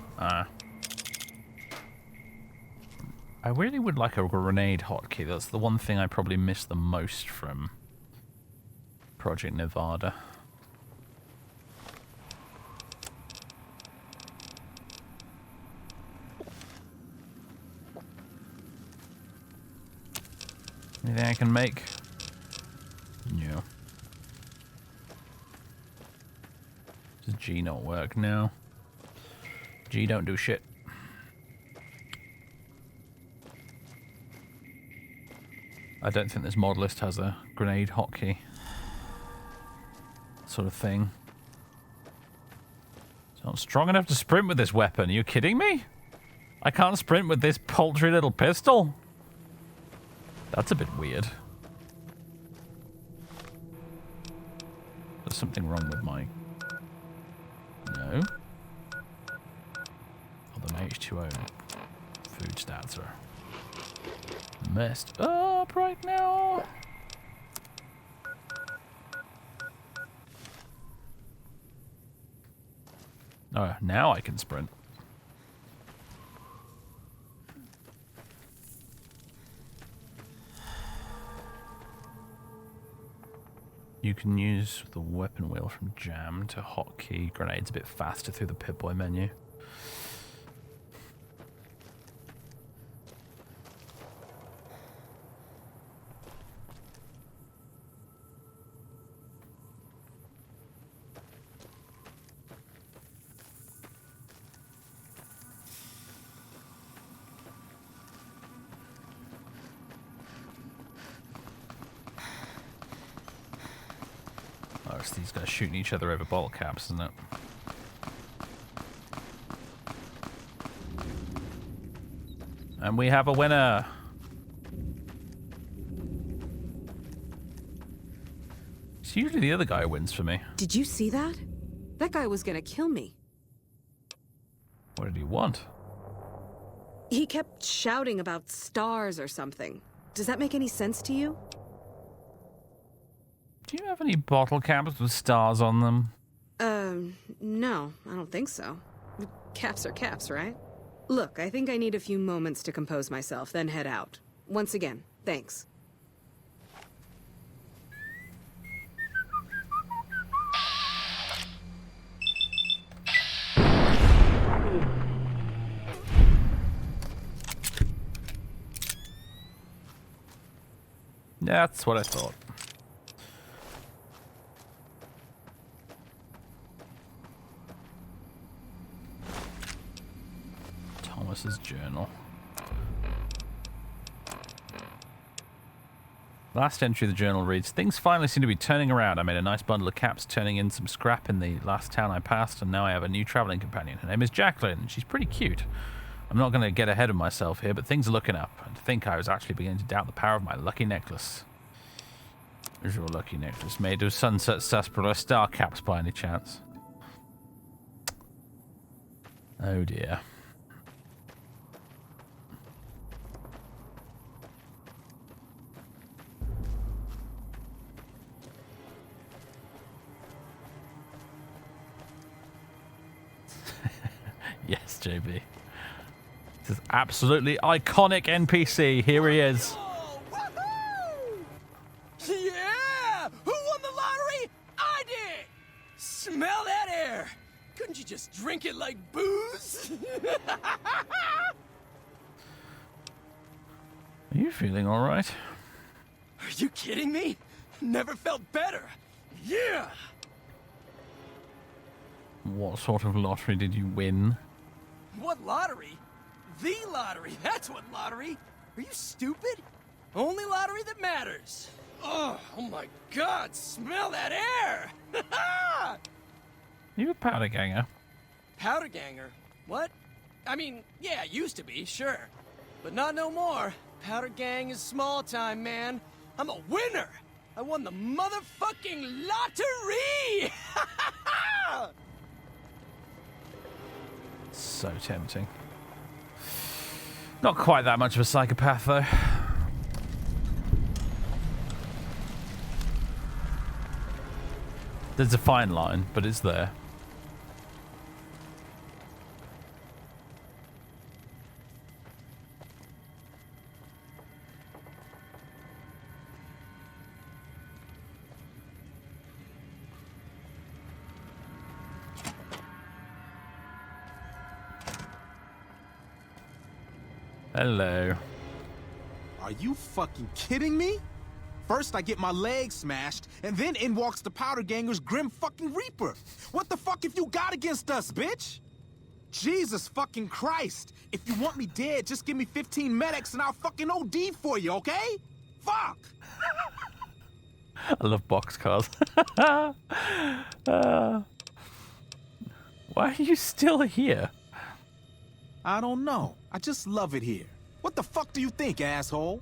I really would like a grenade hotkey. That's the one thing I probably miss the most from Project Nevada. Anything I can make? No. Does G not work now? G don't do shit. I don't think this mod list has a grenade hotkey sort of thing. It's not strong enough to sprint with this weapon. Are you kidding me? I can't sprint with this paltry little pistol. That's a bit weird. There's something wrong with my... No. Although my H2O food stats are messed up right now. Oh, now I can sprint. You can use the weapon wheel from Jam to hotkey grenades a bit faster through the Pip-Boy menu. These guys shooting each other over bolt caps, isn't it? And we have a winner. It's usually the other guy who wins for me. Did you see that? That guy was gonna kill me. What did he want? He kept shouting about stars or something. Does that make any sense to you? Do you have any bottle caps with stars on them? No, I don't think so. Caps are caps, right? Look, I think I need a few moments to compose myself, then head out. Once again, thanks. That's what I thought. Thomas's journal. Last entry of the journal reads, things finally seem to be turning around. I made a nice bundle of caps, turning in some scrap in the last town I passed, and now I have a new traveling companion. Her name is Jacqueline, and she's pretty cute. I'm not going to get ahead of myself here, but things are looking up. And to think I was actually beginning to doubt the power of my lucky necklace. Is your lucky necklace made of sunset sarsaparilla star caps by any chance? Oh dear. Yes, JB. This is absolutely iconic NPC. Here he is. Oh, yeah! Who won the lottery? I did! Smell that air! Couldn't you just drink it like booze? Are you feeling all right? Are you kidding me? Never felt better. Yeah! What sort of lottery did you win? What lottery? The lottery. That's what lottery. Are you stupid? Only lottery that matters. Oh my God, smell that air! You a powder ganger? Powder ganger? What? I mean, yeah, used to be, sure. But not no more. Powder gang is small time, man. I'm a winner! I won the motherfucking lottery! So tempting. Not quite that much of a psychopath, though. There's a fine line, but it's there. Hello. Are you fucking kidding me? First I get my leg smashed, and then in walks the Powder Ganger's Grim fucking Reaper. What the fuck have you got against us, bitch? Jesus fucking Christ. If you want me dead, just give me 15 medics and I'll fucking OD for you, okay? Fuck! I love boxcars. Why are you still here? I don't know. I just love it here. What the fuck do you think, asshole?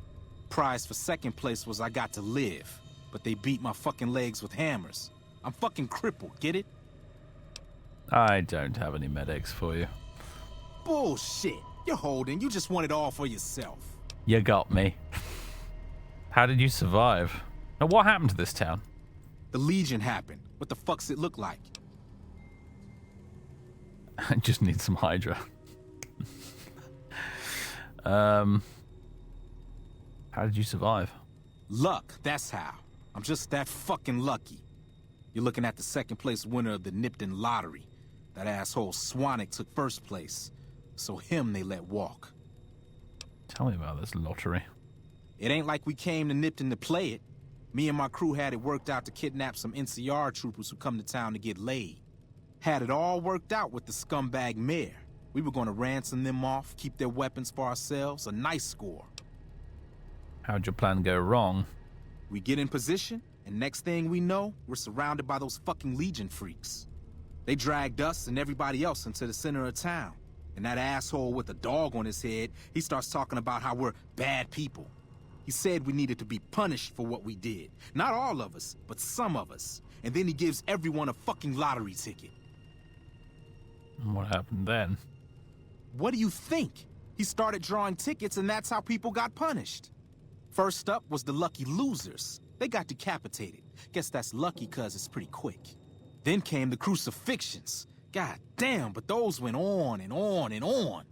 Prize for second place was I got to live, but they beat my fucking legs with hammers. I'm fucking crippled, get it? I don't have any medics for you. Bullshit. You're holding. You just want it all for yourself. You got me. How did you survive? Now, what happened to this town? The Legion happened. What the fuck's it look like? I just need some Hydra. How did you survive? Luck, that's how. I'm just that fucking lucky. You're looking at the second place winner of the Nipton lottery. That asshole Swanick took first place, so him they let walk. Tell me about this lottery. It ain't like we came to Nipton to play it. Me and my crew had it worked out to kidnap some NCR troopers who come to town to get laid. Had it all worked out with the scumbag mayor. We were going to ransom them off, keep their weapons for ourselves, a nice score. How'd your plan go wrong? We get in position, and next thing we know, we're surrounded by those fucking Legion freaks. They dragged us and everybody else into the center of town. And that asshole with a dog on his head, he starts talking about how we're bad people. He said we needed to be punished for what we did. Not all of us, but some of us. And then he gives everyone a fucking lottery ticket. What happened then? What do you think? He started drawing tickets and that's how people got punished. First up was the lucky losers. They got decapitated. Guess that's lucky cause it's pretty quick. Then came the crucifixions. God damn, but those went on and on and on.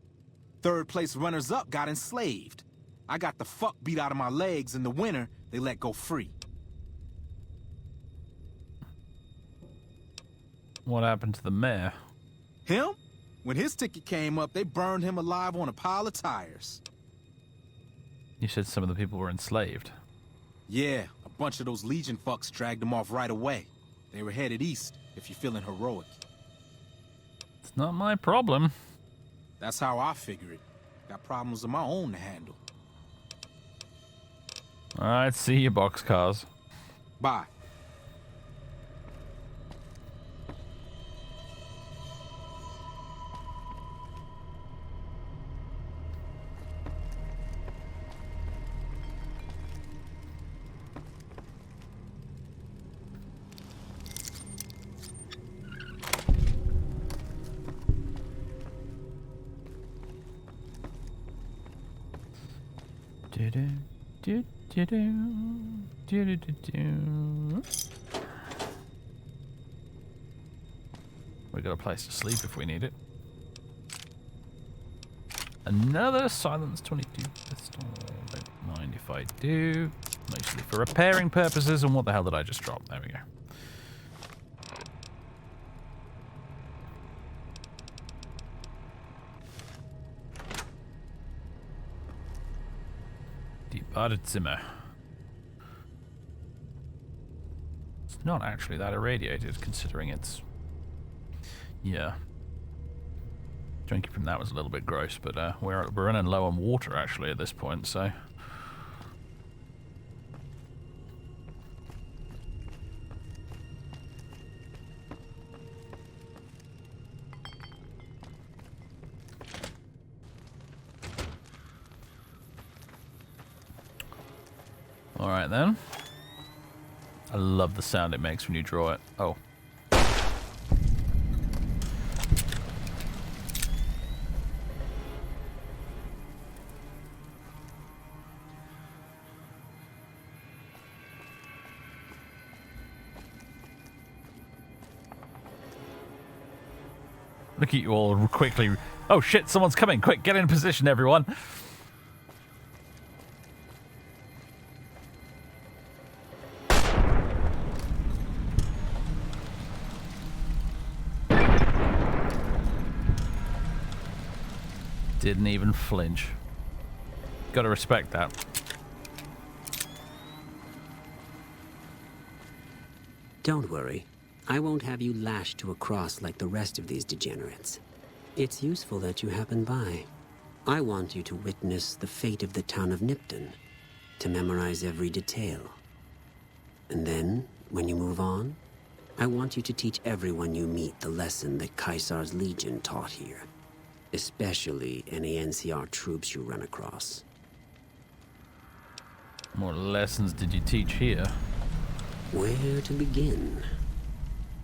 Third place runners-up got enslaved. I got the fuck beat out of my legs and the winner, they let go free. What happened to the mayor? Him? When his ticket came up, they burned him alive on a pile of tires. You said some of the people were enslaved. Yeah, a bunch of those Legion fucks dragged them off right away. They were headed east, if you're feeling heroic. It's not my problem. That's how I figure it. Got problems of my own to handle. Alright, see you, boxcars. Bye. We got a place to sleep if we need it. Another Silence 22 pistol. Don't mind if I do. Mostly for repairing purposes. And what the hell did I just drop? There we go. Badezimmer. It's not actually that irradiated, considering it's... Yeah. Drinking from that was a little bit gross, but we're running low on water, actually, at this point, so... Alright then. I love the sound it makes when you draw it. Oh. Look at you all quickly. Oh shit, someone's coming. Quick, get in position, everyone. Didn't even flinch. Gotta respect that. Don't worry. I won't have you lashed to a cross like the rest of these degenerates. It's useful that you happen by. I want you to witness the fate of the town of Nipton, to memorize every detail. And then, when you move on, I want you to teach everyone you meet the lesson that Caesar's Legion taught here. Especially any NCR troops you run across. What lessons did you teach here? Where to begin?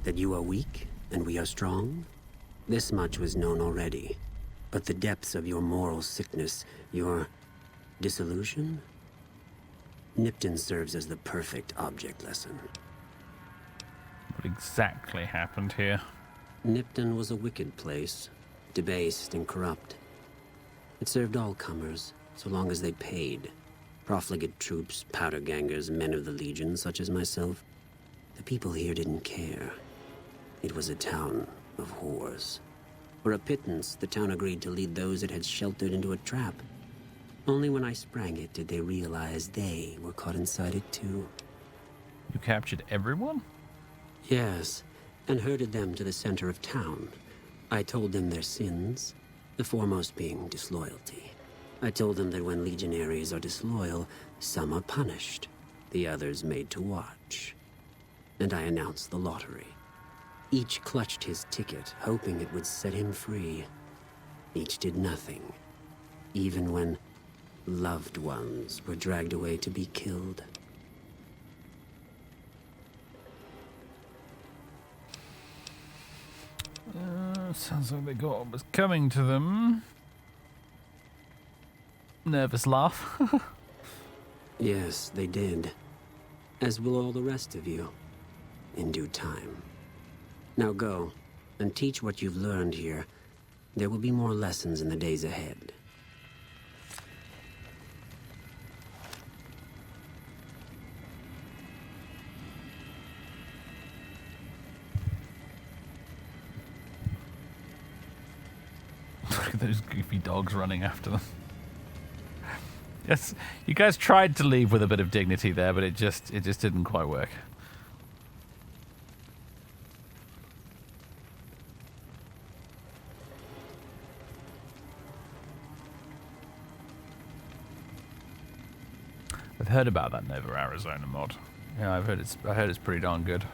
That you are weak and we are strong? This much was known already. But the depths of your moral sickness, your disillusion? Nipton serves as the perfect object lesson. What exactly happened here? Nipton was a wicked place. Debased and corrupt. It served all comers, so long as they paid. Profligate troops, powder gangers, men of the Legion, such as myself. The people here didn't care. It was a town of whores. For a pittance, the town agreed to lead those it had sheltered into a trap. Only when I sprang it did they realize they were caught inside it too. You captured everyone? Yes, and herded them to the center of town. I told them their sins, the foremost being disloyalty. I told them that when legionaries are disloyal, some are punished, the others made to watch. And I announced the lottery. Each clutched his ticket, hoping it would set him free. Each did nothing, even when loved ones were dragged away to be killed. Sounds like they got what was coming to them. Nervous laugh. Yes, they did. As will all the rest of you. In due time. Now go, and teach what you've learned here. There will be more lessons in the days ahead. Look at those goofy dogs running after them. Yes, you guys tried to leave with a bit of dignity there, but it just didn't quite work. I've heard about that Nova Arizona mod. Yeah, I heard it's pretty darn good.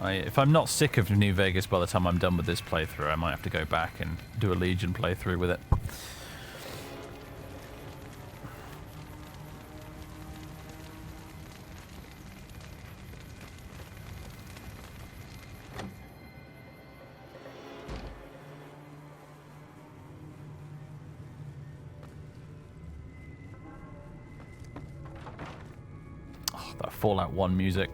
If I'm not sick of New Vegas by the time I'm done with this playthrough, I might have to go back and do a Legion playthrough with it. Oh, that Fallout 1 music.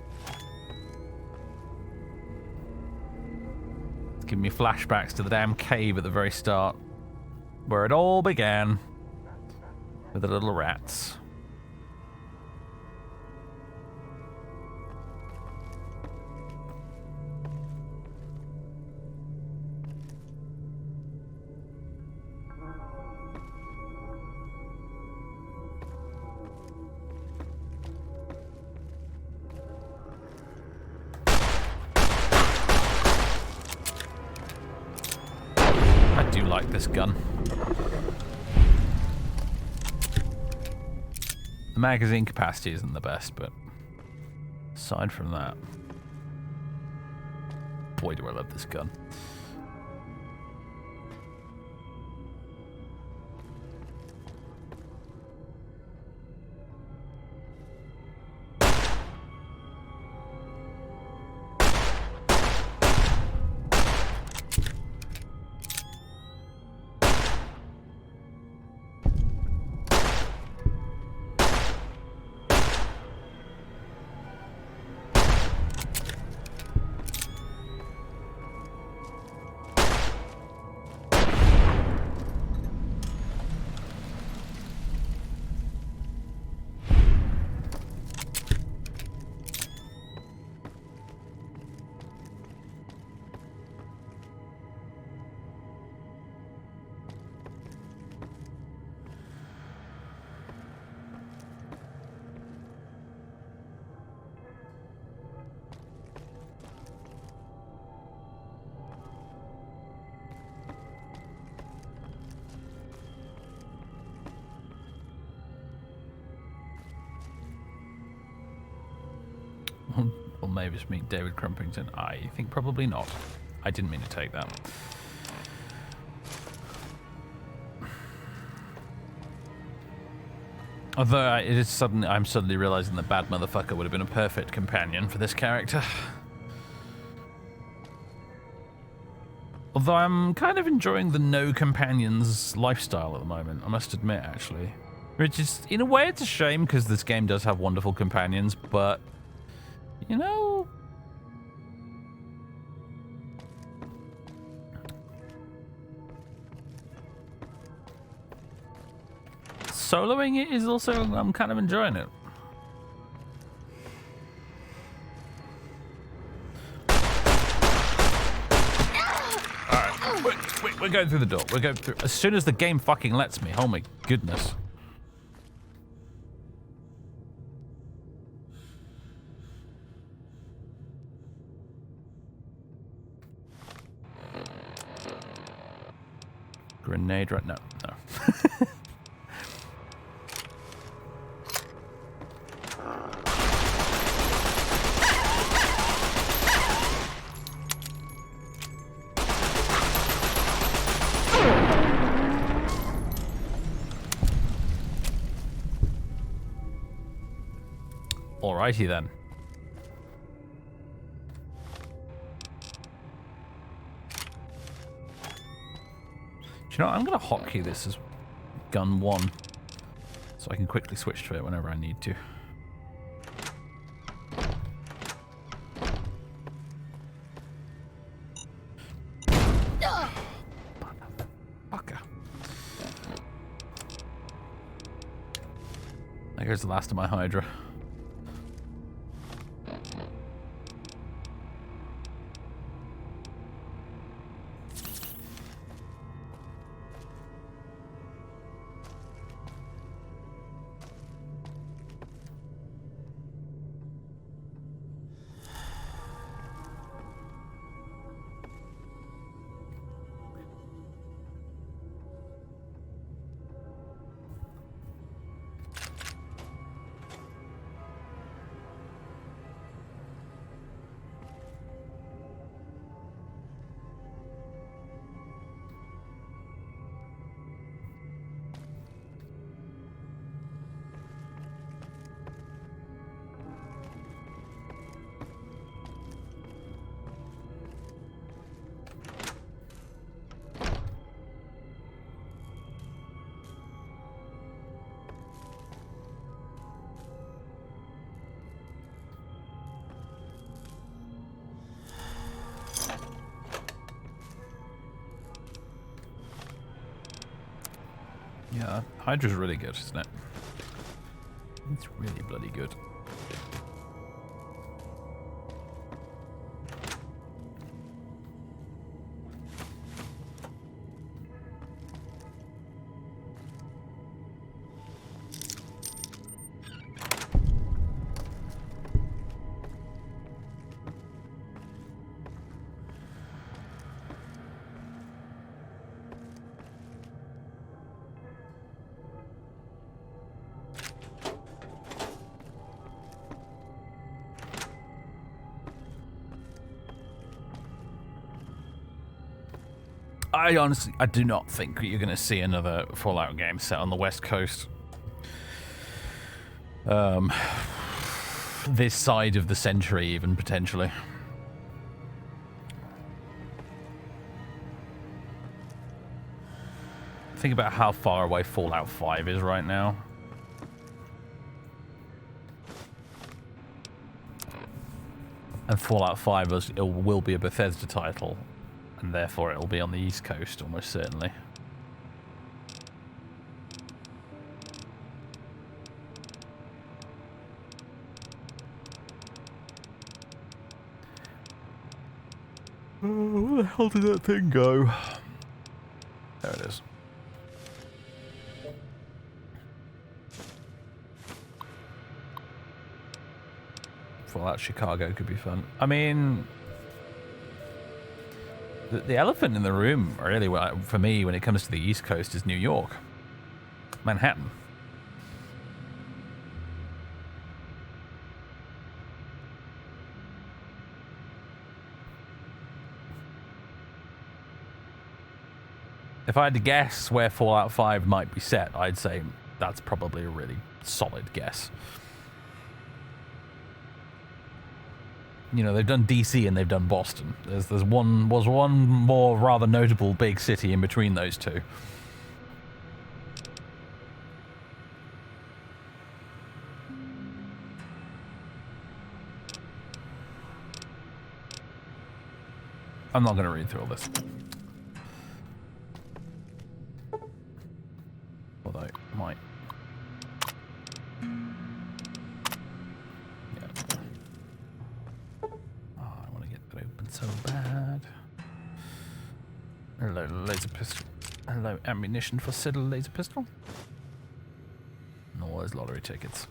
Give me flashbacks to the damn cave at the very start, where it all began with the little rats. this gun. The magazine capacity isn't the best, but aside from that, boy do I love this gun. Or Mavis meet David Crumpington? I think probably not. I didn't mean to take that. Although I'm suddenly realizing that Bad Motherfucker would have been a perfect companion for this character. Although I'm kind of enjoying the no companions lifestyle at the moment, I must admit, actually. Which is, in a way, it's a shame because this game does have wonderful companions, but you know, soloing it is also, I'm kind of enjoying it. Alright, we're going through the door. We're going through as soon as the game fucking lets me. Oh my goodness. Grenade right now. No. Alrighty then. You know what? I'm going to hotkey this as gun 1 so I can quickly switch to it whenever I need to. Motherfucker. There goes the last of my Hydra. Yeah, Hydra's really good, isn't it? It's really bloody good. I honestly, I do not think you're going to see another Fallout game set on the West Coast. This side of the century, even, potentially. Think about how far away Fallout 5 is right now. And Fallout 5 will be a Bethesda title, and therefore it will be on the East Coast, almost certainly. Oh, where the hell did that thing go? There it is. Fallout Chicago could be fun. I mean, the elephant in the room, really, for me, when it comes to the East Coast, is New York. Manhattan. If I had to guess where Fallout 5 might be set, I'd say that's probably a really solid guess. You know, they've done DC and they've done Boston. There's one more rather notable big city in between those two. I'm not going to read through all this. Although I might. So bad. Hello, laser pistol. Hello, ammunition for said laser pistol. And all those lottery tickets.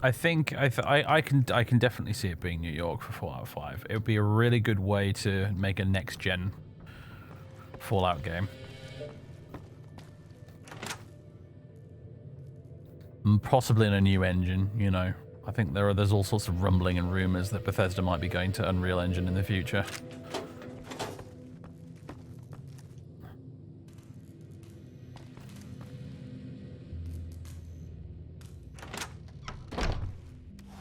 I think I can definitely see it being New York for Fallout 5. It would be a really good way to make a next gen Fallout game. And possibly in a new engine, you know. I think there's all sorts of rumbling and rumors that Bethesda might be going to Unreal Engine in the future.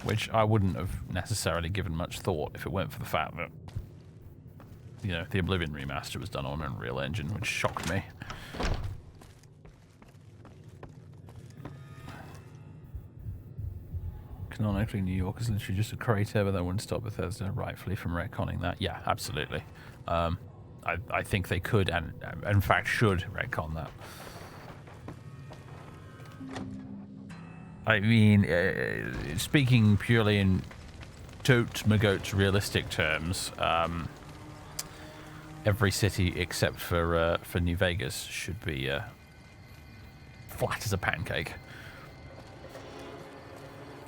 Which I wouldn't have necessarily given much thought if it weren't for the fact that, you know, the Oblivion remaster was done on Unreal Engine, which shocked me. Canonically, New York is literally just a crater, but that wouldn't stop Bethesda rightfully from retconning that. Yeah, absolutely. I think they could and, in fact, should retcon that. I mean, speaking purely in totes realistic terms, every city except for New Vegas should be flat as a pancake.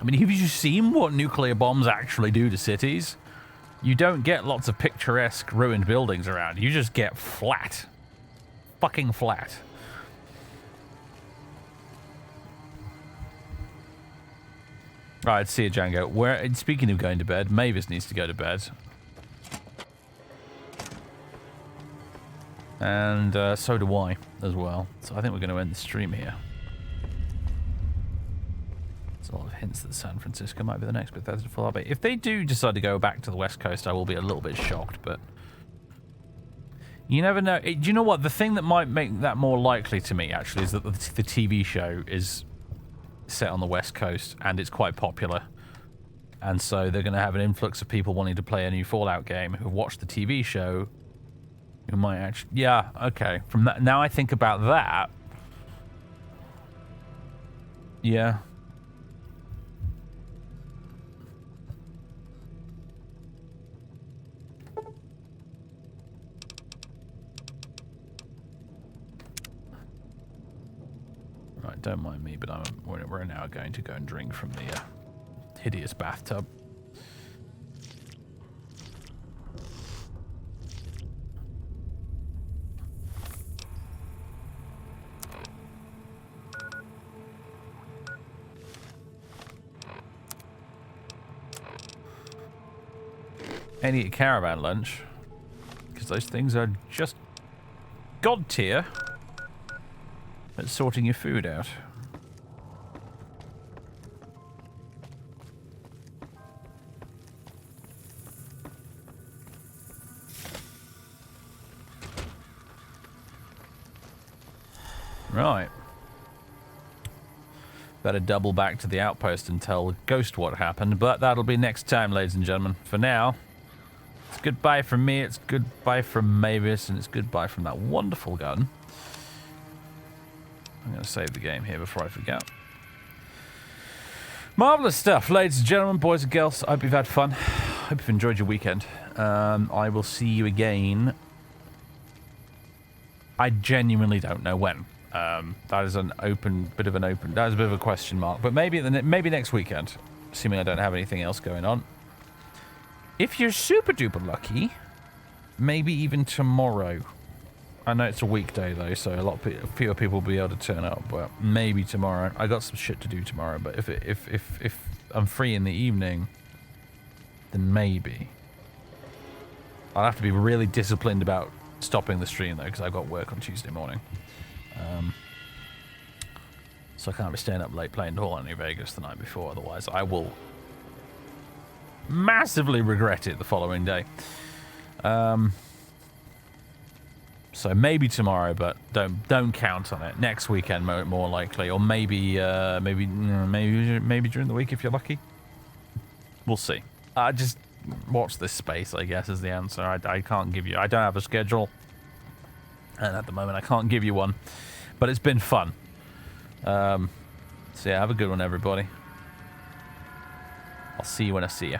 I mean, have you seen what nuclear bombs actually do to cities? You don't get lots of picturesque ruined buildings around. You just get flat. Fucking flat. Right, see you, Django. Speaking of going to bed, Mavis needs to go to bed. And so do I, as well. So I think we're going to end the stream here. There's a lot of hints that San Francisco might be the next Bethesda Fallout. If they do decide to go back to the West Coast, I will be a little bit shocked, but... You never know. Do you know what? The thing that might make that more likely to me, actually, is that the TV show is set on the West Coast, and it's quite popular. And so they're going to have an influx of people wanting to play a new Fallout game who watch the TV show, who might actually... Yeah, okay. From that, now I think about that... Yeah. don't mind me, but we're now going to go and drink from the hideous bathtub. And eat a caravan lunch, because those things are just god tier at sorting your food out. Right. Better double back to the outpost and tell Ghost what happened, but that'll be next time, ladies and gentlemen. For now, it's goodbye from me, it's goodbye from Mavis, and it's goodbye from that wonderful gun. I'm going to save the game here before I forget. Marvellous stuff, ladies and gentlemen, boys and girls. I hope you've had fun. I hope you've enjoyed your weekend. I will see you again. I genuinely don't know when. That is that is a bit of a question mark. But maybe next weekend, assuming I don't have anything else going on. If you're super duper lucky, maybe even tomorrow. I know it's a weekday though, so fewer people will be able to turn up. But maybe tomorrow. I got some shit to do tomorrow. But if I'm free in the evening, then maybe. I'll have to be really disciplined about stopping the stream though, because I've got work on Tuesday morning. So I can't be staying up late playing Hall in New Vegas the night before. Otherwise, I will massively regret it the following day. So maybe tomorrow, but don't count on it. Next weekend, more likely, or maybe during the week if you're lucky. We'll see. Just watch this space, I guess, is the answer. I can't give you. I don't have a schedule, and at the moment, I can't give you one. But it's been fun. So yeah, have a good one, everybody. I'll see you when I see you.